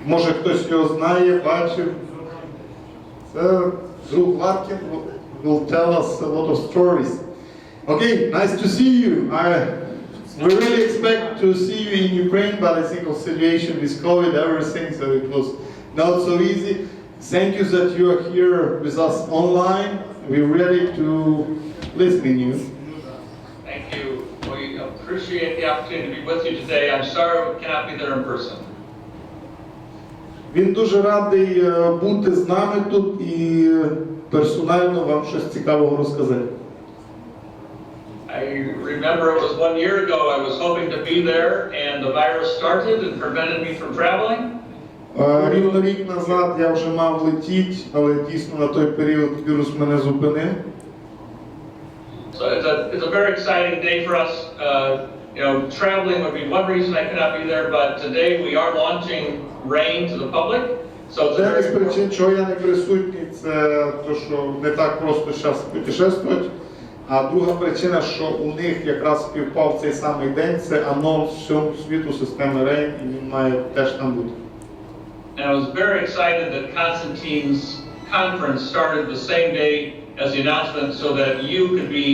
[SPEAKER 1] Може хтось його знає, бачив. Це друг Ларкін will tell us a lot of stories. Okay, nice to see you. We really expect to see you in Ukraine, but I think of situation with COVID, everything, so it was not so easy. Thank you that you are here with us online. We're ready to listen to you.
[SPEAKER 2] Thank you. We appreciate the opportunity to be with you today. I'm sorry we cannot be there in person.
[SPEAKER 1] Він дуже радий бути з нами тут і персонально вам щось цікавого розказати.
[SPEAKER 2] I remember it was 1 year ago I was hoping to be there and the virus started and prevented me from traveling.
[SPEAKER 1] Рівно рік назад я вже мав летіти, але дійсно на той період вірус мене зупинив.
[SPEAKER 2] So it's a very exciting day for us. You know, traveling would be one reason I could not be there, but today we are launching RAIN to the public. So it's
[SPEAKER 1] Одна з причин, чого я не присутній, це те, що не так просто зараз путешествувати. А друга причина, що у них якраз співпав цей самий день, це анонс всьому світу системи RAIN, і він має теж там бути.
[SPEAKER 2] And I was very excited that Constantine's conference started the same day as the announcement so that you could be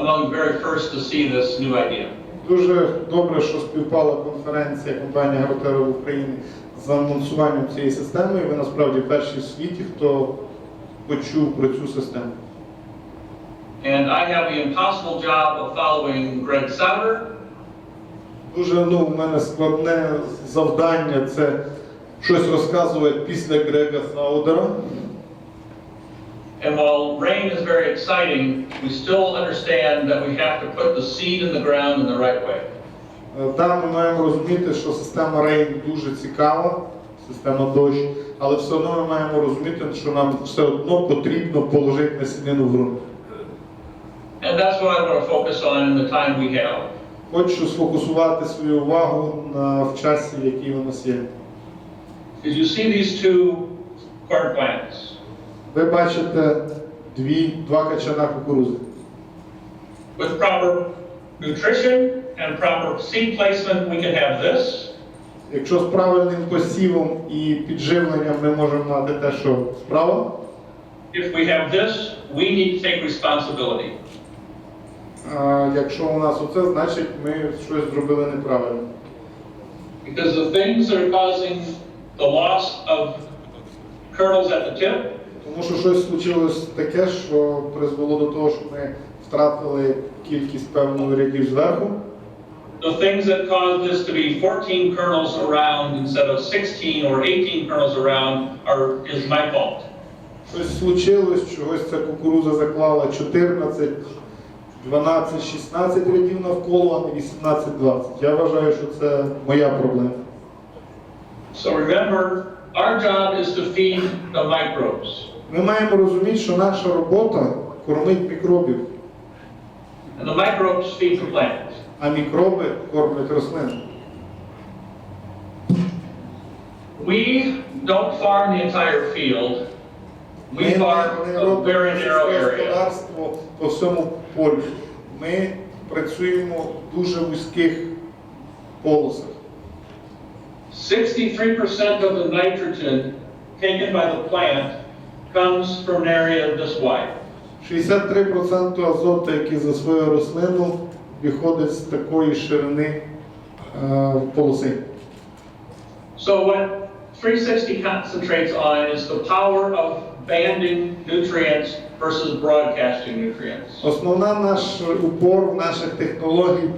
[SPEAKER 2] among the very first to see this new idea.
[SPEAKER 1] Дуже добре, що співпала конференція компанії «Агротера» в Україні з анонсуванням цієї системи. І ви насправді перші в світі, хто почув про цю систему.
[SPEAKER 2] And I have the impossible job of following Greg Saunder.
[SPEAKER 1] Дуже, у мене складне завдання – це щось розказувати після Грега Саундера.
[SPEAKER 2] And while RAIN is very exciting, we still understand that we have to put the seed in the ground in the right way.
[SPEAKER 1] Там ми маємо розуміти, що система RAIN дуже цікава, система дощ, але все одно ми маємо розуміти, що нам все одно потрібно положити насінину в ґрунт.
[SPEAKER 2] And that's what I want to focus on in the time we have.
[SPEAKER 1] Хочу сфокусувати свою увагу в часі, який у нас є.
[SPEAKER 2] Did you see these two corn plants?
[SPEAKER 1] Ви бачите два качана кукурудзи.
[SPEAKER 2] With proper nutrition and proper seed placement, we can have this.
[SPEAKER 1] Якщо з правильним посівом і підживленням ми можемо мати те, що справа.
[SPEAKER 2] If we have this, we need to take responsibility.
[SPEAKER 1] Якщо у нас оце, значить ми щось зробили неправильно.
[SPEAKER 2] Because the things that are causing the loss of kernels at the tip.
[SPEAKER 1] Тому що щось случилось таке, що призвело до того, що ми втратили кількість певної рядів зверху.
[SPEAKER 2] The things that caused this to be 14 kernels around instead of 16 or 18 kernels around is my fault.
[SPEAKER 1] Щось случилось, чогось ця кукурудза заклала 14, 12, 16 рядів навколо, а не 18, 20. Я вважаю, що це моя проблема.
[SPEAKER 2] So remember, our job is to feed the microbes.
[SPEAKER 1] Ми маємо розуміти, що наша робота кормить мікробів.
[SPEAKER 2] And the microbes feed the plants.
[SPEAKER 1] А мікроби кормлять рослини.
[SPEAKER 2] We don't farm the entire field. We farm a very narrow area.
[SPEAKER 1] Господарство по всьому полю. Ми працюємо в дуже вузьких полосах.
[SPEAKER 2] 63% of the nitrogen taken by the plant comes from an area this wide.
[SPEAKER 1] 63% азоту, який засвоює рослину, виходить з такої ширини полоси.
[SPEAKER 2] So what 360 concentrates on is the power of banding nutrients versus broadcasting nutrients.
[SPEAKER 1] Основна наш упор в наших технологій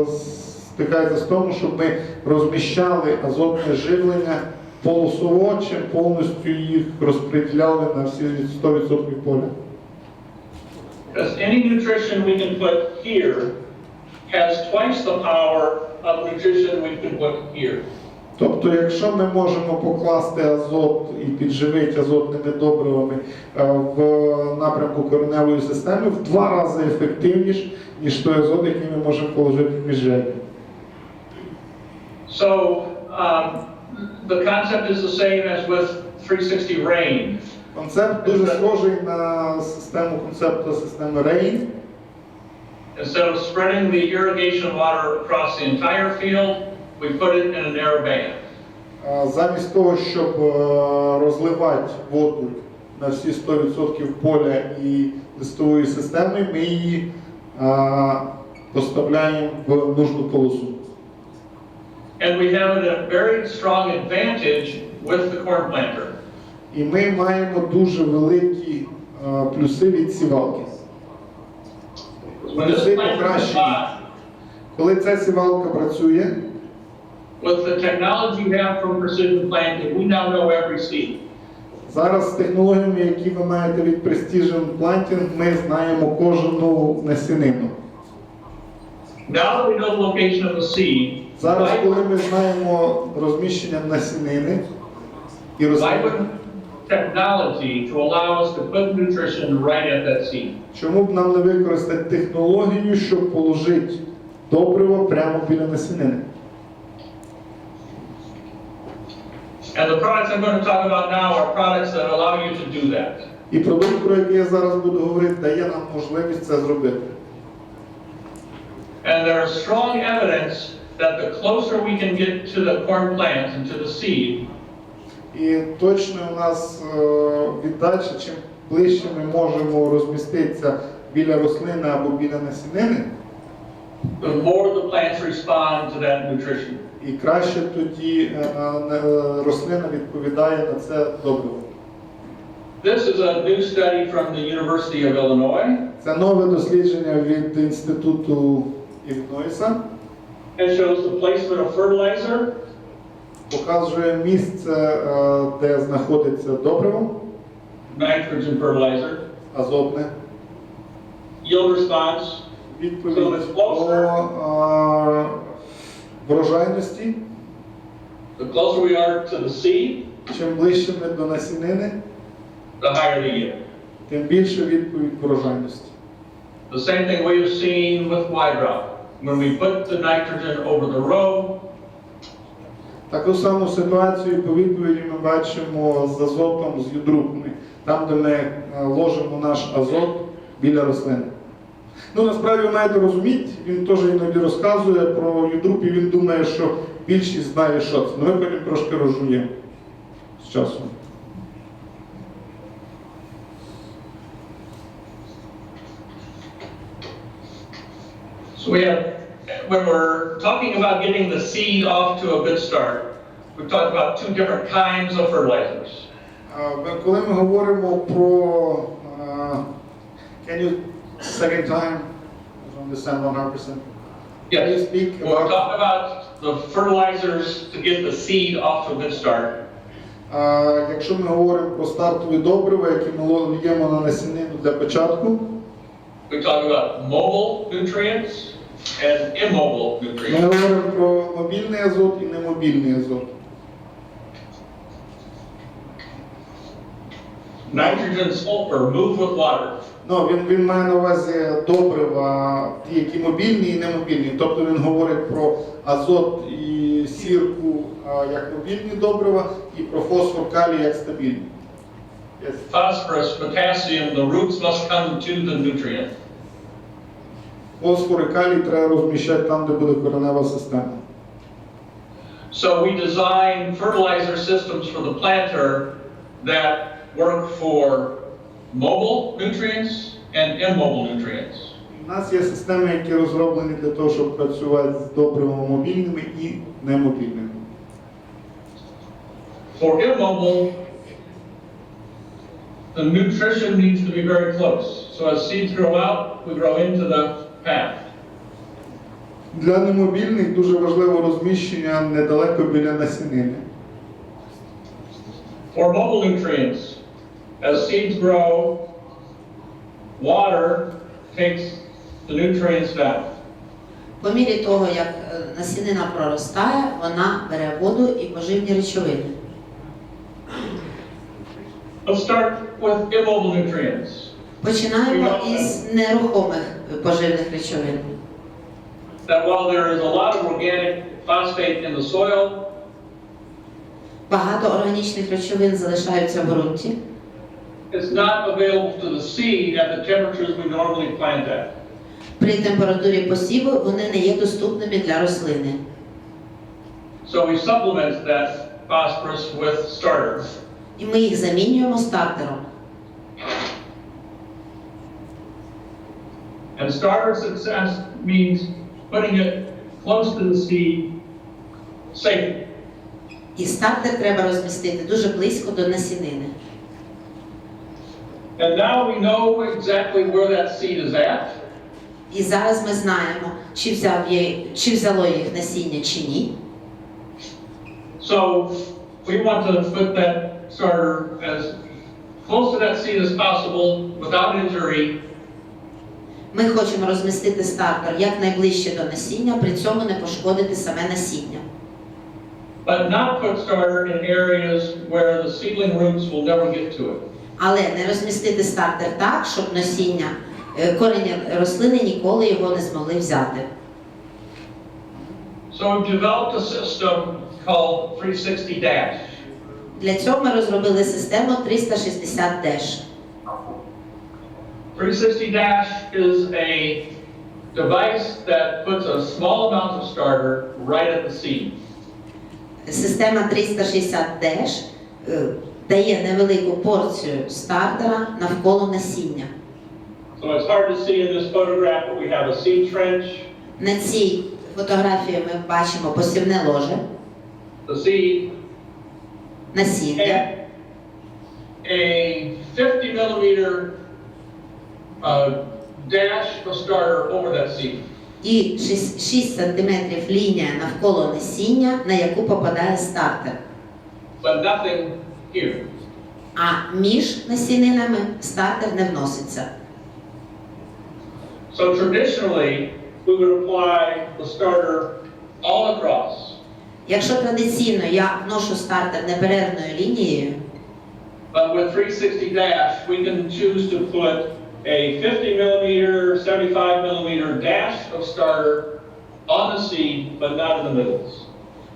[SPEAKER 1] стикається з тому, щоб ми розміщали азотне живлення полосово, чим повністю їх розподіляли на всі 100% поля.
[SPEAKER 2] Because any nutrition we can put here has twice the power of nutrition we can put here.
[SPEAKER 1] Тобто, якщо ми можемо покласти азот і підживити азотними добривами в напрямку кореневої системи, в 2 рази ефективніше, ніж той азот, який ми можемо положити в міжряддя.
[SPEAKER 2] So, the concept is the same as with 360 rain.
[SPEAKER 1] Концепт дуже схожий на систему концепту системи RAIN.
[SPEAKER 2] Instead of spreading the irrigation water across the entire field, we put it in a narrow band.
[SPEAKER 1] Замість того, щоб розливати воду на всі 100% поля і листової системи, ми її поставляємо в нужну полосу.
[SPEAKER 2] And we have a very strong advantage with the corn planter.
[SPEAKER 1] І ми маємо дуже великі плюси від сівалки.
[SPEAKER 2] When this
[SPEAKER 1] Плюси
[SPEAKER 2] planter is
[SPEAKER 1] покращені.
[SPEAKER 2] hot,
[SPEAKER 1] Коли ця сівалка працює,
[SPEAKER 2] with the technology we have from precision planting, we now know every seed.
[SPEAKER 1] зараз з технологіями, які ви маєте від Precision Planting, ми знаємо кожну насінину.
[SPEAKER 2] Now that we know the location of the seed,
[SPEAKER 1] Зараз, коли ми знаємо розміщення насінини і
[SPEAKER 2] why
[SPEAKER 1] рослин,
[SPEAKER 2] wouldn't technology to allow us to put nutrition right at that seed?
[SPEAKER 1] чому б нам не використати технологію, щоб положити добриво прямо біля насінини?
[SPEAKER 2] And the products I'm going to talk about now are products that allow you to do that.
[SPEAKER 1] І продукт, про який я зараз буду говорити, дає нам можливість це зробити.
[SPEAKER 2] And there is strong evidence that the closer we can get to the corn plant and to the seed,
[SPEAKER 1] І точно у нас віддача, чим ближче ми можемо розміститися біля рослини або біля насінини,
[SPEAKER 2] the more the plants respond to that nutrition.
[SPEAKER 1] і краще тоді рослина відповідає на це добриво.
[SPEAKER 2] This is a new study from the University of Illinois.
[SPEAKER 1] Це нове дослідження від Інституту Іллінойса.
[SPEAKER 2] It shows the placement of fertilizer,
[SPEAKER 1] Показує місце, де знаходиться добриво,
[SPEAKER 2] nitrogen fertilizer,
[SPEAKER 1] азотне,
[SPEAKER 2] yield response,
[SPEAKER 1] відповідь по врожайності.
[SPEAKER 2] the closer we are to the seed,
[SPEAKER 1] Чим ближче ми до насінини,
[SPEAKER 2] the higher the yield.
[SPEAKER 1] тим більше відповідь врожайності.
[SPEAKER 2] The same thing we have seen with Y-drop. When we put the nitrogen over the row,
[SPEAKER 1] Таку саму ситуацію по відповіді ми бачимо з азотом, з юдрупами, там, де ми ложимо наш азот біля рослини. Ну, насправді ви маєте розуміти, він теж іноді розказує про юдруп, і він думає, що більшість знає, що це. Ну, ми потім трошки розжуємо з часом.
[SPEAKER 2] so we have, when we're talking about getting the seed off to a good start, we've talked about 2 different kinds of fertilizers.
[SPEAKER 1] Коли ми говоримо про... Can you second time? I don't understand 100%. Can you speak
[SPEAKER 2] When we're
[SPEAKER 1] about...
[SPEAKER 2] talking about the fertilizers to get the seed off to a good start,
[SPEAKER 1] Якщо ми говоримо про стартові добрива, які ми лємо на насінину для початку,
[SPEAKER 2] we talk about mobile nutrients and immobile
[SPEAKER 1] ми
[SPEAKER 2] nutrients.
[SPEAKER 1] говоримо про мобільний азот і немобільний азот.
[SPEAKER 2] Nitrogen, sulfur move with water.
[SPEAKER 1] Ну, він має на увазі добрива, ті, які мобільні і немобільні. Тобто він говорить про азот і сірку як мобільні добрива і про фосфор, калій як стабільні. Yes.
[SPEAKER 2] Phosphorus, potassium, the roots must come to the nutrient.
[SPEAKER 1] Фосфор і калій треба розміщати там, де буде коренева система.
[SPEAKER 2] So we design fertilizer systems for the planter that work for mobile nutrients and immobile nutrients.
[SPEAKER 1] У нас є системи, які розроблені для того, щоб працювати з добривами мобільними і немобільними.
[SPEAKER 2] For immobile, the nutrition needs to be very close. So as seeds grow out, we grow into the path.
[SPEAKER 1] Для немобільних дуже важливо розміщення недалеко біля насінини.
[SPEAKER 2] For mobile nutrients, as seeds grow, water takes the nutrients down.
[SPEAKER 10] По мірі того, як насінина проростає, вона бере воду і поживні речовини.
[SPEAKER 2] Let's start with immobile nutrients.
[SPEAKER 10] Починаємо із нерухомих поживних речовин.
[SPEAKER 2] That while there is a lot of organic phosphate in the soil,
[SPEAKER 10] Багато органічних речовин залишаються в ґрунті.
[SPEAKER 2] it's not available to the seed at the temperatures we normally plant at.
[SPEAKER 10] При температурі посіву вони не є доступними для рослини.
[SPEAKER 2] So we supplement that phosphorus with starters.
[SPEAKER 10] І ми їх замінюємо стартером.
[SPEAKER 2] And starter success means putting it close to the seed safely.
[SPEAKER 10] І стартер треба розмістити дуже близько до насінини.
[SPEAKER 2] And now we know exactly where that seed is at.
[SPEAKER 10] І зараз ми знаємо, чи взяло їх насіння чи ні.
[SPEAKER 2] So we want to put that starter as close to that seed as possible without injury.
[SPEAKER 10] Ми хочемо розмістити стартер якнайближче до насіння, при цьому не пошкодити саме насіння.
[SPEAKER 2] But not put starter in areas where the seedling roots will never get to it.
[SPEAKER 10] Але не розмістити стартер так, щоб насіння, корені рослини ніколи його не змогли взяти.
[SPEAKER 2] So we've developed a system called 360-.
[SPEAKER 10] Для цього ми розробили систему 360-.
[SPEAKER 2] 360- is a device that puts a small amount of starter right at the seed.
[SPEAKER 10] Система 360-, дає невелику порцію стартера навколо насіння.
[SPEAKER 2] So it's hard to see in this photograph, but we have a seed trench.
[SPEAKER 10] На цій фотографії ми бачимо посівне ложе,
[SPEAKER 2] The seed
[SPEAKER 10] насіння,
[SPEAKER 2] and a 50 millimeter dash of starter over that seed.
[SPEAKER 10] і 6 см лінія навколо насіння, на яку попадає стартер.
[SPEAKER 2] But nothing here.
[SPEAKER 10] А між насінинами стартер не вноситься.
[SPEAKER 2] So traditionally, we would apply the starter all across.
[SPEAKER 10] Якщо традиційно я вношу стартер неперервною лінією,
[SPEAKER 2] But with 360-, we can choose to put a 50 millimeter, 75 millimeter dash of starter on the seed, but not in the middles.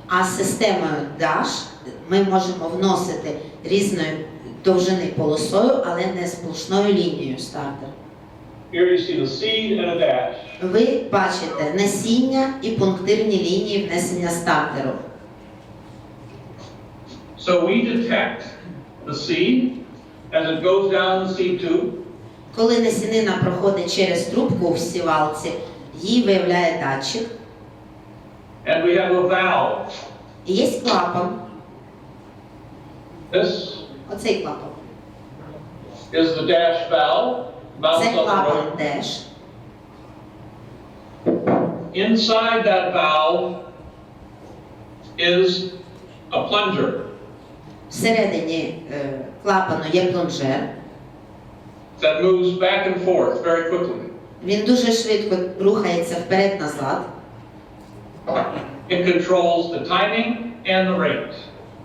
[SPEAKER 10] а з системою DASH ми можемо вносити різної довжини полосою, але не сплошною лінією стартер.
[SPEAKER 2] Here you see the seed and a dash.
[SPEAKER 10] Ви бачите насіння і пунктирні лінії внесення стартеру.
[SPEAKER 2] So we detect the seed as it goes down the seed tube.
[SPEAKER 10] Коли насінина проходить через трубку в сівалці, її виявляє датчик.
[SPEAKER 2] And we have a valve.
[SPEAKER 10] І є клапан.
[SPEAKER 2] This
[SPEAKER 10] Оцей клапан.
[SPEAKER 2] is the dash valve.
[SPEAKER 10] Це
[SPEAKER 2] Mounts on the
[SPEAKER 10] клапан
[SPEAKER 2] rotor.
[SPEAKER 10] DASH.
[SPEAKER 2] Inside that valve is a plunger.
[SPEAKER 10] Всередині клапану є плунжер.
[SPEAKER 2] That moves back and forth very quickly.
[SPEAKER 10] Він дуже швидко рухається вперед-назад.
[SPEAKER 2] It controls the timing and the rate.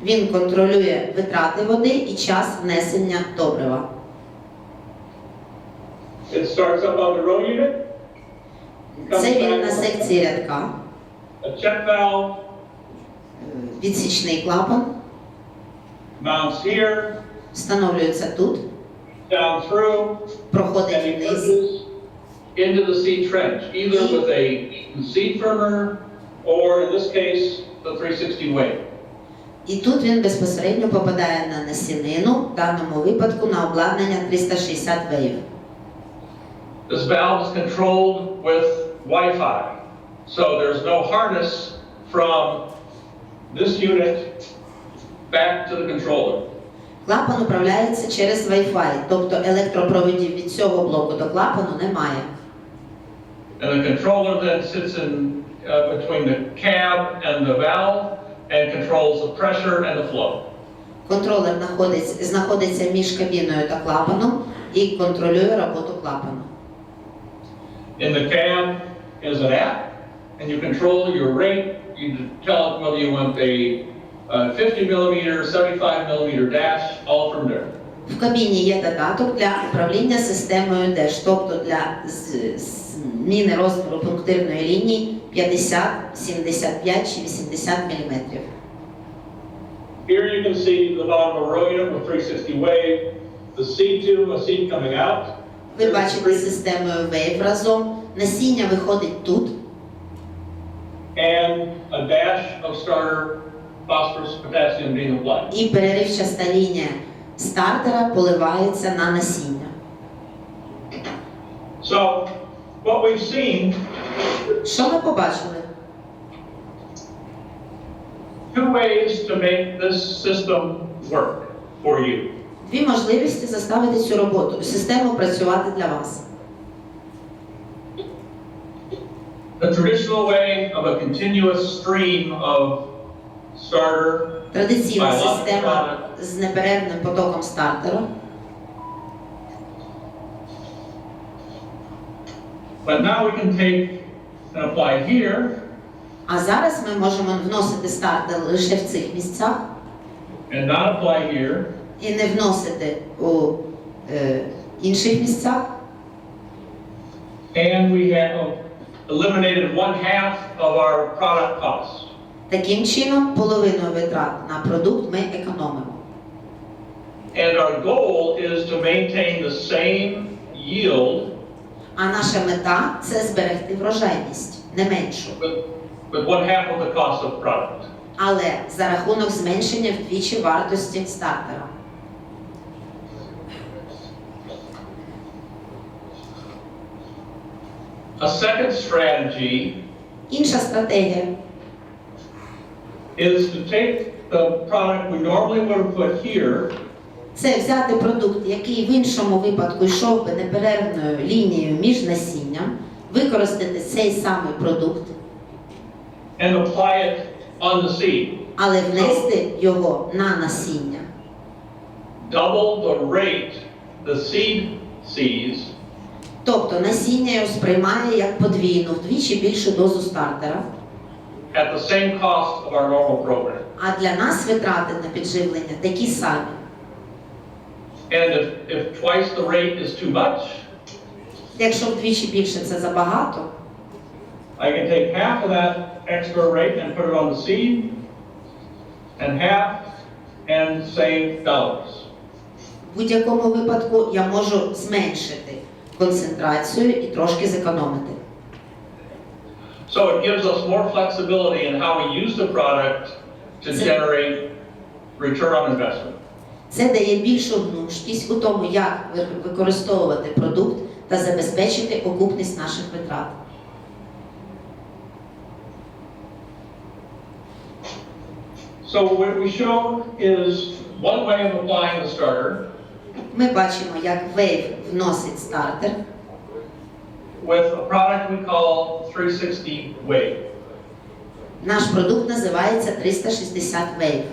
[SPEAKER 10] Він контролює витрати води і час внесення добрива.
[SPEAKER 2] It starts up on the row unit. Comes
[SPEAKER 10] Це він
[SPEAKER 2] back
[SPEAKER 10] на секції рядка.
[SPEAKER 2] a check valve,
[SPEAKER 10] Відсічний клапан
[SPEAKER 2] mounts here,
[SPEAKER 10] встановлюється тут,
[SPEAKER 2] down through,
[SPEAKER 10] проходить
[SPEAKER 2] and it
[SPEAKER 10] вниз
[SPEAKER 2] pushes into the seed trench, either with a seed firmer or, in this case, the 360 wave.
[SPEAKER 10] і тут він безпосередньо попадає на насінину, в даному випадку на обладнання 360 Wave.
[SPEAKER 2] This valve is controlled with Wi-Fi, so there's no harness from this unit back to the controller.
[SPEAKER 10] Клапан управляється через Wi-Fi, тобто електропроводів від цього блоку до клапану немає.
[SPEAKER 2] And the controller then sits in between the cab and the valve and controls the pressure and the flow.
[SPEAKER 10] Контролер знаходиться між кабіною та клапаном і контролює роботу клапану.
[SPEAKER 2] In the cab is an app. and you control your rate. You tell it whether you want a 50 millimeter, 75 millimeter dash, all from there.
[SPEAKER 10] В кабіні є додаток для управління системою DASH, тобто для зміни розміру пунктирної лінії 50, 75 чи 80 мм.
[SPEAKER 2] Here you can see the bottom of a row unit with 360 wave, the seed tube, a seed coming out.
[SPEAKER 10] Ви бачите системою Wave разом. Насіння виходить тут.
[SPEAKER 2] And a dash of starter phosphorus potassium being applied.
[SPEAKER 10] І переривчаста лінія стартера поливається на насіння.
[SPEAKER 2] So, what we've seen,
[SPEAKER 10] Що ми побачили?
[SPEAKER 2] two ways to make this system work for you.
[SPEAKER 10] Дві можливості заставити цю систему працювати для вас.
[SPEAKER 2] The traditional way of a continuous stream of starter,
[SPEAKER 10] Традиційна система з неперервним потоком стартера.
[SPEAKER 2] but now we can take and apply here,
[SPEAKER 10] А зараз ми можемо вносити стартер лише в цих місцях
[SPEAKER 2] and not apply here,
[SPEAKER 10] і не вносити у інших місцях.
[SPEAKER 2] and we have eliminated 1/2 of our product cost.
[SPEAKER 10] Таким чином, половину витрат на продукт ми економимо.
[SPEAKER 2] And our goal is to maintain the same yield
[SPEAKER 10] А наша мета – це зберегти врожайність, не меншу.
[SPEAKER 2] with 1/2 of the cost of product.
[SPEAKER 10] Але за рахунок зменшення вдвічі вартості стартера.
[SPEAKER 2] A second strategy
[SPEAKER 10] Інша стратегія
[SPEAKER 2] is to take the product we normally would have put here
[SPEAKER 10] – це взяти продукт, який в іншому випадку йшов би неперервною лінією між насінням, використати цей самий продукт,
[SPEAKER 2] and apply it on the seed.
[SPEAKER 10] але внести його на насіння.
[SPEAKER 2] Double the rate the seed sees,
[SPEAKER 10] Тобто насіння його сприймає як подвійну, вдвічі більшу дозу стартера,
[SPEAKER 2] at the same cost of our normal program.
[SPEAKER 10] а для нас витрати на підживлення такі самі.
[SPEAKER 2] And if twice the rate is too much,
[SPEAKER 10] Якщо вдвічі більше це забагато,
[SPEAKER 2] I can take half of that extra rate and put it on the seed, and half and save dollars.
[SPEAKER 10] в будь-якому випадку я можу зменшити концентрацію і трошки зекономити.
[SPEAKER 2] So it gives us more flexibility in how we use the product to generate return on investment.
[SPEAKER 10] Це дає більшу гнучкість у тому, як використовувати продукт та забезпечити окупність наших витрат.
[SPEAKER 2] So what we show is one way of applying the starter
[SPEAKER 10] Ми бачимо, як Wave вносить стартер
[SPEAKER 2] with a product we call 360 Wave.
[SPEAKER 10] Наш продукт називається 360 Wave.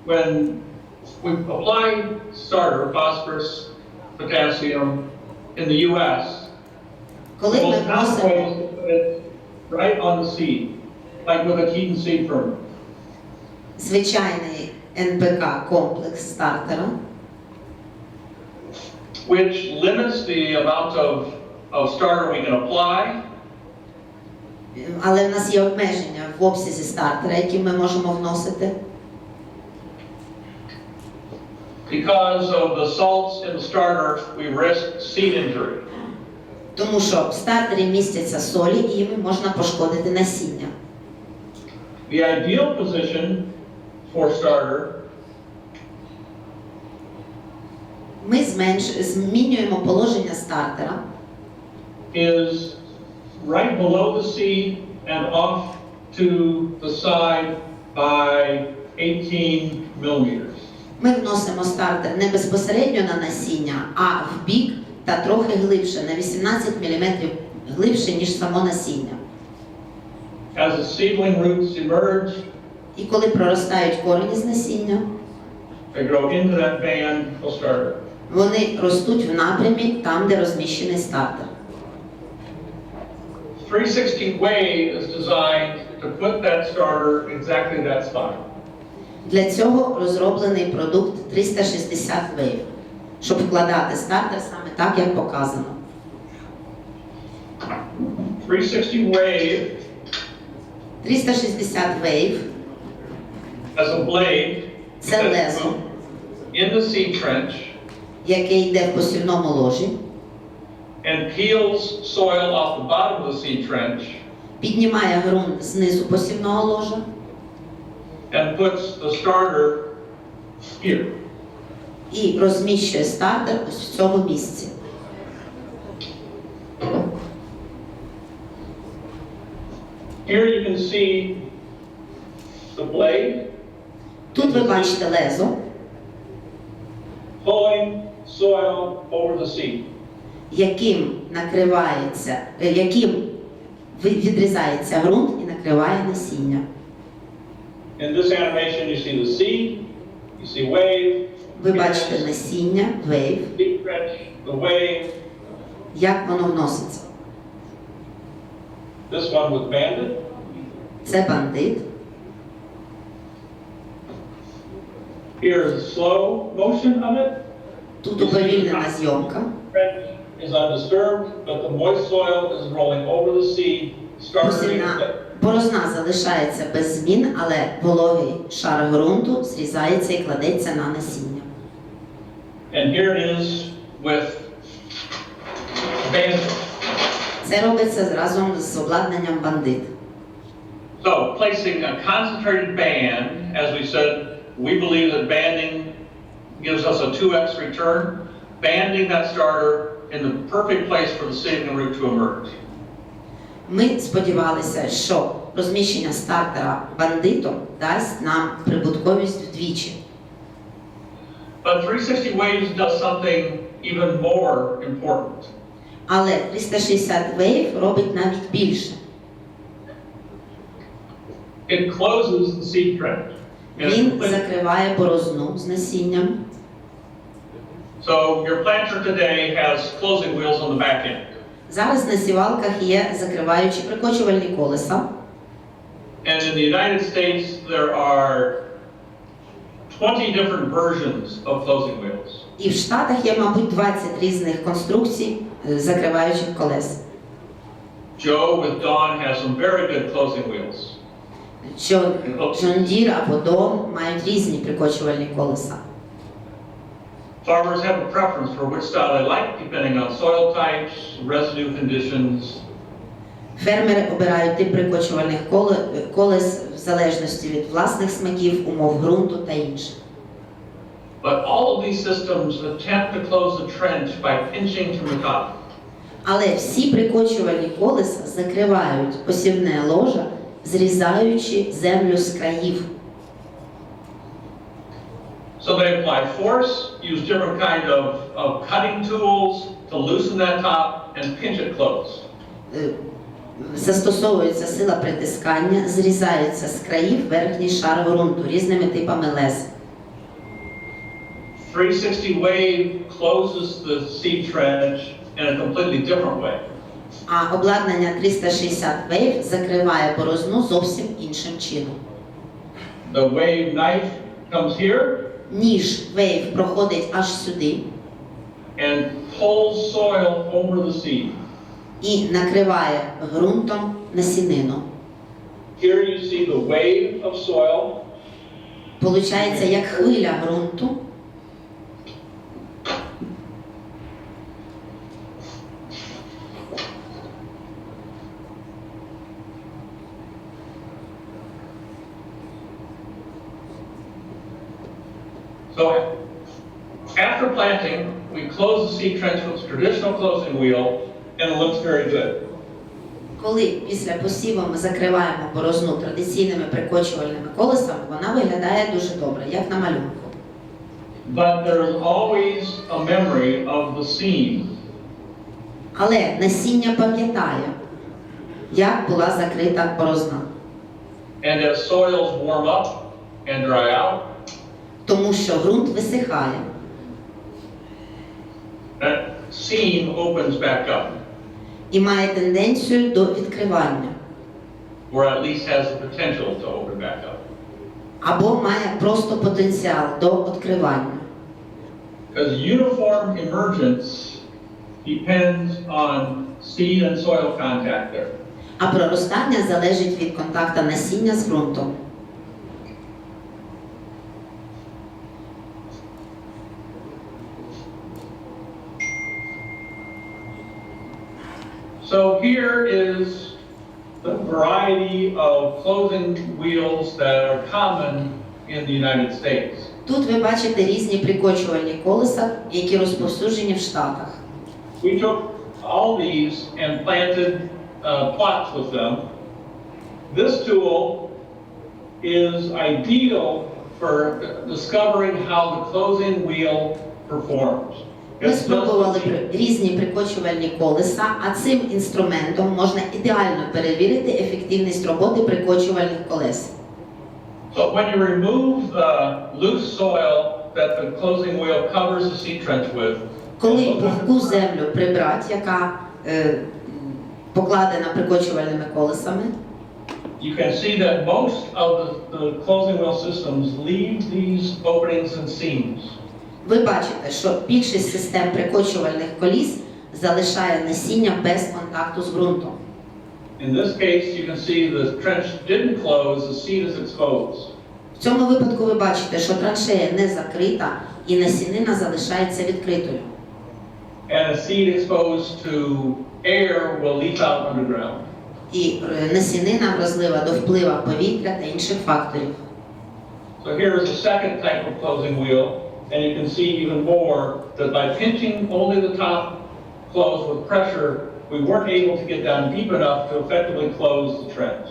[SPEAKER 2] When we apply starter, phosphorus, potassium in the U.S.,
[SPEAKER 10] Коли ми
[SPEAKER 2] most common way
[SPEAKER 10] вносимо
[SPEAKER 2] is to put it right on the seed, like with a Keaton seed firmer.
[SPEAKER 10] звичайний НПК комплекс стартера,
[SPEAKER 2] Which limits the amount of starter we can apply,
[SPEAKER 10] але в нас є обмеження в обсязі стартера, які ми можемо вносити,
[SPEAKER 2] because of the salts in the starter, we risk seed injury.
[SPEAKER 10] тому що в стартері містяться солі і їми можна пошкодити насіння.
[SPEAKER 2] The ideal position for starter
[SPEAKER 10] Ми змінюємо положення стартера
[SPEAKER 2] is right below the seed and off to the side by 18 millimeters.
[SPEAKER 10] Ми вносимо стартер не безпосередньо на насіння, а в бік та трохи глибше, на 18 мм глибше, ніж само насіння.
[SPEAKER 2] As the seedling roots emerge,
[SPEAKER 10] І коли проростають корені з насіння,
[SPEAKER 2] they grow into that band of starter.
[SPEAKER 10] Вони ростуть в напрямі там, де розміщений стартер.
[SPEAKER 2] 360 Wave is designed to put that starter exactly that spot.
[SPEAKER 10] Для цього розроблений продукт 360 Wave, щоб вкладати стартер саме так, як показано. 360 Wave
[SPEAKER 2] as a blade
[SPEAKER 10] це лезо,
[SPEAKER 2] in the seed trench
[SPEAKER 10] яке йде в посівному ложі,
[SPEAKER 2] and peels soil off the bottom of the seed trench
[SPEAKER 10] піднімає ґрунт знизу посівного ложа
[SPEAKER 2] and puts the starter here.
[SPEAKER 10] і розміщує стартер ось в цьому місці.
[SPEAKER 2] Here you can see the blade
[SPEAKER 10] Тут ви бачите лезо,
[SPEAKER 2] pulling soil over the seed.
[SPEAKER 10] яким відрізається ґрунт і накриває насіння.
[SPEAKER 2] In this animation you see the seed, you see wave,
[SPEAKER 10] Ви бачите насіння, wave,
[SPEAKER 2] seed trench, the wave.
[SPEAKER 10] як воно вноситься.
[SPEAKER 2] This one was banded.
[SPEAKER 10] Це бандит.
[SPEAKER 2] Here's slow motion of it.
[SPEAKER 10] Тут уповільнена зйомка.
[SPEAKER 2] Trench is undisturbed, but the moist soil is rolling over the seed, starting.
[SPEAKER 10] Борозна залишається без змін, але вологий шар ґрунту зрізається і кладеться на насіння.
[SPEAKER 2] And here it is with banding.
[SPEAKER 10] Це робиться разом з обладнанням бандит.
[SPEAKER 2] So, placing a concentrated band, as we said, we believe that banding gives us a 2x return. Banding that starter in the perfect place for the seedling root to emerge.
[SPEAKER 10] Ми сподівалися, що розміщення стартера бандитом дасть нам прибутковість вдвічі.
[SPEAKER 2] But 360 Waves does something even more important.
[SPEAKER 10] Але 360 Wave робить навіть більше.
[SPEAKER 2] It closes the seed trench.
[SPEAKER 10] Він закриває борозну з насінням.
[SPEAKER 2] So your planter today has closing wheels on the back end.
[SPEAKER 10] Зараз на сівалках є закриваючі прикочувальні колеса.
[SPEAKER 2] And in the United States there are 20 different versions of closing wheels.
[SPEAKER 10] І в Штатах є, мабуть, 20 різних конструкцій закриваючих колес.
[SPEAKER 2] Joe with Dawn has some very good closing wheels.
[SPEAKER 10] Джон Дір або Дон мають різні прикочувальні колеса.
[SPEAKER 2] Farmers have a preference for which style they like, depending on soil types, residue conditions.
[SPEAKER 10] Фермери обирають тип прикочувальних колес в залежності від власних смаків, умов ґрунту та інших.
[SPEAKER 2] But all of these systems attempt to close the trench by pinching from the top.
[SPEAKER 10] Але всі прикочувальні колеса закривають посівне ложа, зрізаючи землю з країв.
[SPEAKER 2] So they apply force, use different kind of cutting tools to loosen that top and pinch it closed.
[SPEAKER 10] Застосовується сила притискання, зрізаються з країв верхній шар ґрунту різними типами лез.
[SPEAKER 2] 360 Wave closes the seed trench in a completely different way.
[SPEAKER 10] А обладнання 360 Wave закриває борозну зовсім іншим чином.
[SPEAKER 2] The wave knife comes here.
[SPEAKER 10] Ніж Wave проходить аж сюди
[SPEAKER 2] and pulls soil over the seed.
[SPEAKER 10] І накриває ґрунтом насінину.
[SPEAKER 2] Here you see the wave of soil.
[SPEAKER 10] Получається як хвиля ґрунту.
[SPEAKER 2] So after planting, we close the seed trench with the traditional closing wheel, and it looks very good.
[SPEAKER 10] Коли після посіву ми закриваємо борозну традиційними прикочувальними колесами, вона виглядає дуже добре, як на малюнку.
[SPEAKER 2] But there is always a memory of the seed.
[SPEAKER 10] Але насіння пам'ятає, як була закрита борозна.
[SPEAKER 2] And as soils warm up and dry out,
[SPEAKER 10] тому що ґрунт висихає.
[SPEAKER 2] that seam opens back up,
[SPEAKER 10] і має тенденцію до відкривання,
[SPEAKER 2] or at least has the potential to open back up.
[SPEAKER 10] або має просто потенціал до відкривання.
[SPEAKER 2] Because uniform emergence depends on seed and soil contact there.
[SPEAKER 10] А проростання залежить від контакту насіння з ґрунтом.
[SPEAKER 2] So here is the variety of closing wheels that are common in the United States.
[SPEAKER 10] Тут ви бачите різні прикочувальні колеса, які розповсюджені в Штатах.
[SPEAKER 2] We took all these and planted plots with them. This tool is ideal for discovering how the closing wheel performs.
[SPEAKER 10] Ми спробували різні прикочувальні колеса, а цим інструментом можна ідеально перевірити ефективність роботи прикочувальних колес.
[SPEAKER 2] So when you remove the loose soil that the closing wheel covers the seed trench with,
[SPEAKER 10] Коли пухку землю прибрати, яка покладена прикочувальними колесами,
[SPEAKER 2] you can see that most of the closing wheel systems leave these openings and seams.
[SPEAKER 10] ви бачите, що більшість систем прикочувальних коліс залишає насіння без контакту з ґрунтом.
[SPEAKER 2] In this case, you can see the trench didn't close, the seed is exposed.
[SPEAKER 10] В цьому випадку ви бачите, що траншея не закрита і насінина залишається відкритою.
[SPEAKER 2] And a seed exposed to air will leak out underground.
[SPEAKER 10] І насінина вразлива до впливу повітря та інших факторів.
[SPEAKER 2] So here is a second type of closing wheel, and you can see even more that by pinching only the top close with pressure, we weren't able to get down deep enough to effectively close the trench.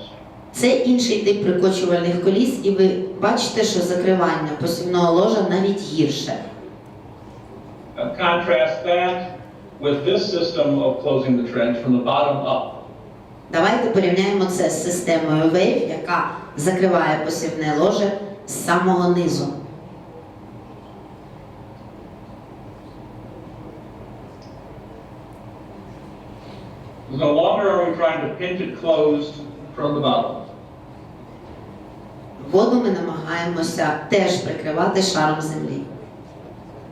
[SPEAKER 10] Це інший тип прикочувальних коліс, і ви бачите, що закривання посівного ложа навіть гірше.
[SPEAKER 2] Contrast that with this system of closing the trench from the bottom up.
[SPEAKER 10] Давайте порівняємо це з системою Wave, яка закриває посівне ложе з самого низу.
[SPEAKER 2] No longer are we trying to pinch it closed from the bottom.
[SPEAKER 10] Воду ми намагаємося теж прикривати шаром землі.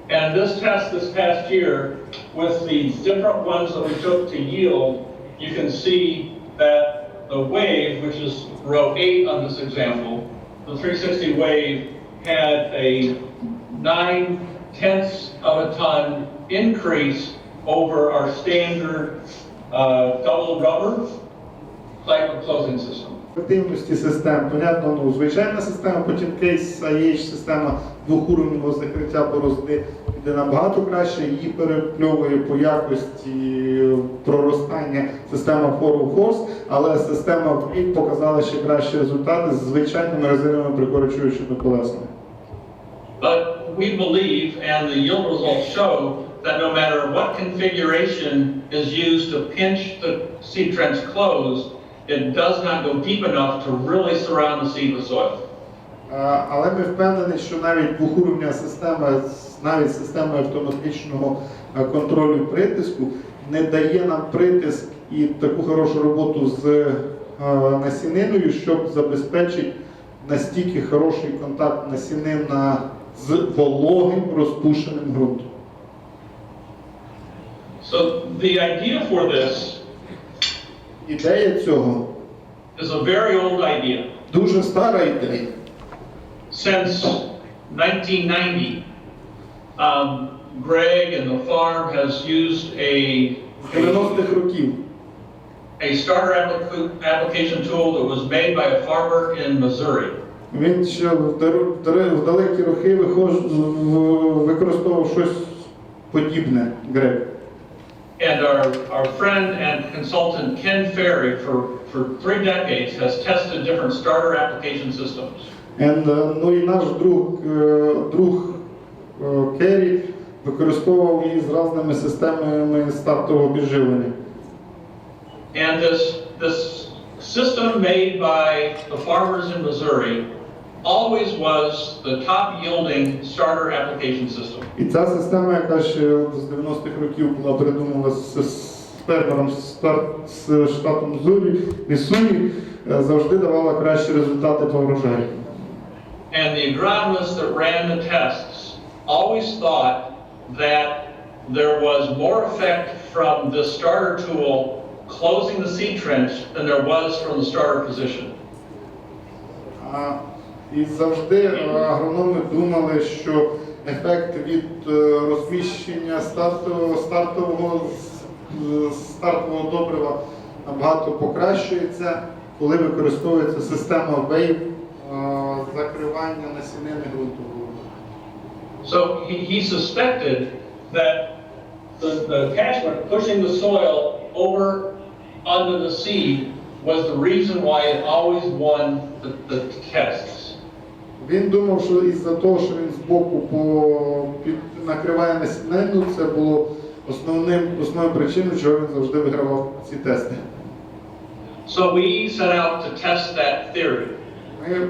[SPEAKER 2] And this test this past year, with the different ones that we took to yield, you can see that the wave, which is row 8 on this example, the 360 wave had a 9/10 of a ton increase over our standard double rubber type of closing system.
[SPEAKER 1] Ефективності систем, понятно, звичайна система, потім кейс IH, система двохуровневого закриття борозни піде набагато краще, її перепльовує по якості проростання система Forward Force, але система VIC показала ще кращі результати з звичайними резиновими прикорочуючими колесами.
[SPEAKER 2] But we believe, and the yield results show, that no matter what configuration is used to pinch the seed trench closed, it does not go deep enough to really surround the seed with soil.
[SPEAKER 1] Але ми впевнені, що навіть двохуровнева система, навіть система автоматичного контролю притиску не дає нам притиск і таку хорошу роботу з насіниною, щоб забезпечити настільки хороший контакт насінина з вологим розпушеним ґрунтом.
[SPEAKER 2] So the idea for this
[SPEAKER 1] Ідея цього
[SPEAKER 2] is a very old idea.
[SPEAKER 1] дуже стара ідея.
[SPEAKER 2] Since 1990, Greg and the farm has used a
[SPEAKER 1] 90-х років.
[SPEAKER 2] starter application tool that was made by a farmer in Missouri.
[SPEAKER 1] Він ще в далекі роки використовував щось подібне, Грег.
[SPEAKER 2] And our friend and consultant Ken Ferry for 3 decades has tested different starter application systems.
[SPEAKER 1] Ну і наш друг Керрі використовував її з різними системами стартового підживлення.
[SPEAKER 2] And this system made by the farmers in Missouri always was the top yielding starter application system.
[SPEAKER 1] І ця система, яка ще з 90-х років була придумана з фермером з штату Міссурі, завжди давала кращі результати по врожаю.
[SPEAKER 2] And the agronomists that ran the tests always thought that there was more effect from the starter tool closing the seed trench than there was from the starter position.
[SPEAKER 1] І завжди агрономи думали, що ефект від розміщення стартового добрива набагато покращується, коли використовується система вейв закривання насінини ґрунту.
[SPEAKER 2] So he suspected that the attachment pushing the soil over onto the seed was the reason why it always won the tests.
[SPEAKER 1] Він думав, що із-за того, що він збоку накриває насінину, це було основною причиною, чого він завжди вигравав ці тести.
[SPEAKER 2] So we set out to test that theory.
[SPEAKER 1] Ми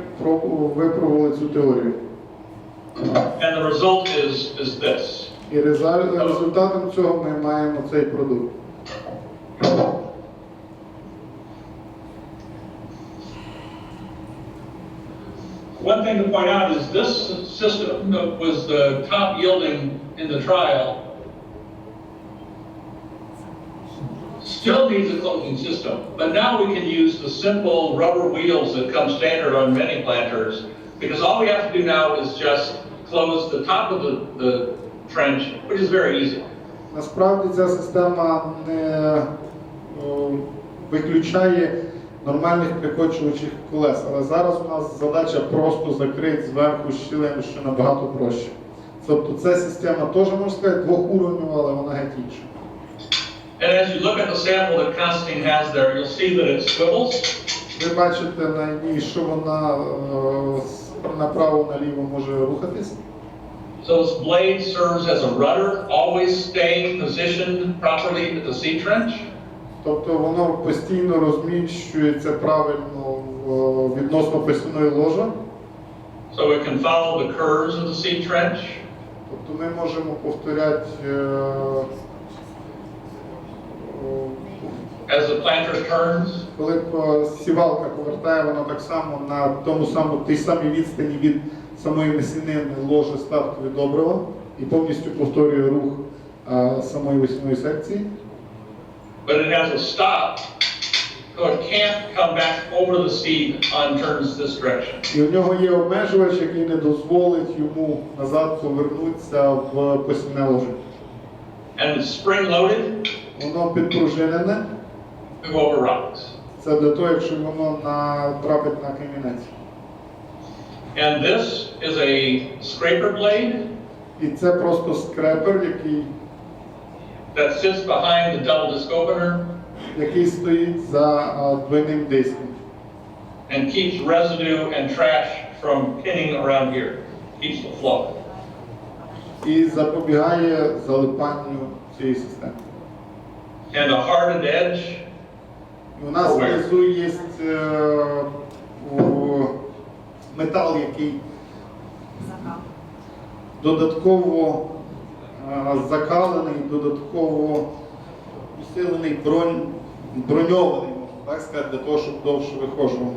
[SPEAKER 1] випробували цю теорію.
[SPEAKER 2] And the result is this.
[SPEAKER 1] І результатом цього ми маємо цей продукт.
[SPEAKER 2] One thing to point out is this system was the top yielding in the trial. Still needs a closing system, but now we can use the simple rubber wheels that come standard on many planters, because all we have to do now is just close the top of the trench, which is very easy.
[SPEAKER 1] Насправді ця система не виключає нормальних прикочувачів колес, але зараз у нас задача просто закрити зверху щілину, що набагато проще. Тобто ця система теж, можна сказати, двохуровнева, але вона геть інша.
[SPEAKER 2] And as you look at the sample that Constantine has there, you'll see that it swivels.
[SPEAKER 1] Ви бачите на ній, що вона направо-наліво може рухатись.
[SPEAKER 2] So this blade serves as a rudder, always staying positioned properly at the seed trench.
[SPEAKER 1] Тобто воно постійно розміщується правильно відносно посівної ложа.
[SPEAKER 2] So we can follow the curves of the seed trench.
[SPEAKER 1] Тобто ми можемо повторяти
[SPEAKER 2] as the planter turns.
[SPEAKER 1] Коли сівалка повертає, вона так само на тій самій відстані від самої насінини ложе стартові добрива і повністю повторює рух самої весняної секції.
[SPEAKER 2] But it has a stop, so it can't come back over the seed on turns this direction.
[SPEAKER 1] І у нього є обмежувач, який не дозволить йому назад повернутися в посівне ложе.
[SPEAKER 2] And it's spring-loaded.
[SPEAKER 1] Воно підпружинене.
[SPEAKER 2] To go over rocks.
[SPEAKER 1] Це для того, якщо воно натрапить на камінець.
[SPEAKER 2] And this is a scraper blade.
[SPEAKER 1] І це просто скрепер, який
[SPEAKER 2] that sits behind the double disc opener.
[SPEAKER 1] Який стоїть за двойним диском.
[SPEAKER 2] And keeps residue and trash from pinning around here. Keeps the flow.
[SPEAKER 1] І запобігає залипанню цієї системи.
[SPEAKER 2] And a hardened edge.
[SPEAKER 1] І у нас внизу є метал, який додатково закалений, додатково усилений, броньований, можна так сказати, для того, щоб довше вихожував.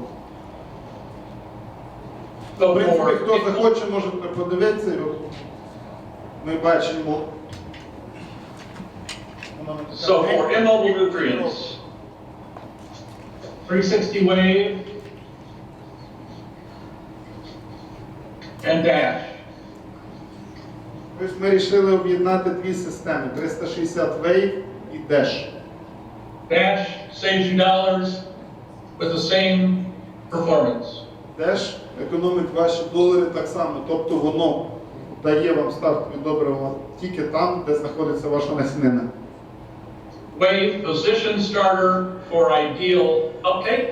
[SPEAKER 1] В принципі, хто захоче, може подивитися. Ми бачимо.
[SPEAKER 2] So for immobile nutrients, 360 wave and dash.
[SPEAKER 1] Ось ми вирішили об'єднати дві системи, 360 Wave і Dash.
[SPEAKER 2] Dash saves you dollars with the same performance.
[SPEAKER 1] Dash економить ваші долари так само, тобто воно дає вам стартові добрива тільки там, де знаходиться ваша насінина.
[SPEAKER 2] Wave position starter for ideal uptake.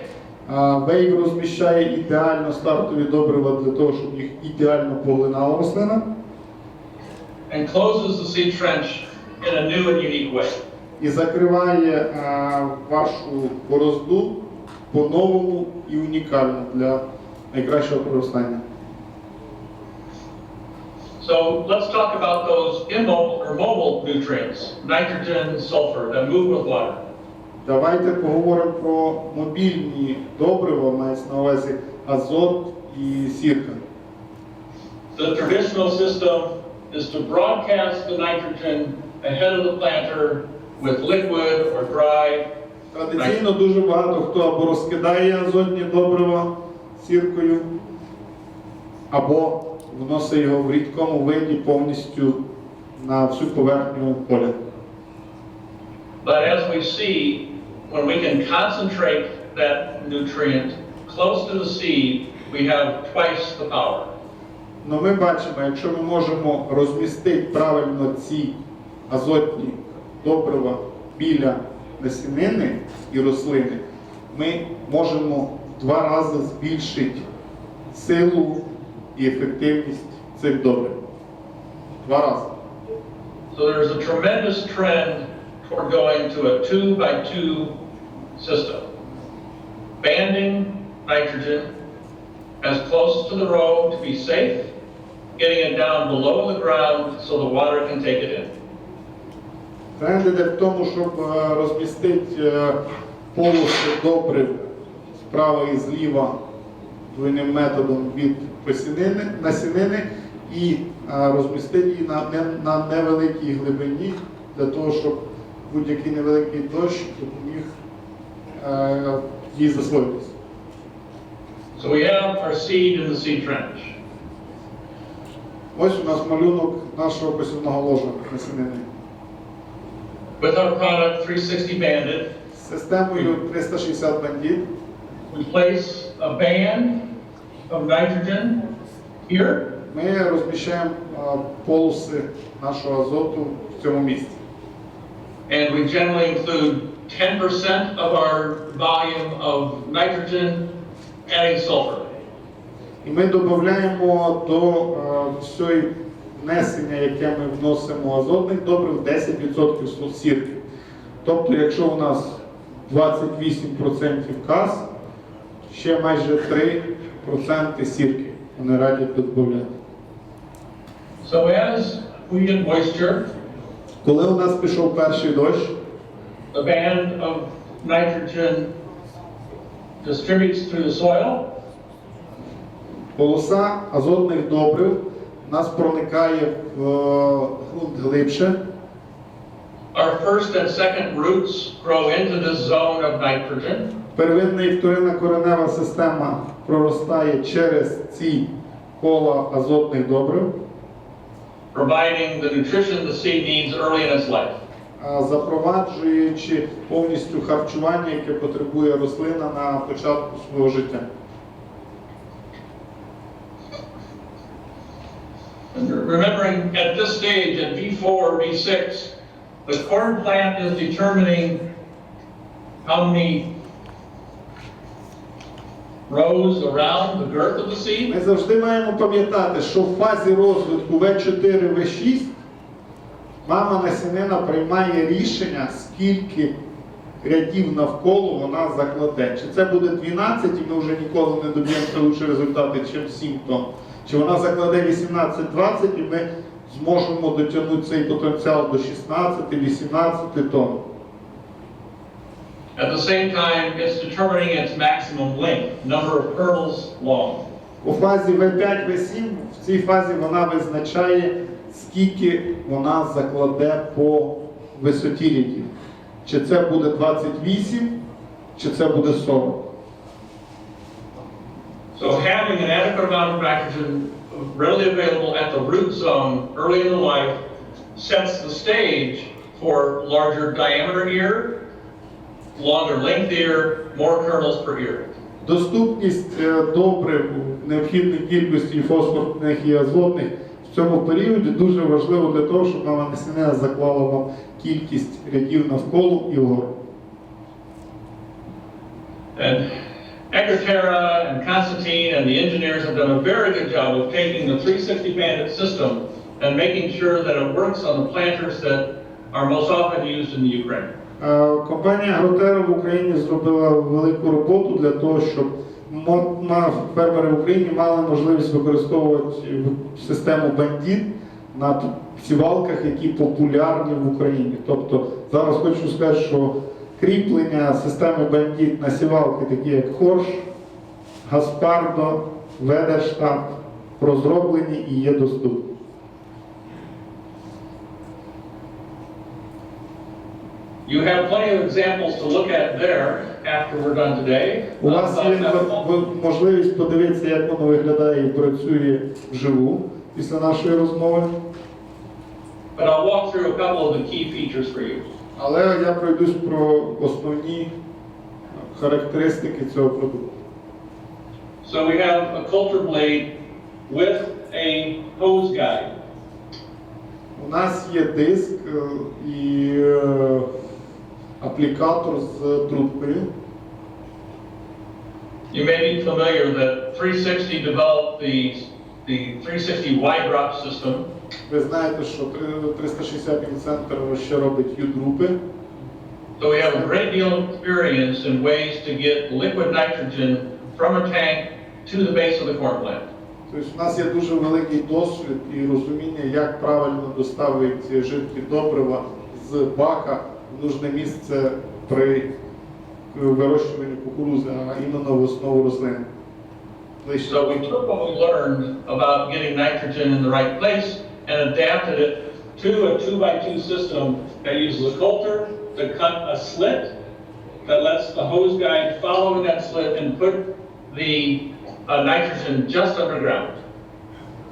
[SPEAKER 1] Wave розміщає ідеально стартові добрива для того, щоб їх ідеально поглинала рослина.
[SPEAKER 2] And closes the seed trench in a new and unique way.
[SPEAKER 1] І закриває вашу борозду по-новому і унікально для найкращого проростання.
[SPEAKER 2] So let's talk about those immobile or mobile nutrients, nitrogen, sulfur, that move with water.
[SPEAKER 1] Давайте поговоримо про мобільні добрива, мається на увазі азот і сірка.
[SPEAKER 2] The traditional system is to broadcast the nitrogen ahead of the planter with liquid or dry.
[SPEAKER 1] Традиційно дуже багато хто або розкидає азотні добрива сіркою, або вносить його в рідкому виді повністю на всю поверхню поля.
[SPEAKER 2] But as we see, when we can concentrate that nutrient close to the seed, we have twice the power.
[SPEAKER 1] Но ми бачимо, якщо ми можемо розмістити правильно ці азотні добрива біля насінини і рослини, ми можемо в 2 рази збільшити силу і ефективність цих добрив. 2 рази.
[SPEAKER 2] So there's a tremendous trend toward going to a 2-by-2 system. Banding nitrogen as close to the row to be safe, getting it down below the ground so the water can take it in.
[SPEAKER 1] Тренд іде в тому, щоб розмістити полоси добрив справа і зліва двойним методом від насінини і розмістити її на невеликій глибині, для того, щоб будь-який невеликий дощ допоміг їй засвоїтися.
[SPEAKER 2] So we have our seed in the seed trench.
[SPEAKER 1] Ось у нас малюнок нашого посівного ложа насінини.
[SPEAKER 2] With our product 360 banded,
[SPEAKER 1] З системою 360 бандів
[SPEAKER 2] we place a band of nitrogen here.
[SPEAKER 1] ми розміщаємо полоси нашого азоту в цьому місці.
[SPEAKER 2] And we generally include 10% of our volume of nitrogen, adding sulfur.
[SPEAKER 1] І ми додаємо до всього внесення, яке ми вносимо азотних добрив, 10% сірки. Тобто, якщо у нас 28% каз, ще майже 3% сірки вони радять додати.
[SPEAKER 2] So as we get moisture,
[SPEAKER 1] Коли у нас пішов перший дощ,
[SPEAKER 2] the band of nitrogen distributes through the soil.
[SPEAKER 1] полоса азотних добрив у нас проникає в ґрунт глибше.
[SPEAKER 2] Our first and second roots grow into this zone of nitrogen.
[SPEAKER 1] Первинна і вторинна коренева система проростає через ці кола азотних добрив,
[SPEAKER 2] Providing the nutrition the seed needs early in its life.
[SPEAKER 1] запроваджуючи повністю харчування, яке потребує рослина на початку свого життя.
[SPEAKER 2] Remembering at this stage, at V4, V6, the corn plant is determining how many rows around the girth of the seed.
[SPEAKER 1] Ми завжди маємо пам'ятати, що в фазі розвитку В4, В6 мама насінина приймає рішення, скільки рядів навколо вона закладе. Чи це буде 12, і ми вже ніколи не доб'ємо кращі результати, ніж 7 тонн. Чи вона закладе 18-20, і ми зможемо дотягнути цей потенціал до 16-18 тонн.
[SPEAKER 2] At the same time, it's determining its maximum length, number of kernels long.
[SPEAKER 1] У фазі В5, В7, в цій фазі вона визначає, скільки вона закладе по висоті рядів. Чи це буде 28, чи це буде 40.
[SPEAKER 2] So having an adequate amount of nitrogen readily available at the root zone early in the life sets the stage for larger diameter ear, longer length ear, more kernels per ear.
[SPEAKER 1] Доступність добрив необхідних кількості фосфорних і азотних в цьому періоді дуже важливо для того, щоб мама насінина заклала вам кількість рядів навколо і вгору.
[SPEAKER 2] And Egerterra and Constantine and the engineers have done a very good job of taking the 360 banded system and making sure that it works on the planters that are most often used in the Ukraine.
[SPEAKER 1] Компанія Агротера в Україні зробила велику роботу для того, щоб фермери в Україні мали можливість використовувати систему бандит на сівалках, які популярні в Україні. Тобто зараз хочу сказати, що кріплення системи бандит на сівалки, такі як Хорш, Гаспардо, Ведерштат, розроблені і є доступні.
[SPEAKER 2] You have plenty of examples to look at there after we're done today.
[SPEAKER 1] У вас є можливість подивитися, як воно виглядає і працює вживу після нашої розмови.
[SPEAKER 2] But I'll walk through a couple of the key features for you.
[SPEAKER 1] Але я пройдусь про основні характеристики цього продукту.
[SPEAKER 2] So we have a culture blade with a hose guide.
[SPEAKER 1] У нас є диск і аплікатор з трубкою.
[SPEAKER 2] You may be familiar that 360 developed the 360 wide drop system.
[SPEAKER 1] Ви знаєте, що 360 центр ще робить U-групи.
[SPEAKER 2] So we have a great deal of experience in ways to get liquid nitrogen from a tank to the base of the corn plant.
[SPEAKER 1] Тобто у нас є дуже великий досвід і розуміння, як правильно доставити жидкі добрива з бака в нужне місце при вирощуванні кукурудзи, а іменно в основу рослин.
[SPEAKER 2] So we took what we learned about getting nitrogen in the right place and adapted it to a 2x2 system that uses a coulter to cut a slit that lets the hose guide follow in that slit and put the nitrogen just underground.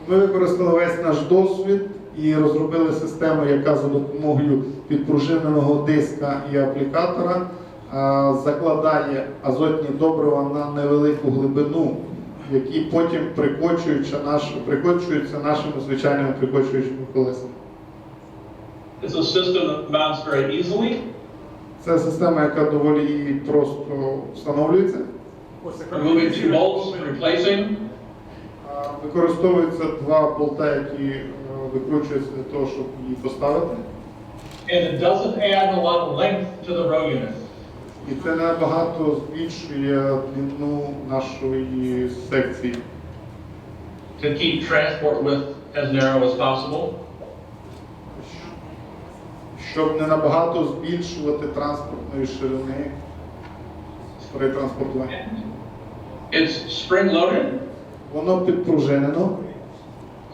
[SPEAKER 1] Ми використали весь наш досвід і розробили систему, яка за допомогою підпружиненого диска і аплікатора закладає азотні добрива на невелику глибину, які потім прикочуються нашими звичайними прикочуючими колесами.
[SPEAKER 2] It's a system that mounts very easily.
[SPEAKER 1] Це система, яка доволі просто встановлюється.
[SPEAKER 2] Removing two bolts, replacing.
[SPEAKER 1] Використовуються два болта, які викручуються для того, щоб її поставити.
[SPEAKER 2] And it doesn't add a lot of length to the row unit.
[SPEAKER 1] І це набагато збільшує длину нашої секції.
[SPEAKER 2] To keep transport width as narrow as possible.
[SPEAKER 1] Щоб не набагато збільшувати транспортної ширини при транспортуванні.
[SPEAKER 2] It's spring-loaded.
[SPEAKER 1] Воно підпружинено.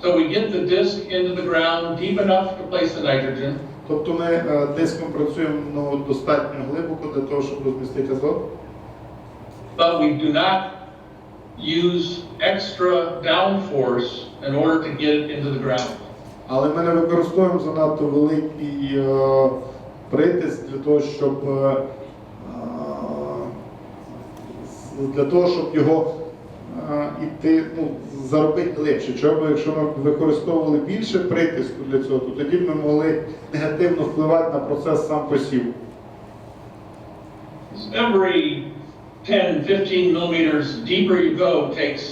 [SPEAKER 2] So we get the disc into the ground deep enough to place the nitrogen.
[SPEAKER 1] Тобто ми диском працюємо достатньо глибоко для того, щоб розмістити азот.
[SPEAKER 2] But we do not use extra downforce in order to get it into the ground.
[SPEAKER 1] Але ми не використовуємо занадто великий притиск для того, щоб його заробити глибше. Якщо ми використовували більше притиску для цього, то тоді б ми могли негативно впливати на процес сам посіву.
[SPEAKER 2] Every 10-15 millimeters deeper you go takes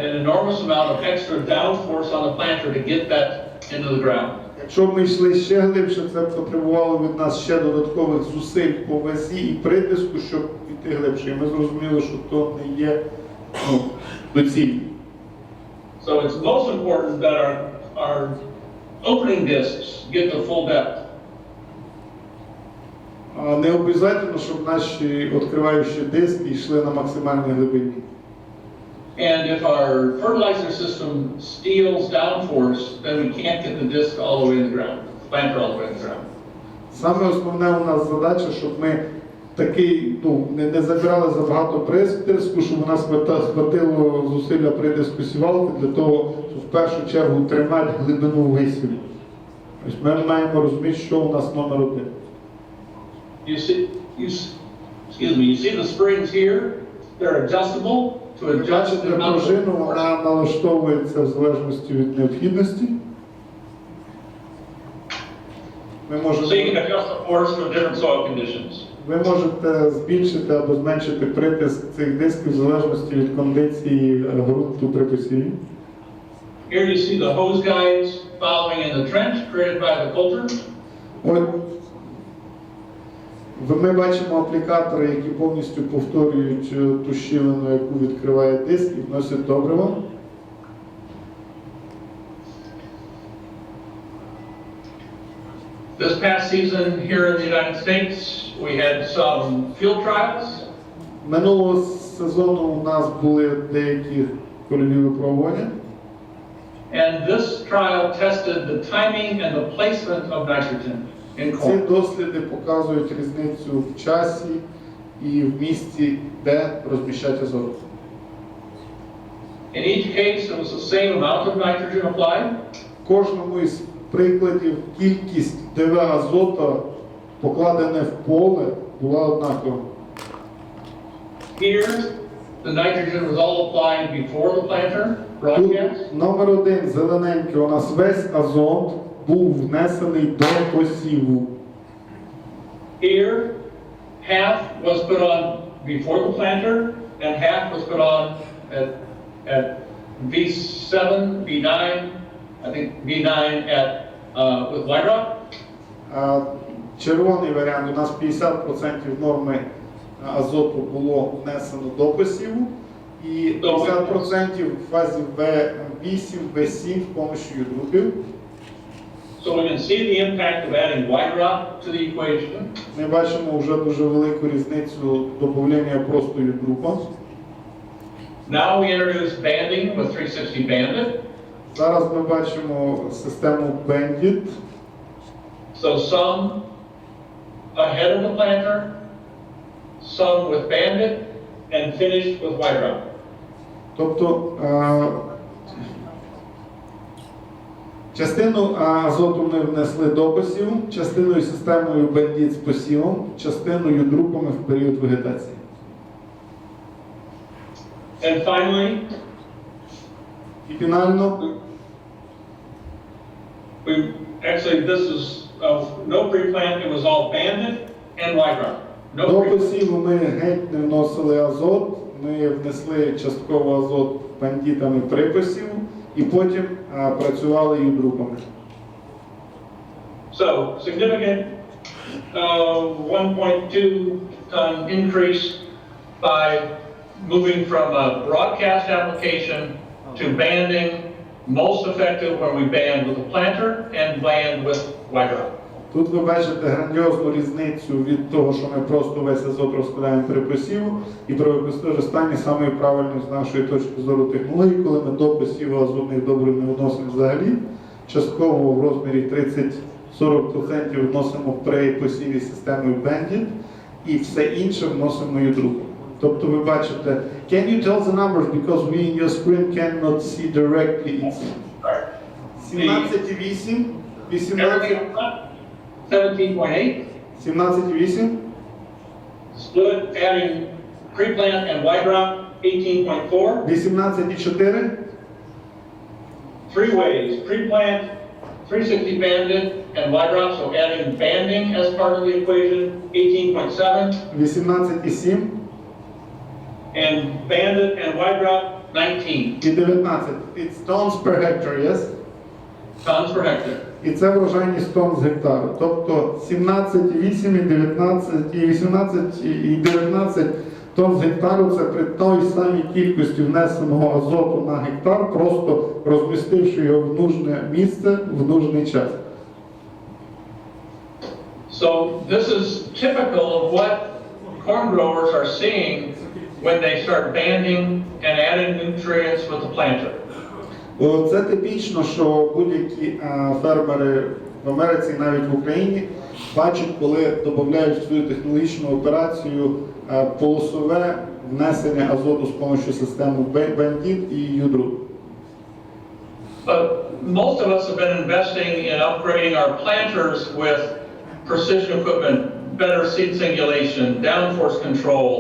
[SPEAKER 2] an enormous amount of extra downforce on the planter to get that into the ground.
[SPEAKER 1] Якщо б ми йшли ще глибше, це потребувало від нас ще додаткових зусиль по вазі і притиску, щоб піти глибше. І ми зрозуміли, що то не є доцільно.
[SPEAKER 2] So it's most important that our opening discs get the full depth.
[SPEAKER 1] Не обов'язково, щоб наші відкриваючі диски йшли на максимальній глибині.
[SPEAKER 2] And if our fertilizer system steals downforce, then we can't get the disc all the way in the ground, planter all the way in the ground.
[SPEAKER 1] Саме основне у нас задача, щоб ми не забирали забагато притиску, щоб у нас хватило зусилля притиску сівалки для того, щоб в першу чергу тримати глибину висіву. Тобто ми маємо розуміти, що у нас номер один.
[SPEAKER 2] You see the springs here? They're adjustable to adjust the amount of
[SPEAKER 1] пружину, вона налаштовується в залежності від необхідності.
[SPEAKER 2] So you can adjust the force for different soil conditions.
[SPEAKER 1] Ви можете збільшити або зменшити притиск цих дисків в залежності від кондиції ґрунту при посіві.
[SPEAKER 2] Here you see the hose guides following in the trench created by the coulter.
[SPEAKER 1] Ми бачимо аплікатори, які повністю повторюють ту щілину, яку відкриває диск і вносять добриво.
[SPEAKER 2] This past season here in the United States, we had some field trials.
[SPEAKER 1] Минулого сезону у нас були деякі польові випробування.
[SPEAKER 2] And this trial tested the timing and the placement of nitrogen in
[SPEAKER 1] Ці
[SPEAKER 2] corn.
[SPEAKER 1] досліди показують різницю в часі і в місці, де розміщати азот.
[SPEAKER 2] In each case, it was the same amount of nitrogen applied.
[SPEAKER 1] В кожному із прикладів кількість ДВ азота, покладене в поле, була однакова.
[SPEAKER 2] Here, the nitrogen was all applied before the planter broadcast.
[SPEAKER 1] Тут номер 1, зелененький, у нас весь азот був внесений до посіву.
[SPEAKER 2] Here, half was put on before the planter, and half was put on at V7, V9, I think V9 with white rock.
[SPEAKER 1] Червоний варіант, у нас 50% норми азоту було внесено до посіву, і 50% в фазі V8, V7 з допомогою добрив.
[SPEAKER 2] So we can see the impact of adding white rock to the equation.
[SPEAKER 1] Ми бачимо вже дуже велику різницю додавання простою група.
[SPEAKER 2] Now we introduce banding with 360 banded.
[SPEAKER 1] Зараз ми бачимо систему Bandit.
[SPEAKER 2] So some ahead of the planter, some with banded, and finished with white rock.
[SPEAKER 1] Тобто частину азоту ми внесли до посіву, частиною системою Bandit з посівом, частиною друпами в період вегетації.
[SPEAKER 2] And finally,
[SPEAKER 1] І фінально,
[SPEAKER 2] this is no pre-plant, it was all banded and white rock. No
[SPEAKER 1] до
[SPEAKER 2] pre-plant.
[SPEAKER 1] посіву ми геть не вносили азот, ми внесли частково азот бандитами при посіву і потім працювали і друпами.
[SPEAKER 2] So, significant 1.2 ton increase by moving from a broadcast application to banding, most effective when we band with a planter and band with white rock.
[SPEAKER 1] Тут ви бачите грандіозну різницю від того, що ми просто весь азот розкладаємо при посіву, і при використанні самої правильної з нашої точки зору технології, коли ми до посіву азотних добрив не вносимо взагалі, частково в розмірі 30-40% вносимо при посіві системою Bandit, і все інше вносимо ядруку. Тобто ви бачите, can you tell the numbers, because we in your screen cannot see directly, it's 17,8, 18,
[SPEAKER 2] 17.8.
[SPEAKER 1] 17,8,
[SPEAKER 2] Split adding pre-plant and white rock, 18.4.
[SPEAKER 1] 18,4,
[SPEAKER 2] 3 ways, pre-plant, 360 banded, and white rock, so adding banding as part of the equation, 18.7.
[SPEAKER 1] 18,7
[SPEAKER 2] And banded and white rock, 19
[SPEAKER 1] і 19. It's tons per hectare, yes?
[SPEAKER 2] tons per hectare.
[SPEAKER 1] І це врожайність тонн з гектару. Тобто 17,8 і 19, і 18 і 19 тонн з гектару – це при той самій кількості внесеного азоту на гектар, просто розмістивши його в нужне місце в нужний час.
[SPEAKER 2] So this is typical of what corn growers are seeing when they start banding and adding nutrients with the planter.
[SPEAKER 1] Це типічно, що будь-які фермери в Америці, навіть в Україні, бачать, коли додають свою технологічну операцію полосове внесення азоту з допомогою системи Bandit і Юдру.
[SPEAKER 2] But most of us have been investing in upgrading our planters with precision equipment, better seed singulation, downforce control,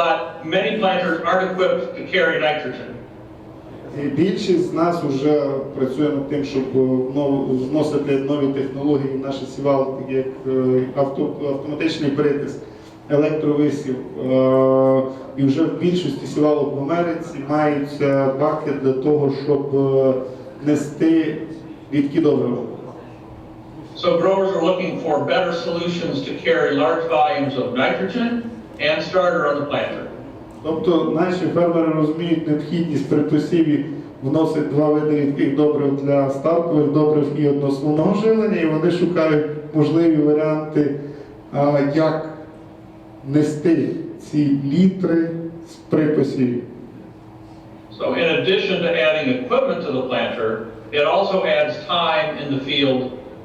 [SPEAKER 2] but many planters aren't equipped to carry nitrogen.
[SPEAKER 1] І більшість з нас вже працює над тим, щоб вносити нові технології в наші сівалки, такі як автоматичний притиск, електровисів. І вже в більшості сівалок в Америці маються баки для того, щоб нести рідкі добрива.
[SPEAKER 2] So growers are looking for better solutions to carry large volumes of nitrogen and starter on the planter.
[SPEAKER 1] Тобто наші фермери розуміють необхідність при посіві вносити два види рідких добрив для стартових добрив і одноосновного жилення, і вони шукають можливі варіанти, як нести ці літри при посіві.
[SPEAKER 2] So in addition to adding equipment to the planter, it also adds time in the field.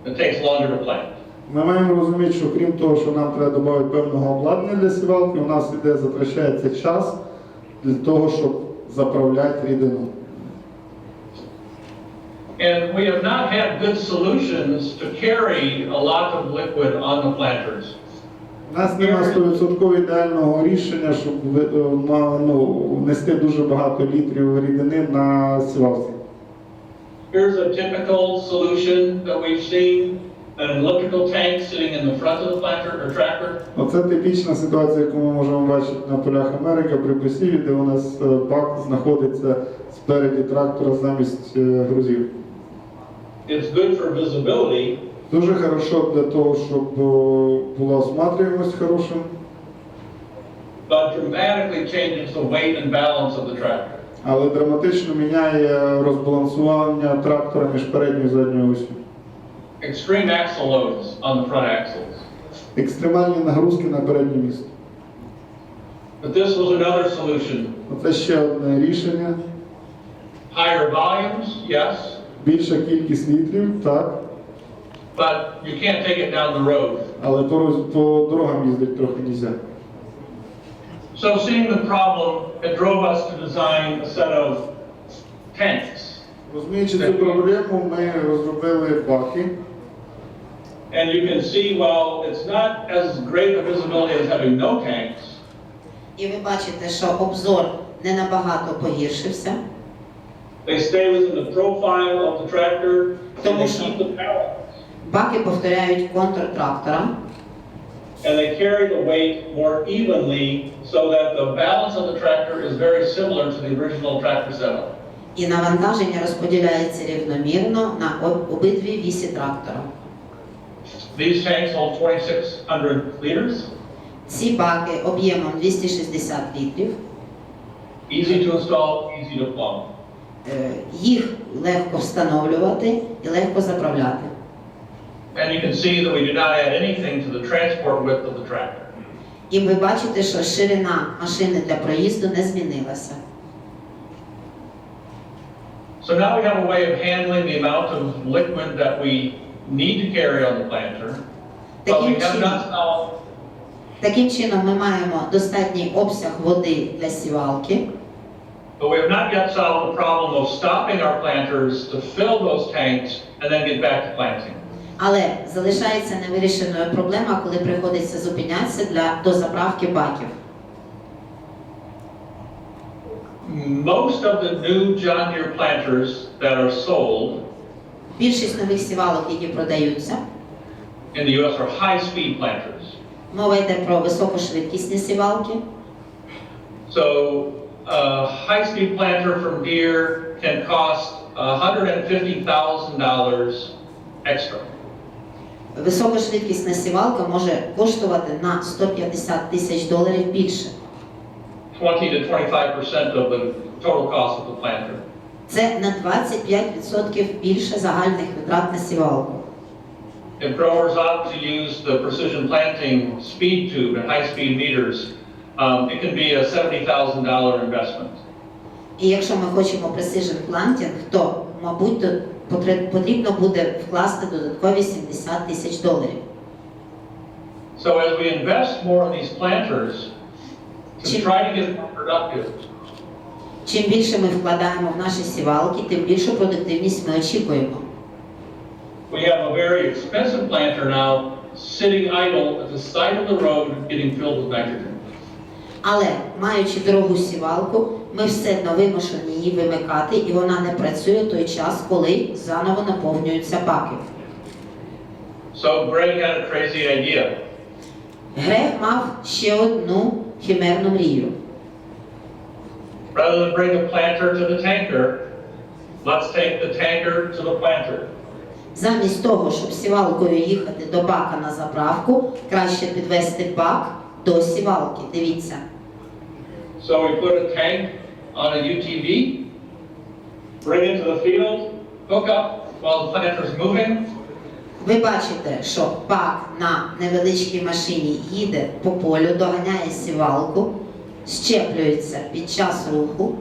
[SPEAKER 2] It takes longer to plant.
[SPEAKER 1] Ми маємо розуміти, що крім того, що нам треба додати певного обладнання для сівалки, у нас іде затрачається час для того, щоб заправляти рідину.
[SPEAKER 2] And we have not had good solutions to carry a lot of liquid on the planters.
[SPEAKER 1] У нас немає 100% ідеального рішення, щоб нести дуже багато літрів рідини на сівалці.
[SPEAKER 2] Here's a typical solution that we've seen, an elliptical tank sitting in the front of the planter or tractor.
[SPEAKER 1] Оце типічна ситуація, яку ми можемо бачити на полях Америки при посіві, де у нас бак знаходиться спереді трактора замість грузів.
[SPEAKER 2] It's good for visibility.
[SPEAKER 1] Дуже хорошо для того, щоб була осматрюємость хорошим.
[SPEAKER 2] But dramatically changes the weight and balance of the tractor.
[SPEAKER 1] Але драматично міняє розбалансування трактора між передньою і задньою осью.
[SPEAKER 2] Extreme axle loads on the front axles.
[SPEAKER 1] Екстремальні нагрузки на переднє місце.
[SPEAKER 2] But this was another solution.
[SPEAKER 1] Оце ще одне рішення.
[SPEAKER 2] Higher volumes, yes.
[SPEAKER 1] Більша кількість літрів, так.
[SPEAKER 2] But you can't take it down the road.
[SPEAKER 1] Але по дорогам їздити трохи нельзя.
[SPEAKER 2] So seeing the problem, it drove us to design a set of tanks.
[SPEAKER 1] Розуміючи цю проблему, ми розробили баки.
[SPEAKER 2] And you can see, while it's not as great a visibility as having no tanks,
[SPEAKER 10] І ви бачите, що обзор не набагато погіршився.
[SPEAKER 2] they stay within the profile of the tractor and
[SPEAKER 10] Тому
[SPEAKER 2] they
[SPEAKER 10] що
[SPEAKER 2] keep the balance.
[SPEAKER 10] баки повторяють контур трактора.
[SPEAKER 2] And they carry the weight more evenly so that the balance of the tractor is very similar to the original tractor setup.
[SPEAKER 10] І навантаження розподіляється рівномірно на обидві вісі трактора.
[SPEAKER 2] These tanks hold 2,600 liters.
[SPEAKER 10] Ці баки об'ємом 260 літрів.
[SPEAKER 2] Easy to install, easy to plumb.
[SPEAKER 10] Їх легко встановлювати і легко заправляти.
[SPEAKER 2] And you can see that we did not add anything to the transport width of the tractor.
[SPEAKER 10] І ви бачите, що ширина машини для проїзду не змінилася.
[SPEAKER 2] So now we have a way of handling the amount of liquid that we need to carry on the planter. But we have not solved.
[SPEAKER 10] Таким чином ми маємо достатній обсяг води для сівалки.
[SPEAKER 2] But we have not yet solved the problem of stopping our planters to fill those tanks and then get back to planting.
[SPEAKER 10] Але залишається невирішеною проблема, коли приходиться зупинятися для дозаправки баків.
[SPEAKER 2] Most of the new John Deere planters that are sold
[SPEAKER 10] Більшість нових сівалок, які продаються,
[SPEAKER 2] in the US are high-speed planters.
[SPEAKER 10] мова йде про високошвидкісні сівалки.
[SPEAKER 2] So a high-speed planter from Deere can cost $150,000 extra.
[SPEAKER 10] Високошвидкісна сівалка може коштувати на $150,000 більше.
[SPEAKER 2] 20 to 25% of the total cost of the planter.
[SPEAKER 10] Це на 25% більше загальних витрат на сівалку.
[SPEAKER 2] If growers opt to use the precision planting speed tube and high-speed meters, it can be a $70,000 investment.
[SPEAKER 10] І якщо ми хочемо precision planting, то, мабуть, потрібно буде вкласти додаткові $70,000.
[SPEAKER 2] So as we invest more in these planters, to try to get more productive,
[SPEAKER 10] Чим більше ми вкладаємо в наші сівалки, тим більшу продуктивність ми очікуємо.
[SPEAKER 2] we have a very expensive planter now sitting idle at the side of the road getting filled with nitrogen.
[SPEAKER 10] Але, маючи дорогу сівалку, ми все одно вимушені її вимикати, і вона не працює той час, коли заново наповнюються баки.
[SPEAKER 2] So Greg had a crazy idea.
[SPEAKER 10] Грег мав ще одну химерну мрію.
[SPEAKER 2] Rather than bring the planter to the tanker, let's take the tanker to the planter.
[SPEAKER 10] Замість того, щоб сівалкою їхати до бака на заправку, краще підвести бак до сівалки. Дивіться.
[SPEAKER 2] So we put a tank on a UTV, bring it to the field, hook up while the planter's moving.
[SPEAKER 10] Ви бачите, що бак на невеличкій машині їде по полю, доганяє сівалку, щеплюється під час руху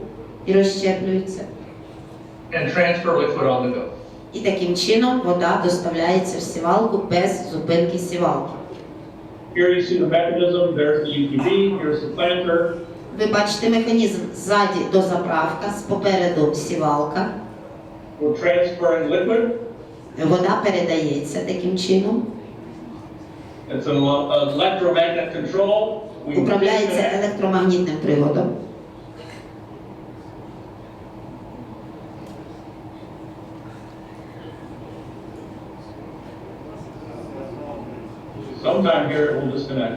[SPEAKER 10] і розщеплюється.
[SPEAKER 2] And transfer liquid on the go.
[SPEAKER 10] І таким чином вода доставляється в сівалку без зупинки сівалки.
[SPEAKER 2] Here you see the mechanism, there's the UTV, here's the planter.
[SPEAKER 10] Ви бачите механізм ззаді до заправка, спереду сівалка.
[SPEAKER 2] We're transferring liquid.
[SPEAKER 10] Вода передається таким чином.
[SPEAKER 2] It's an electromagnet control. We
[SPEAKER 10] Управляється електромагнітним приводом.
[SPEAKER 2] Sometime here it will disconnect.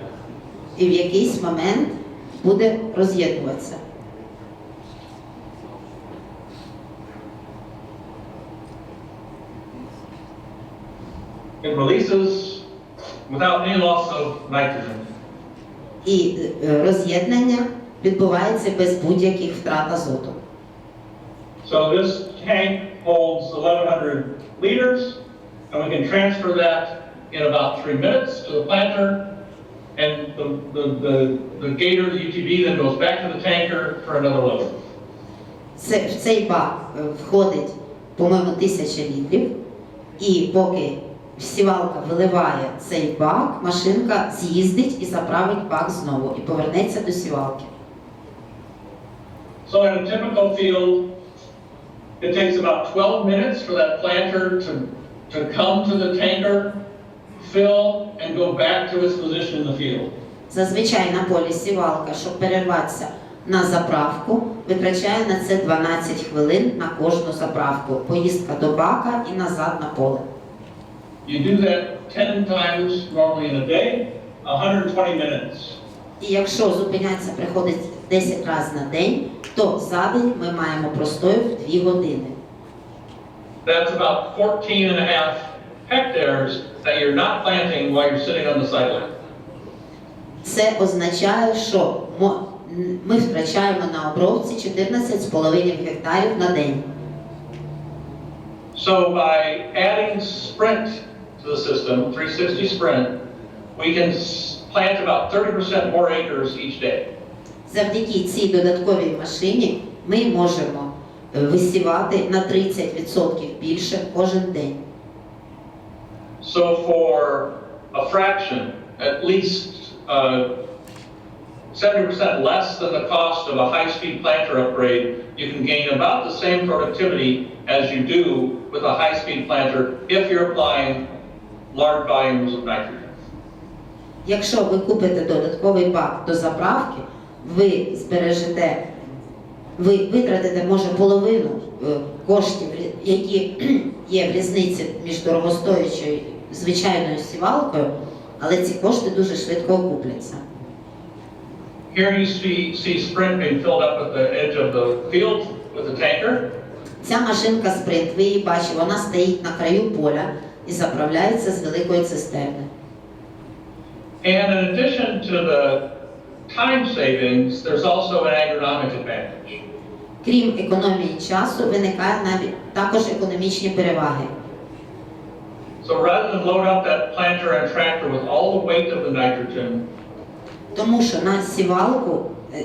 [SPEAKER 10] І в якийсь момент буде роз'єднуватися.
[SPEAKER 2] It releases without any loss of nitrogen.
[SPEAKER 10] І роз'єднання відбувається без будь-яких втрат азоту.
[SPEAKER 2] So this tank holds 1100 liters, and we can transfer that in about 3 minutes to the planter, and the gator, the UTV, then goes back to the tanker for another load.
[SPEAKER 10] В цей бак входить, по-моєму, 1000 літрів, і поки сівалка виливає цей бак, машинка з'їздить і заправить бак знову, і повернеться до сівалки.
[SPEAKER 2] So in a typical field, it takes about 12 minutes for that planter to come to the tanker, fill, and go back to its position in the field.
[SPEAKER 10] Зазвичай на полі сівалка, щоб перерватися на заправку, витрачає на це 12 хвилин на кожну заправку. Поїздка до бака і назад на поле.
[SPEAKER 2] You do that 10 times normally in a day, 120 minutes.
[SPEAKER 10] І якщо зупинятися приходить 10 разів на день, то за день ми маємо простою в 2 години.
[SPEAKER 2] That's about 14.5 hectares that you're not planting while you're sitting on the sideline.
[SPEAKER 10] Це означає, що ми втрачаємо на обробці 14,5 гектарів на день.
[SPEAKER 2] So by adding sprint to the system, 360 sprint, we can plant about 30% more acres each day.
[SPEAKER 10] Завдяки цій додатковій машині ми можемо висівати на 30% більше кожен день.
[SPEAKER 2] So for a fraction, at least 70% less than the cost of a high-speed planter upgrade, you can gain about the same productivity as you do with a high-speed planter if you're applying large volumes of nitrogen.
[SPEAKER 10] Якщо ви купите додатковий бак до заправки, ви витратите, може, половину коштів, які є в різниці між дорогостоячою звичайною сівалкою, але ці кошти дуже швидко окупляться.
[SPEAKER 2] Here you see sprint being filled up at the edge of the field with the tanker.
[SPEAKER 10] Ця машинка спринт, ви її бачите, вона стоїть на краю поля і заправляється з великої цистерни.
[SPEAKER 2] And in addition to the time savings, there's also an agronomic advantage.
[SPEAKER 10] Крім економії часу, виникає навіть також економічні переваги.
[SPEAKER 2] So rather than load up that planter and tractor with all the weight of the nitrogen,
[SPEAKER 10] тому що на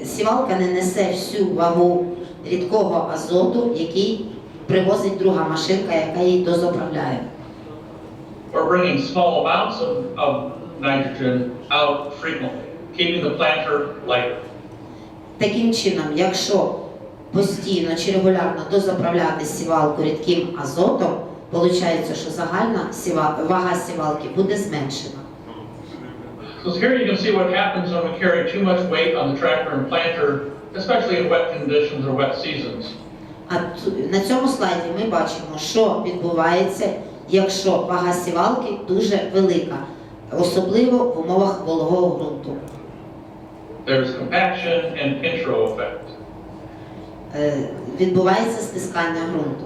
[SPEAKER 10] сівалка не несе всю вагу рідкого азоту, який привозить друга машинка, яка її дозаправляє.
[SPEAKER 2] we're bringing small amounts of nitrogen out frequently, keeping the planter lighter.
[SPEAKER 10] Таким чином, якщо постійно чи регулярно дозаправляти сівалку рідким азотом, виходить, що загальна вага сівалки буде зменшена.
[SPEAKER 2] So here you can see what happens when we carry too much weight on the tractor and planter, especially in wet conditions or wet seasons.
[SPEAKER 10] А на цьому слайді ми бачимо, що відбувається, якщо вага сівалки дуже велика, особливо в умовах вологого ґрунту.
[SPEAKER 2] There's compaction and pinch row effect.
[SPEAKER 10] Відбувається стискання ґрунту.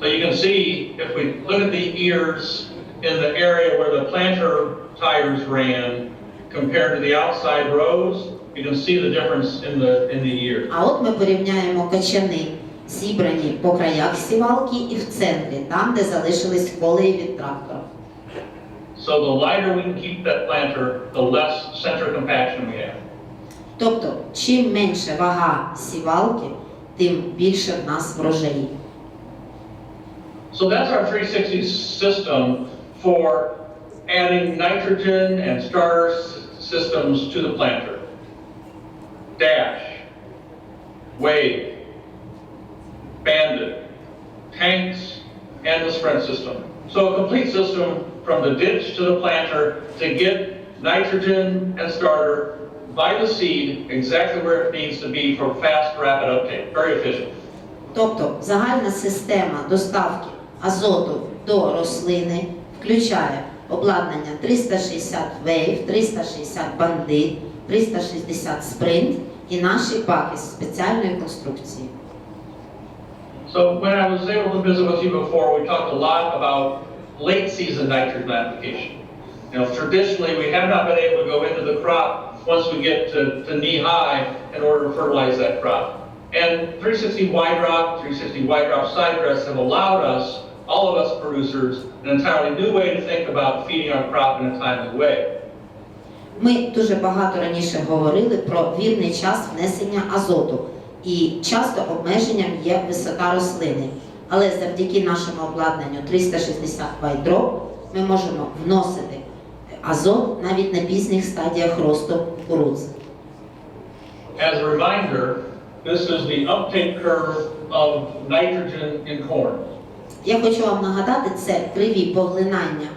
[SPEAKER 2] So you can see, if we look at the ears in the area where the planter tires ran, compared to the outside rows, you can see the difference in the ears.
[SPEAKER 10] А от ми порівняємо качани, зібрані по краях сівалки і в центрі, там, де залишились колеї від трактора.
[SPEAKER 2] So the lighter we can keep that planter, the less center compaction we have.
[SPEAKER 10] Тобто, чим менше вага сівалки, тим більше в нас врожаї.
[SPEAKER 2] So that's our 360 system for adding nitrogen and starter systems to the planter. Dash, wave, bandit, tanks, and the spread system. So a complete system from the ditch to the planter to get nitrogen and starter by the seed exactly where it needs to be for fast, rapid uptake. Very efficient.
[SPEAKER 10] Тобто, загальна система доставки азоту до рослини включає обладнання 360 Wave, 360 Bandit, 360 Sprint і наші баки з спеціальної конструкції.
[SPEAKER 2] So when I was able to visit with you before, we talked a lot about late season nitrogen application. You know, traditionally we have not been able to go into the crop once we get to knee high in order to fertilize that crop. And 360 wide drop, 360 wide drop side dress have allowed us, all of us producers, an entirely new way to think about feeding our crop in a timely way.
[SPEAKER 10] Ми дуже багато раніше говорили про вірний час внесення азоту, і часто обмеженням є висота рослини. Але завдяки нашому обладнанню 360 Wide Drop ми можемо вносити азот навіть на пізніх стадіях росту кукурудзи.
[SPEAKER 2] As a reminder, this is the uptake curve of nitrogen in corn.
[SPEAKER 10] Я хочу вам нагадати, це криві поглинання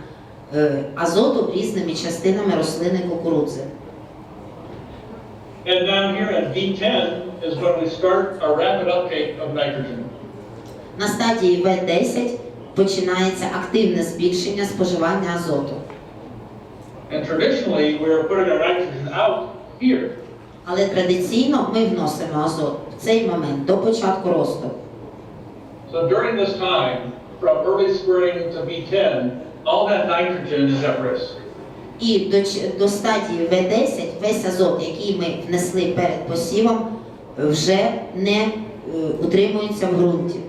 [SPEAKER 10] азоту різними частинами рослини кукурудзи.
[SPEAKER 2] And down here at V10 is when we start a rapid uptake of nitrogen.
[SPEAKER 10] На стадії V10 починається активне збільшення споживання азоту.
[SPEAKER 2] And traditionally we are putting our nitrogen out here.
[SPEAKER 10] Але традиційно ми вносимо азот в цей момент до початку росту.
[SPEAKER 2] So during this time, from early spring to V10, all that nitrogen is at risk.
[SPEAKER 10] І до стадії V10 весь азот, який ми внесли перед посівом, вже не утримується в ґрунті.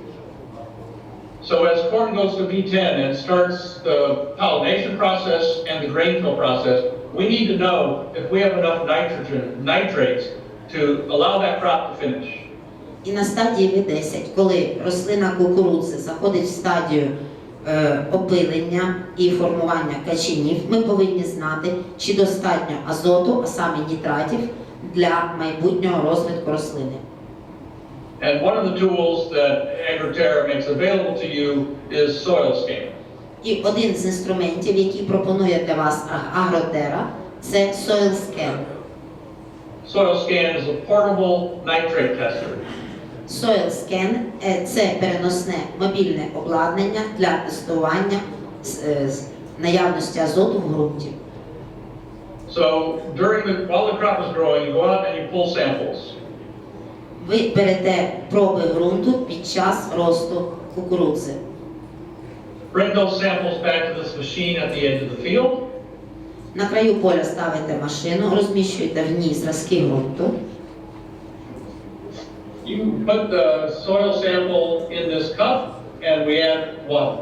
[SPEAKER 2] So as corn goes to V10 and starts the pollination process and the grain fill process, we need to know if we have enough nitrates to allow that crop to finish.
[SPEAKER 10] І на стадії V10, коли рослина кукурудзи заходить в стадію опилення і формування качанів, ми повинні знати, чи достатньо азоту, а саме нітратів, для майбутнього розвитку рослини.
[SPEAKER 2] And one of the tools that AgriTerra makes available to you is soil scan.
[SPEAKER 10] І один з інструментів, який пропонує для вас AgriTerra, це Soil Scan.
[SPEAKER 2] Soil scan is a portable nitrate tester.
[SPEAKER 10] Soil Scan – це переносне мобільне обладнання для тестування наявності азоту в ґрунті.
[SPEAKER 2] So while the crop is growing, you go out and you pull samples.
[SPEAKER 10] Ви берете проби ґрунту під час росту кукурудзи.
[SPEAKER 2] Bring those samples back to this machine at the edge of the field.
[SPEAKER 10] На краю поля ставите машину, розміщуєте в ній зразки ґрунту.
[SPEAKER 2] You put the soil sample in this cup and we add water.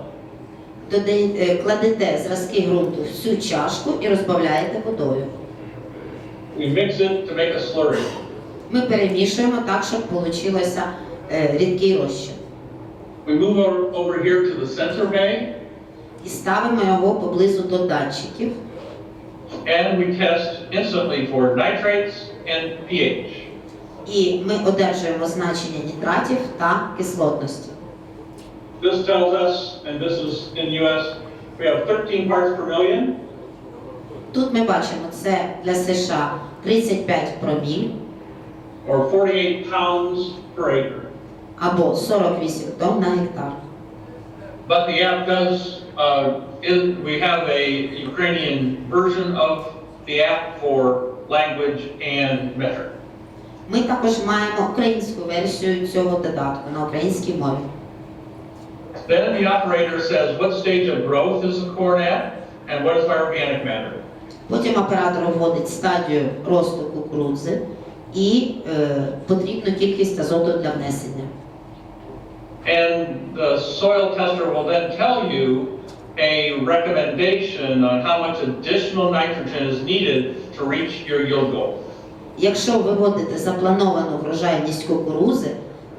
[SPEAKER 10] Кладете зразки ґрунту в цю чашку і розбавляєте водою.
[SPEAKER 2] We mix it to make a slurry.
[SPEAKER 10] Ми перемішуємо так, щоб вийшло рідкий розчин.
[SPEAKER 2] We move over here to the sensor bay.
[SPEAKER 10] І ставимо його поблизу до датчиків.
[SPEAKER 2] And we test instantly for nitrates and pH.
[SPEAKER 10] І ми одержуємо значення нітратів та кислотності.
[SPEAKER 2] This tells us, and this is in US, we have 13 parts per million.
[SPEAKER 10] Тут ми бачимо, це для США 35 проміль.
[SPEAKER 2] Or 48 pounds per acre.
[SPEAKER 10] Або 48 тонн на гектар.
[SPEAKER 2] But the app does, we have a Ukrainian version of the app for language and metric.
[SPEAKER 10] Ми також маємо українську версію цього додатку на українській мові.
[SPEAKER 2] Then the operator says, what stage of growth is the corn at, and what is my organic matter?
[SPEAKER 10] Потім оператор вводить стадію росту кукурудзи і потрібну кількість азоту для внесення.
[SPEAKER 2] And the soil tester will then tell you a recommendation on how much additional nitrogen is needed to reach your yield goal.
[SPEAKER 10] Якщо виводите заплановану врожайність кукурудзи,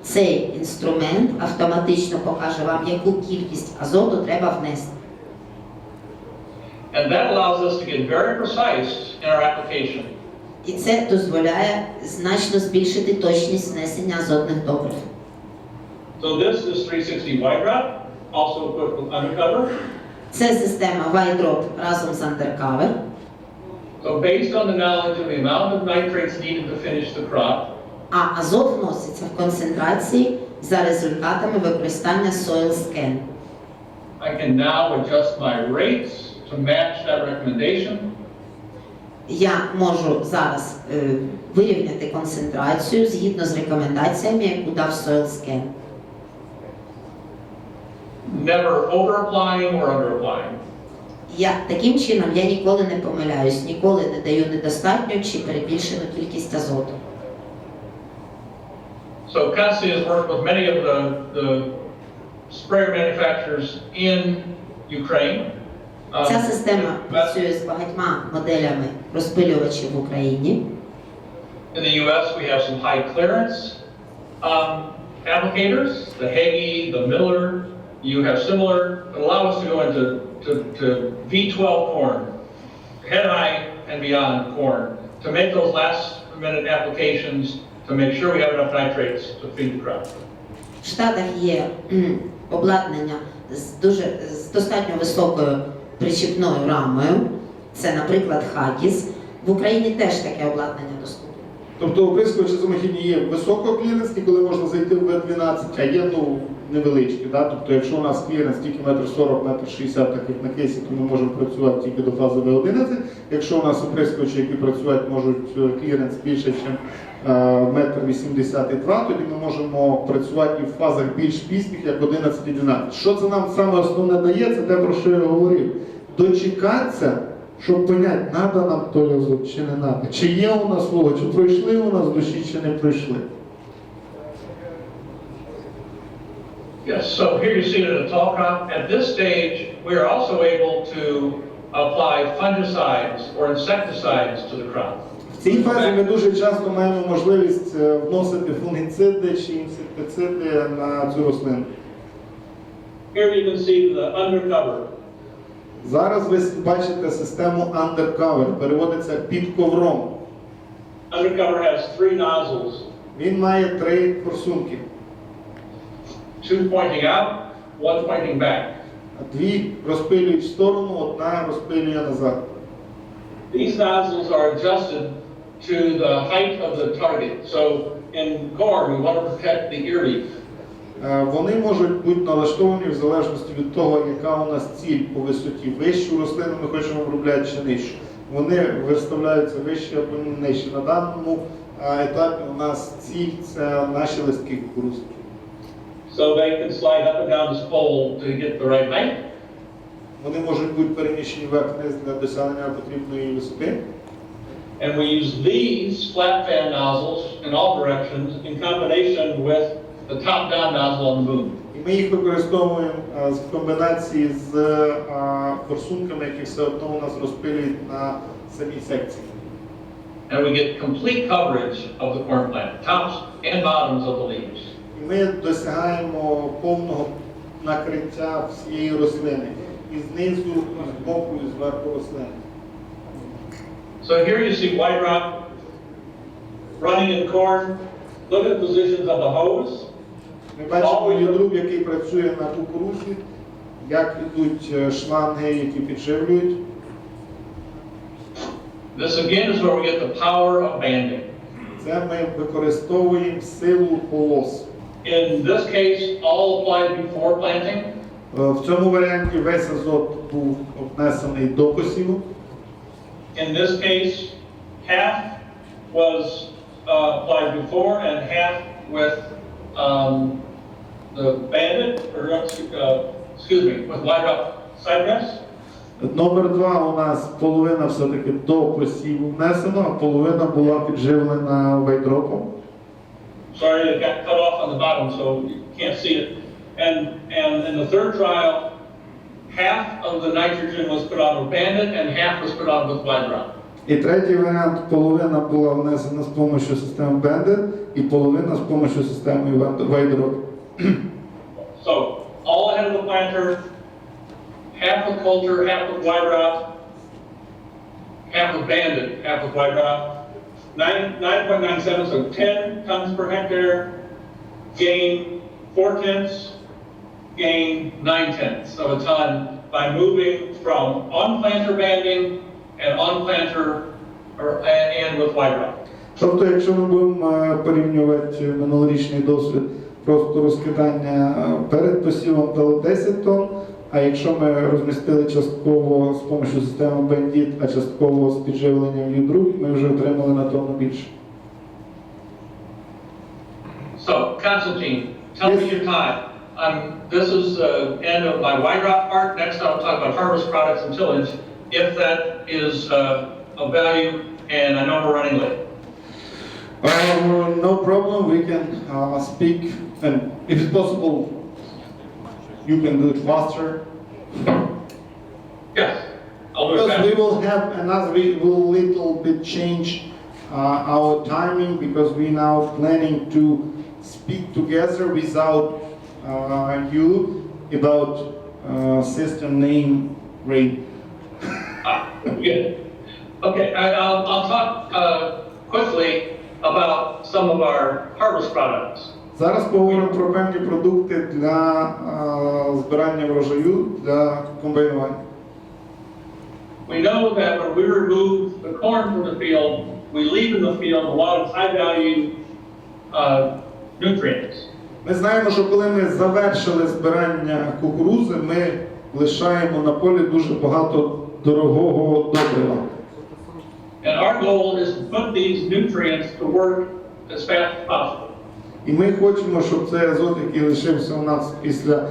[SPEAKER 10] цей інструмент автоматично покаже вам, яку кількість азоту треба внести.
[SPEAKER 2] And that allows us to get very precise in our application.
[SPEAKER 10] І це дозволяє значно збільшити точність внесення азотних добрив.
[SPEAKER 2] So this is 360 wide drop, also equipped with UNDERCOVER.
[SPEAKER 10] Це система Y-Drop разом з UNDERCOVER.
[SPEAKER 2] So based on the knowledge of the amount of nitrates needed to finish the crop,
[SPEAKER 10] А азот вноситься в концентрації за результатами використання Soil Scan.
[SPEAKER 2] I can now adjust my rates to match that recommendation.
[SPEAKER 10] Я можу зараз вирівняти концентрацію згідно з рекомендаціями, яку дав Soil Scan.
[SPEAKER 2] Never over-applying or under-applying.
[SPEAKER 10] Таким чином я ніколи не помиляюсь, ніколи не даю недостатню чи перебільшену кількість азоту.
[SPEAKER 2] So Constantly has worked with many of the sprayer manufacturers in Ukraine.
[SPEAKER 10] Ця система працює з багатьма моделями розпилювачів в Україні.
[SPEAKER 2] In the U.S. we have some high clearance applicators, the Hagee, the Miller. You have similar that allow us to go into to V12 corn, head high and beyond corn, to make those last minute applications to make sure we have enough nitrates to feed the crop.
[SPEAKER 10] В Штатах є обладнання з достатньо високою причіпною рамою. Це, наприклад, Хагіс. В Україні теж таке обладнання доступне.
[SPEAKER 1] Тобто оприскувачі самохідні є висококліренсні, коли можна зайти в В12, а є невеличкі. Да? Тобто якщо у нас кліренс тільки 1,40 м, 1,60 м, так як на кейсі, то ми можемо працювати тільки до фази В11. Якщо у нас оприскувачі, які працювати можуть кліренс більше, ніж 1,82 м, тоді ми можемо працювати і в фазах більш пізніх, як 11 і 12. Що це нам саме основне дає, це те, про що я говорив. Дочекатися, щоб поняти, треба нам той азот чи не треба. Чи є у нас слово, чи пройшли у нас душі, чи не пройшли.
[SPEAKER 2] Yes, so here you see it at a tall crop. At this stage, we are also able to apply fungicides or insecticides to the crop.
[SPEAKER 1] В цій фазі ми дуже часто маємо можливість вносити фунгіциди чи інсектициди на цю рослину.
[SPEAKER 2] Here you can see the UNDERCOVER.
[SPEAKER 1] Зараз ви бачите систему UNDERCOVER, переводиться під ковром.
[SPEAKER 2] UNDERCOVER has 3 nozzles.
[SPEAKER 1] Він має 3 форсунки.
[SPEAKER 2] 2 pointing out, 1 pointing back.
[SPEAKER 1] 2 розпилюють в сторону, 1 розпилює назад.
[SPEAKER 2] These nozzles are adjusted to the height of the target. So in corn, we want to protect the ear leaf.
[SPEAKER 1] Вони можуть бути налаштовані в залежності від того, яка у нас ціль по висоті. Вищу рослину ми хочемо обробляти чи нижчу. Вони виставляються вище або нижче. На даному етапі у нас ціль – це наші листки кукурудзи.
[SPEAKER 2] So they can slide up and down this pole to get the right height.
[SPEAKER 1] Вони можуть бути переміщені вверх-вниз для досягнення потрібної висоти.
[SPEAKER 2] And we use these flat fan nozzles in all directions in combination with the top-down nozzle on the boom.
[SPEAKER 1] І ми їх використовуємо в комбінації з форсунками, які все одно у нас розпилюють на самій секції.
[SPEAKER 2] And we get complete coverage of the corn plant, tops and bottoms of the leaves.
[SPEAKER 1] І ми досягаємо повного накриття всієї рослини. І знизу, і з боку, і зверху рослини.
[SPEAKER 2] So here you see white rock running in corn. Look at the positions of the hose.
[SPEAKER 1] Ми бачимо ядруб, який працює на кукурудзі, як йдуть шланги, які підживлюють.
[SPEAKER 2] This again is where we get the power of banding.
[SPEAKER 1] Це ми використовуємо силу полос.
[SPEAKER 2] In this case, all applied before planting.
[SPEAKER 1] В цьому варіанті весь азот був внесений до посіву.
[SPEAKER 2] In this case, half was applied before and half with the banded, or excuse me, with wide drop side dress.
[SPEAKER 1] Номер 2 у нас половина все-таки до посіву внесено, а половина була підживлена вайдропом.
[SPEAKER 2] Sorry, it got cut off on the bottom, so you can't see it. And in the third trial, half of the nitrogen was put on with banded and half was put on with wide drop.
[SPEAKER 1] І третій варіант, половина була внесена з допомогою системи Banded і половина з допомогою системи Wide-Drop.
[SPEAKER 2] So, all ahead of the planter, half with culture, half with wide drop, half with banded, half with wide drop. 9.97, so 10 tons per hectare, gain 4/10, gain 9/10 of a ton by moving from on-planter banding and on-planter and with wide drop.
[SPEAKER 1] Тобто, якщо ми будемо порівнювати минулорічний досвід просто розкидання перед посівом дало 10 тонн, а якщо ми розмістили частково з допомогою системи Bandit, а частково з підживленням відру, ми вже отримали на тонну більше.
[SPEAKER 2] So, Constantine, tell me your time. This is the end of my wide drop part. Next I'll talk about harvest products and tillage, if that is of value, and I know we're running late.
[SPEAKER 1] No problem, we can speak, and if it's possible, you can do it faster.
[SPEAKER 2] Yes, I'll do it
[SPEAKER 1] Because
[SPEAKER 2] fast.
[SPEAKER 1] we will have another, we will little bit change our timing because we now planning to speak together without you about system name rate.
[SPEAKER 2] Good. Okay, I'll talk quickly about some of our harvest products.
[SPEAKER 1] Зараз поговоримо про певні продукти для збирання врожаю, для комбайнування.
[SPEAKER 2] We know that when we remove the corn from the field, we leave in the field a lot of high-value nutrients.
[SPEAKER 1] Ми знаємо, що коли ми завершили збирання кукурудзи, ми лишаємо на полі дуже багато дорогого добрива.
[SPEAKER 2] And our goal is to put these nutrients to work as fast as possible.
[SPEAKER 1] І ми хочемо, щоб цей азот, який лишився у нас після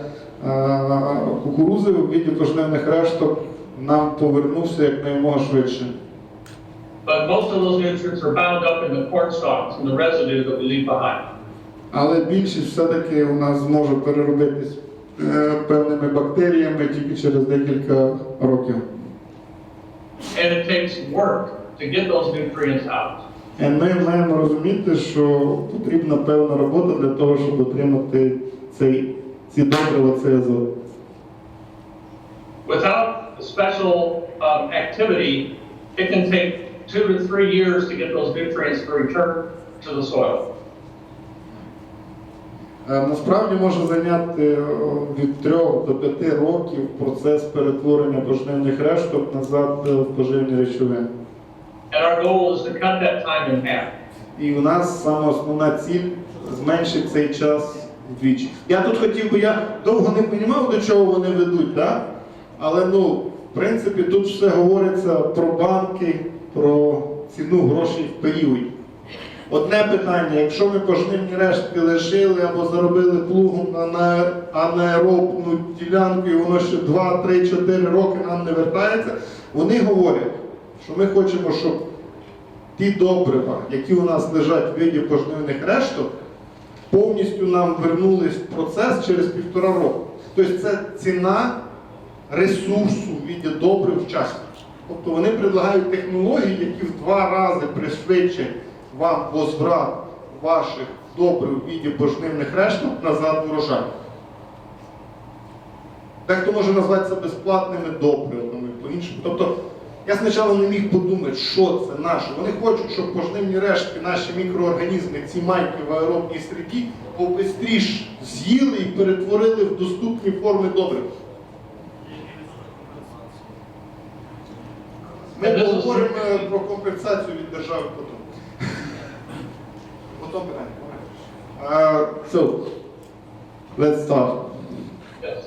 [SPEAKER 1] кукурудзи в віді пожнивних решток, нам повернувся якомога швидше.
[SPEAKER 2] But most of those nutrients are bound up in the corn stalks and the residue that we leave behind.
[SPEAKER 1] Але більшість все-таки у нас зможе переробитись певними бактеріями тільки через декілька років.
[SPEAKER 2] And it takes work to get those nutrients out.
[SPEAKER 1] І ми маємо розуміти, що потрібна певна робота для того, щоб отримати ці добрива, цей азот.
[SPEAKER 2] Without a special activity, it can take 2 to 3 years to get those nutrients to return to the soil.
[SPEAKER 1] Насправді може зайняти від 3 до 5 років процес перетворення поживних решток назад в поживні речовини.
[SPEAKER 2] And our goal is to cut that time in half.
[SPEAKER 1] І у нас саме основна ціль зменшити цей час вдвічі. Я тут хотів би, я довго не розумів, до чого вони ведуть, так? Але в принципі тут все говориться про банки, про ціну грошей в періоді. Одне питання, якщо ми пожнивні рештки лишили або заробили плугом на анаеробну ділянку і воно ще 2, 3, 4 роки нам не вертається, вони говорять, що ми хочемо, щоб ті добрива, які у нас лежать в виді пожнивних решток, повністю нам вернулись в процес через 1,5 року. Тобто це ціна ресурсу в виді добрив вчасно. Тобто вони предлагають технології, які в 2 рази пришвидшать вам возврат ваших добрив в виді пожнивних решток назад в урожай. Дехто може назвати це безплатними добривами, по-іншому. Тобто, я спочатку не міг подумати, що це наше. Вони хочуть, щоб пожнивні рештки, наші мікроорганізми, ці майки в аеробній середі, побистріш з'їли і перетворили в доступні форми добрив. Ми поговоримо про компенсацію від держави потім. Потім питання. So, let's start.
[SPEAKER 2] Yes.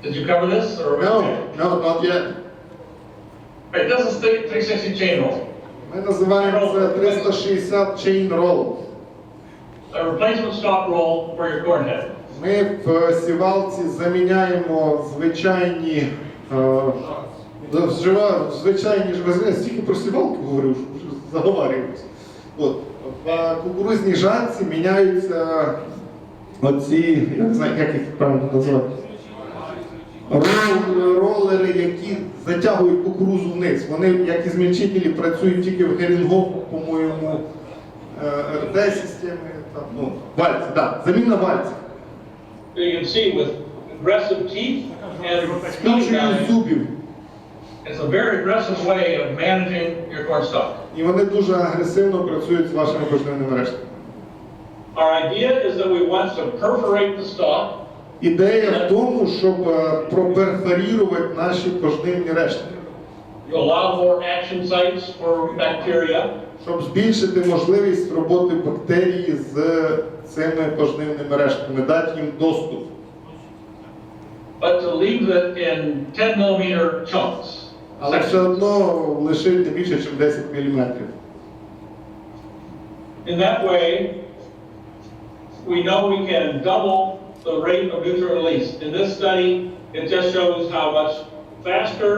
[SPEAKER 2] Did you cover this? Or
[SPEAKER 1] No, not yet.
[SPEAKER 2] Right, this is the 360 chain roll.
[SPEAKER 1] Ми називаємо це 360 chain roll.
[SPEAKER 2] A replacement stalk roll for your corn head.
[SPEAKER 1] Ми в сівалці заміняємо звичайні, я стільки про сівалку говорив, що вже заговарюємося. От, в кукурузній жатці міняються оці, я не знаю, як їх правильно назвати, ролери, які затягують кукурузу вниз. Вони, як ізмельчителі, працюють тільки в герінговому, по-моєму, РД-системи, вальці, так, заміна вальців.
[SPEAKER 2] You can see with aggressive teeth and
[SPEAKER 1] Скручують зубів.
[SPEAKER 2] it's a very aggressive way of managing your corn stalk.
[SPEAKER 1] І вони дуже агресивно працюють з вашими пожнивними рештами.
[SPEAKER 2] Our idea is that we want to perforate the stalk.
[SPEAKER 1] Ідея в тому, щоб проперфорувати наші пожнивні рештки.
[SPEAKER 2] You allow more action sites for bacteria.
[SPEAKER 1] Щоб збільшити можливість роботи бактерій з цими пожнивними рештками, дати їм доступ.
[SPEAKER 2] But to leave it in 10 millimeter chunks.
[SPEAKER 1] Але все одно лишити не більше, ніж 10 мм.
[SPEAKER 2] In that way, we know we can double the rate of nutrient release. In this study, it just shows how much faster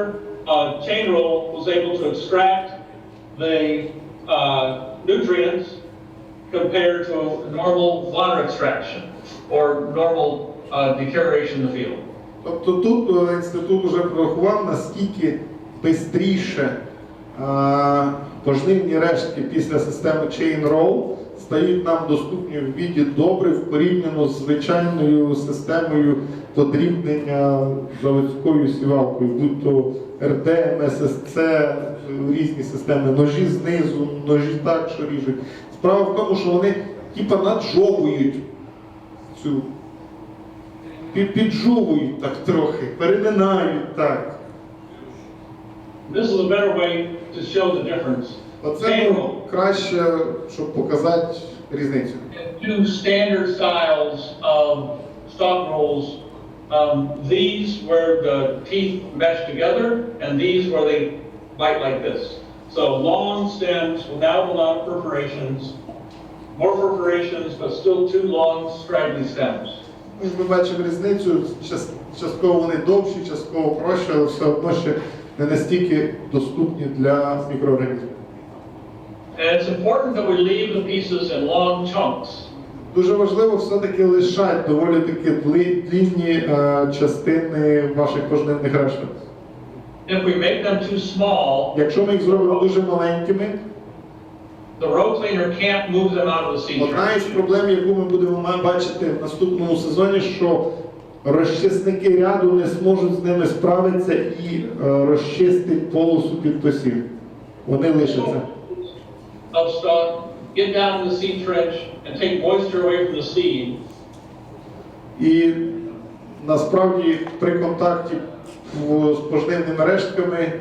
[SPEAKER 2] chain roll was able to extract the nutrients compared to normal water extraction or normal deterioration in the field.
[SPEAKER 1] Тобто тут інститут вже прорахував, наскільки швидше пожнивні рештки після системи Chain Roll стають нам доступні в віді добрив порівняно з звичайною системою подрібнення заводською сівалкою, будь то РД, МССЦ, різні системи, ножі знизу, ножі так, що ріжуть. Справа в тому, що вони типа наджовують цю, піджовують так трохи, переминають так.
[SPEAKER 2] This is a better way to show the difference.
[SPEAKER 1] Оце краще, щоб показати різницю.
[SPEAKER 2] Two standard styles of stalk rolls. These where the teeth mesh together, and these where they bite like this. So long stems without a lot of perforations, more perforations, but still two long straggly stems.
[SPEAKER 1] Ми бачимо різницю, частково вони довші, частково прощі, але все одно ще не настільки доступні для мікроорганізмів.
[SPEAKER 2] And it's important that we leave the pieces in long chunks.
[SPEAKER 1] Дуже важливо все-таки лишати доволі таки длинні частини ваших пожнивних решток.
[SPEAKER 2] If we make them too small,
[SPEAKER 1] якщо ми їх зробимо дуже маленькими,
[SPEAKER 2] the row cleaner can't move them out of the seed
[SPEAKER 1] одна із
[SPEAKER 2] trench.
[SPEAKER 1] проблем, яку ми будемо бачити в наступному сезоні, що розчисники ряду не зможуть з ними справитися і розчистить полосу під посів. Вони лишаться.
[SPEAKER 2] Of stalk, get down in the seed trench and take moisture away from the seed.
[SPEAKER 1] І насправді при контакті з пожнивними рештками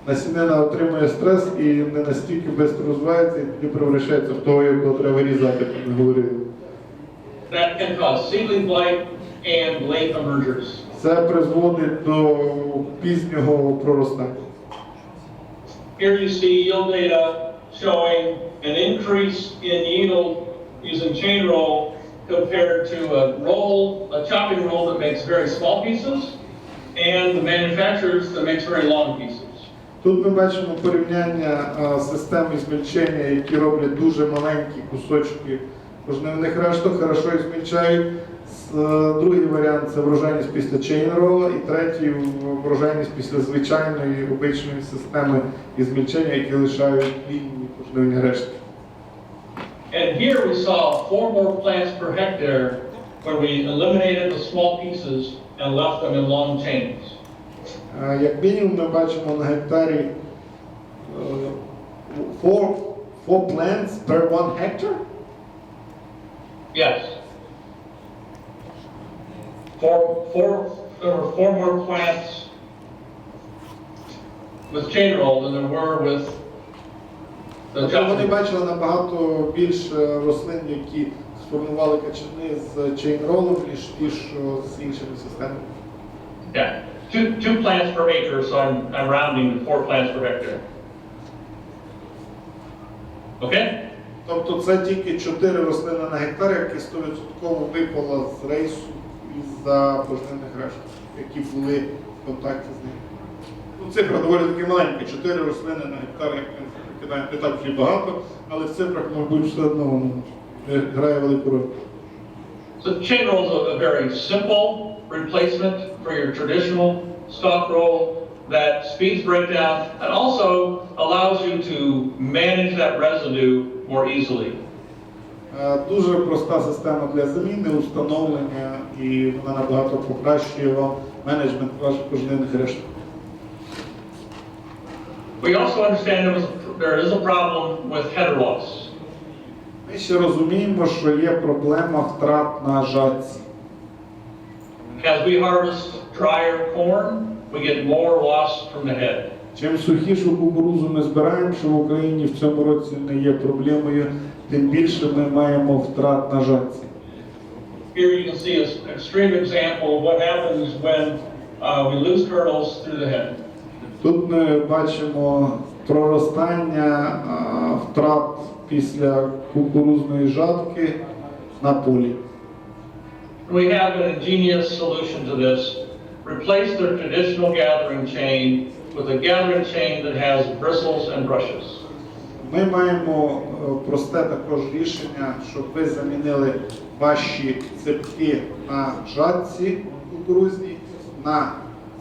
[SPEAKER 1] насінина отримує стрес і не настільки швидко розвивається, і тоді превращається в того, якого треба вирізати, як ми говорили.
[SPEAKER 2] That can cause seedling blight and late emergers.
[SPEAKER 1] Це призводить до пізнього проростання.
[SPEAKER 2] Here you see yield data showing an increase in yield using chain roll compared to a chopping roll that makes very small pieces and the manufacturers that makes very long pieces.
[SPEAKER 1] Тут ми бачимо порівняння систем ізмельчення, які роблять дуже маленькі кусочки пожнивних решток, хорошо ізмельчають. Другий варіант – це врожайність після чейн-рола, і третій – врожайність після звичайної обичної системи ізмельчення, які лишають лінії пожнивні рештки.
[SPEAKER 2] And here we saw 4 more plants per hectare when we eliminated the small pieces and left them in long chains.
[SPEAKER 1] Як мінімум ми бачимо на гектарі 4 plants per 1 hectare?
[SPEAKER 2] Yes. There were 4 more plants with chain roll than there were with the
[SPEAKER 1] Вони
[SPEAKER 2] chopping.
[SPEAKER 1] бачили набагато більше рослин, які сформували качани з чейн-ролом, ніж ті, що з іншими системами.
[SPEAKER 2] Yeah, two plants per acre, so I'm rounding to 4 plants per hectare. Okay?
[SPEAKER 1] Тобто це тільки 4 рослини на гектар, які 100% випало з рейсу із-за пожнивних решток, які були в контакті з ними. Ну, цифра доволі таки маленька, 4 рослини на гектар, як ми кидаємо, не так вже багато, але в цифрах, мабуть, все одно воно грає велику роль.
[SPEAKER 2] So chain roll is a very simple replacement for your traditional stock roll that speeds breakdown and also allows you to manage that residue more easily.
[SPEAKER 1] Дуже проста система для заміни, установлення, і вона набагато покращує вам менеджмент ваших пожнивних решток.
[SPEAKER 2] We also understand there is a problem with header loss.
[SPEAKER 1] Ми ще розуміємо, що є проблема втрат на жатці.
[SPEAKER 2] As we harvest drier corn, we get more loss from the head.
[SPEAKER 1] Чим сухішу кукурудзу ми збираємо, що в Україні в цьому році не є проблемою, тим більше ми маємо втрат на жатці.
[SPEAKER 2] Here you can see an extreme example of what happens when we lose kernels through the head.
[SPEAKER 1] Тут ми бачимо проростання втрат після кукурудзної жатки на полі.
[SPEAKER 2] We have an ingenious solution to this. Replace the traditional gathering chain with a gathering chain that has bristles and brushes.
[SPEAKER 1] Ми маємо просте також рішення, щоб ви замінили ваші цепки на жатці кукурудзній на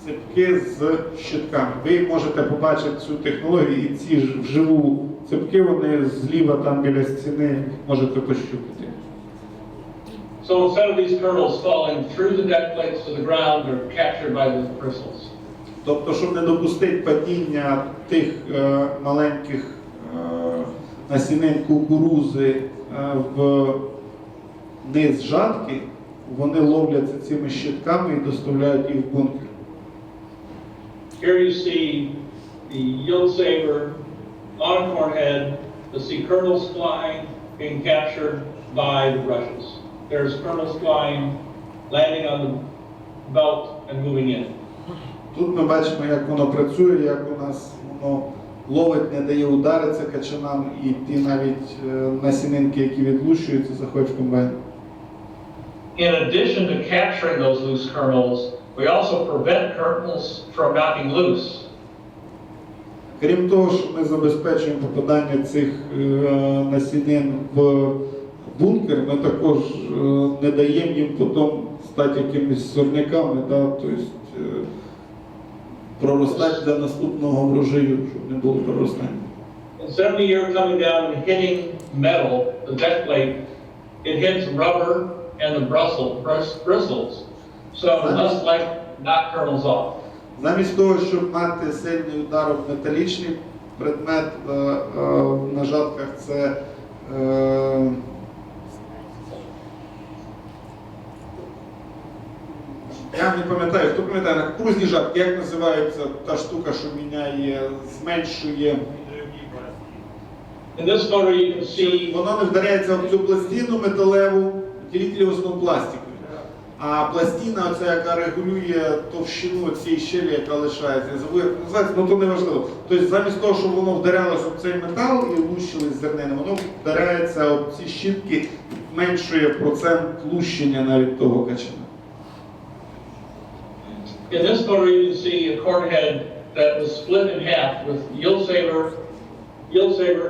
[SPEAKER 1] цепки з щитками. Ви можете побачити цю технологію і ці вживу цепки, вони зліва там біля стіни можете пощупати.
[SPEAKER 2] So instead of these kernels falling through the deck plates to the ground, they're captured by the bristles.
[SPEAKER 1] Тобто, щоб не допустити падіння тих маленьких насінин кукурудзи в низ жатки, вони ловляться цими щитками і доставляють їх в бункер.
[SPEAKER 2] Here you see the yield saver on a corn head. You see kernels flying, being captured by the brushes. There's kernels flying, landing on the belt and moving in.
[SPEAKER 1] Тут ми бачимо, як воно працює, як у нас воно ловить, не дає ударитися качанам, і ті навіть насінинки, які відлущуються, заходять в комбайн.
[SPEAKER 2] In addition to capturing those loose kernels, we also prevent kernels from knocking loose.
[SPEAKER 1] Крім того, що ми забезпечуємо попадання цих насінин в бункер, ми також не даємо їм потім стати якимись сорняками, тобто проростати для наступного врожаю, щоб не було проростання.
[SPEAKER 2] Instead of the ear coming down and hitting metal, the deck plate, it hits rubber and the bristles, so less likely to knock kernels off.
[SPEAKER 1] Замість того, щоб мати сильний удар об металічний предмет на жатках, це я не пам'ятаю, хто пам'ятає, на кукурудзні жатки, як називається та штука, що міняє, зменшує.
[SPEAKER 2] In this photo you can see
[SPEAKER 1] Воно не вдаряється в цю пластину металеву, ділителі в основному пластикові. А пластина, оця, яка регулює товщину цієї щелі, яка лишається, називається, ну то не важливо. Тобто замість того, щоб воно вдарялося в цей метал і лущились зернини, воно вдаряється об ці щітки, зменшує процент лущення навіть того качана.
[SPEAKER 2] In this photo, you can see a corn head that was split in half with yield saver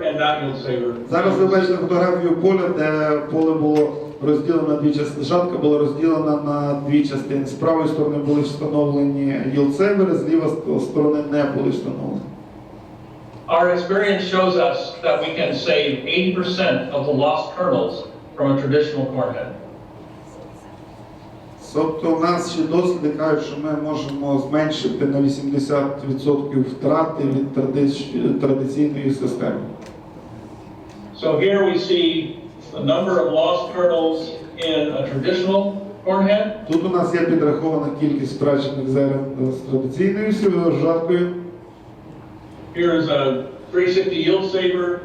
[SPEAKER 2] and not yield saver.
[SPEAKER 1] Зараз ви бачите фотографію поля, де поле було розділено на дві частини. Жатка була розділена на дві частини. З правої сторони були встановлені yield savers, з лівої сторони не були встановлені.
[SPEAKER 2] Our experience shows us that we can save 80% of the lost kernels from a traditional corn head.
[SPEAKER 1] Тобто у нас ще досліди кажуть, що ми можемо зменшити на 80% втрати від традиційної системи.
[SPEAKER 2] So here we see the number of lost kernels in a traditional corn head.
[SPEAKER 1] Тут у нас є підрахована кількість втрачених зерен з традиційною жаткою.
[SPEAKER 2] Here is a 360 yield saver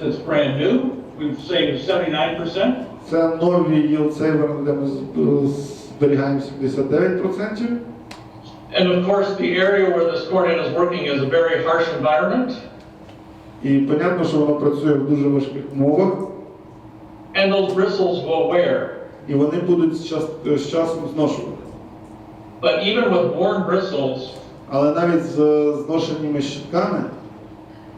[SPEAKER 2] that's brand new. We've saved 79%.
[SPEAKER 1] Це нові yield saver, де ми зберігаємо 79%.
[SPEAKER 2] And of course, the area where this corn head is working is a very harsh environment.
[SPEAKER 1] І понятно, що воно працює в дуже важких умовах.
[SPEAKER 2] And those bristles will wear.
[SPEAKER 1] і вони будуть з часом зношувати.
[SPEAKER 2] But even with worn bristles,
[SPEAKER 1] Але навіть з зношеними щітками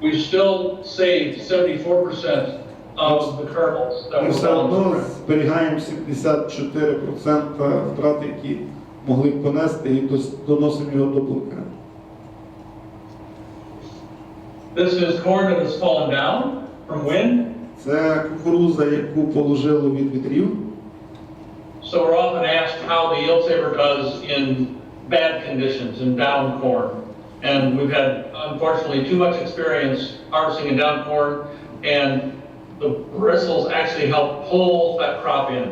[SPEAKER 2] we still save 74% of the kernels that
[SPEAKER 1] ми
[SPEAKER 2] were
[SPEAKER 1] все
[SPEAKER 2] found.
[SPEAKER 1] одно зберігаємо 74% втрат, які могли б понести, і доносимо його до бункера.
[SPEAKER 2] This is corn that has fallen down from wind.
[SPEAKER 1] Це кукурудза, яку положило від вітрів.
[SPEAKER 2] So we're often asked how the yield saver does in bad conditions, in down corn. And we've had, unfortunately, too much experience harvesting in down corn, and the bristles actually help pull that crop in.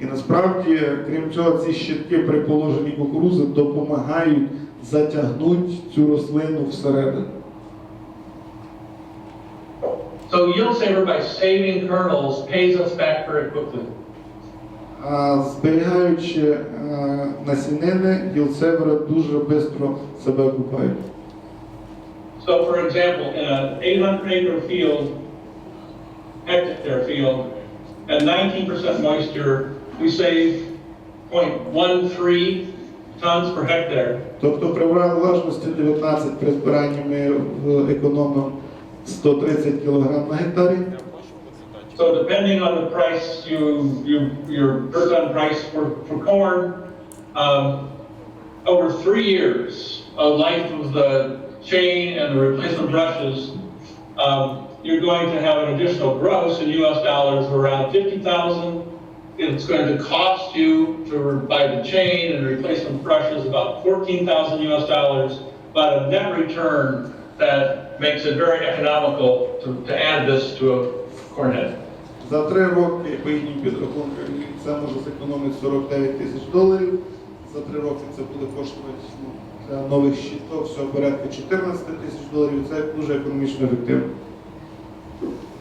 [SPEAKER 1] І насправді, крім цього, ці щітки при положенні кукурудзи допомагають затягнути цю рослину всередину.
[SPEAKER 2] So yield saver, by saving kernels, pays us back very quickly.
[SPEAKER 1] А зберігаючи насінини, гілсевери дуже швидко себе окупають.
[SPEAKER 2] So, for example, in an 800-acre field, hectare field, at 19% moisture, we save 0.13 tons per hectare.
[SPEAKER 1] Тобто при влажності 19 при збиранні ми економимо 130 кг на гектарі.
[SPEAKER 2] So depending on the price, your per ton price for corn, over 3 years of life of the chain and the replacement brushes, you're going to have an additional gross in US dollars of around $50,000. It's going to cost you to buy the chain and replacement brushes about $14,000 US dollars, but a net return that makes it very economical to add this to a corn head.
[SPEAKER 1] За 3 роки, по їхнім підрахункам, це може зекономити $49 тисяч. За 3 роки це буде коштувати для нових щиток всього порядка $14 тисяч. Це дуже економічно ефективно.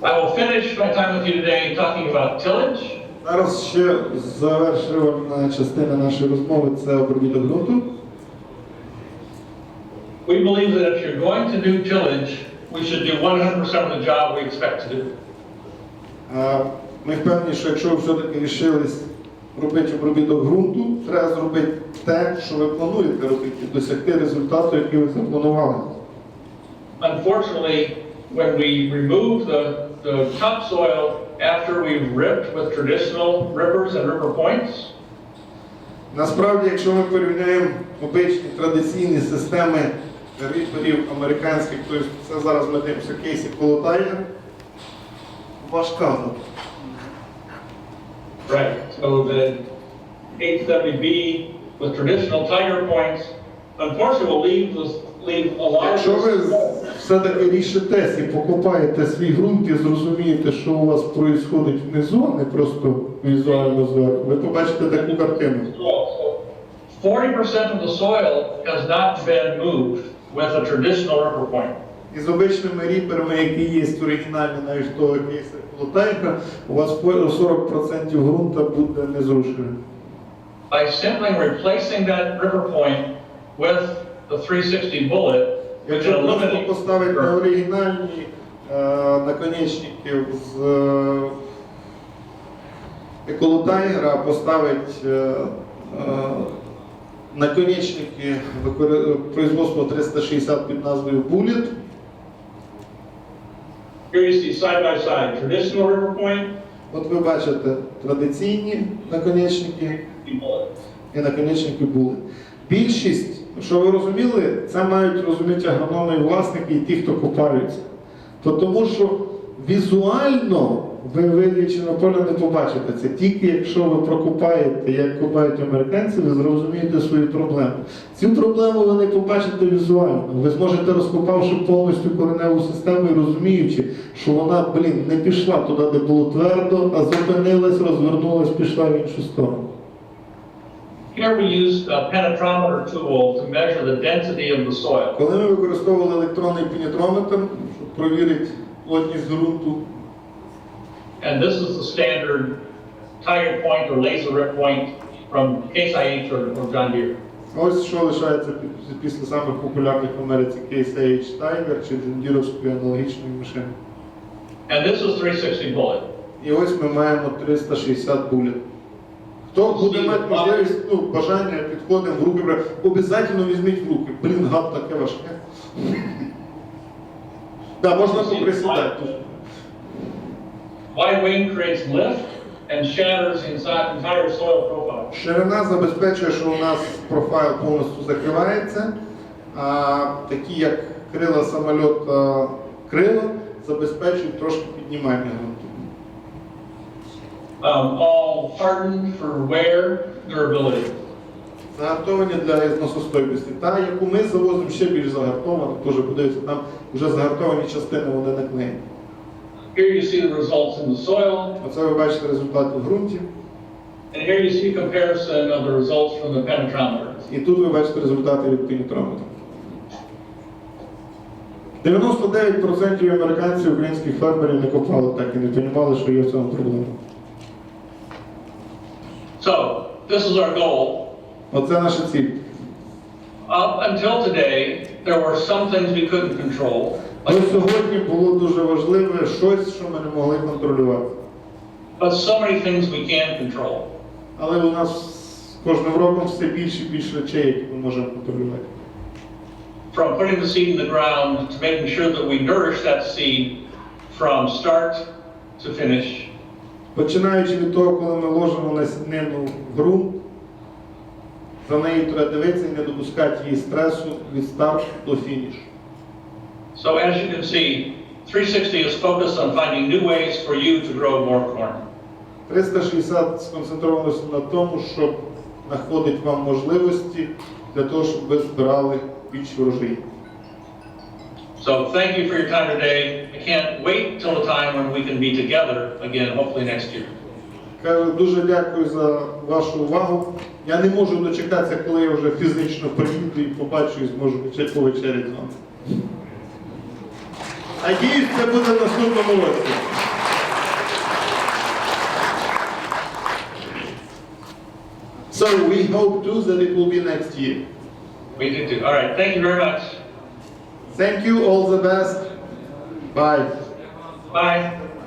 [SPEAKER 2] I will finish my time with you today talking about tillage.
[SPEAKER 1] Зараз ще завершувальна частина нашої розмови – це обробіток ґрунту.
[SPEAKER 2] We believe that if you're going to do tillage, we should do 100% of the job we expect to do.
[SPEAKER 1] Ми впевнені, що якщо ви все-таки вирішились робити обробіток ґрунту, треба зробити те, що ви плануєте робити, і досягти результату, який ви запланували.
[SPEAKER 2] Unfortunately, when we remove the topsoil after we've ripped with traditional rippers and ripper points,
[SPEAKER 1] насправді, якщо ми порівняємо обичні традиційні системи ріперів американських, тобто це зараз ми дивимося кейсі колотайна, важка.
[SPEAKER 2] right? So the 870B with traditional tiger points, unfortunately, will leave a lot
[SPEAKER 1] Якщо ви
[SPEAKER 2] of.
[SPEAKER 1] все-таки рішитесь і покопаєте свій ґрунт і зрозумієте, що у вас відбувається внизу, а не просто візуально зверху, ви побачите таку картину.
[SPEAKER 2] 40% of the soil has not been moved with a traditional ripper point.
[SPEAKER 1] І з обичними ріперами, які є оригінальні, навіть того кейсу колотайка, у вас 40% ґрунта буде не зрушений.
[SPEAKER 2] By simply replacing that ripper point with the 360 bullet, we
[SPEAKER 1] Якщо
[SPEAKER 2] can
[SPEAKER 1] просто
[SPEAKER 2] eliminate.
[SPEAKER 1] поставити на оригінальні наконечники з колотайгера, поставити наконечники производства 360 під назвою Bullet.
[SPEAKER 2] Here you see side by side traditional ripper point
[SPEAKER 1] От ви бачите традиційні наконечники
[SPEAKER 2] and bullet.
[SPEAKER 1] і наконечники Bullet. Більшість, що ви розуміли, це мають розуміти агрономи і власники і ті, хто копаються. Тому що візуально ви вилічене поле не побачите. Це тільки якщо ви прокопаєте, як копають американці, ви зрозумієте свою проблему. Цю проблему ви не побачите візуально. Ви зможете, розкопавши повністю кореневу систему і розуміючи, що вона, не пішла туди, де було твердо, а зупинилась, розвернулась, пішла в іншу сторону.
[SPEAKER 2] Here we used a penetrometer tool to measure the density of the soil.
[SPEAKER 1] Коли ми використовували електронний пенетрометр, щоб перевірити плотність ґрунту,
[SPEAKER 2] And this is the standard tiger point or laser rip point from Case IH or John Deere.
[SPEAKER 1] ось що лишається після самих популярних в Америці Case IH Tiger чи джондірівської аналогічної машини.
[SPEAKER 2] And this is 360 bullet.
[SPEAKER 1] І ось ми маємо 360 Bullet. Хто буде мати можливість, бажання, підходимо в руки, обов'язково візьміть в руки. Блін, гад таке важке. Так, можна поприсідати тут.
[SPEAKER 2] Wide wing creates lift and shatters the entire soil profile.
[SPEAKER 1] Ширина забезпечує, що у нас профайл повністю закривається, а такі як крила самольота, крила забезпечують трошки піднімання ґрунту.
[SPEAKER 2] All hardened for wear, durability.
[SPEAKER 1] Загартовані для зносостойкості. Та, яку ми завозимо, ще більш загартовано, теж подивіться, там вже загартовані частини, вони не клеєні.
[SPEAKER 2] Here you see the results in the soil.
[SPEAKER 1] Оце ви бачите результати в ґрунті.
[SPEAKER 2] And here you see comparison of the results from the penetrometer.
[SPEAKER 1] І тут ви бачите результати від пенітрометра. 99% американців, українських фермерів не копали так і не розуміли, що є в цьому проблема.
[SPEAKER 2] So, this is our goal.
[SPEAKER 1] Оце наша ціль.
[SPEAKER 2] Up until today, there were some things we couldn't control.
[SPEAKER 1] До сьогодні було дуже важливе щось, що ми не могли контролювати.
[SPEAKER 2] But so many things we can control.
[SPEAKER 1] Але у нас з кожним роком все більше і більше речей, які ми можемо контролювати.
[SPEAKER 2] From putting the seed in the ground to making sure that we nourish that seed from start to finish.
[SPEAKER 1] Починаючи від того, коли ми ложимо насінину в ґрунт, за нею треба дивитися і не допускати її стресу від старту до фінішу.
[SPEAKER 2] So as you can see, 360 is focused on finding new ways for you to grow more corn.
[SPEAKER 1] 360 сконцентрувалося на тому, щоб знаходити вам можливості для того, щоб ви збирали більш врожай.
[SPEAKER 2] So thank you for your time today. I can't wait till the time when we can be together again, hopefully next year.
[SPEAKER 1] Кажу, дуже дякую за вашу увагу. Я не можу дочекатися, коли я вже фізично приїду і побачу і зможу повечеряти з вами. Надіюсь, це буде в наступному році. So we hope too that it will be next year.
[SPEAKER 2] We do too. All right. Thank you very much.
[SPEAKER 1] Thank you. All the best. Bye.
[SPEAKER 2] Bye.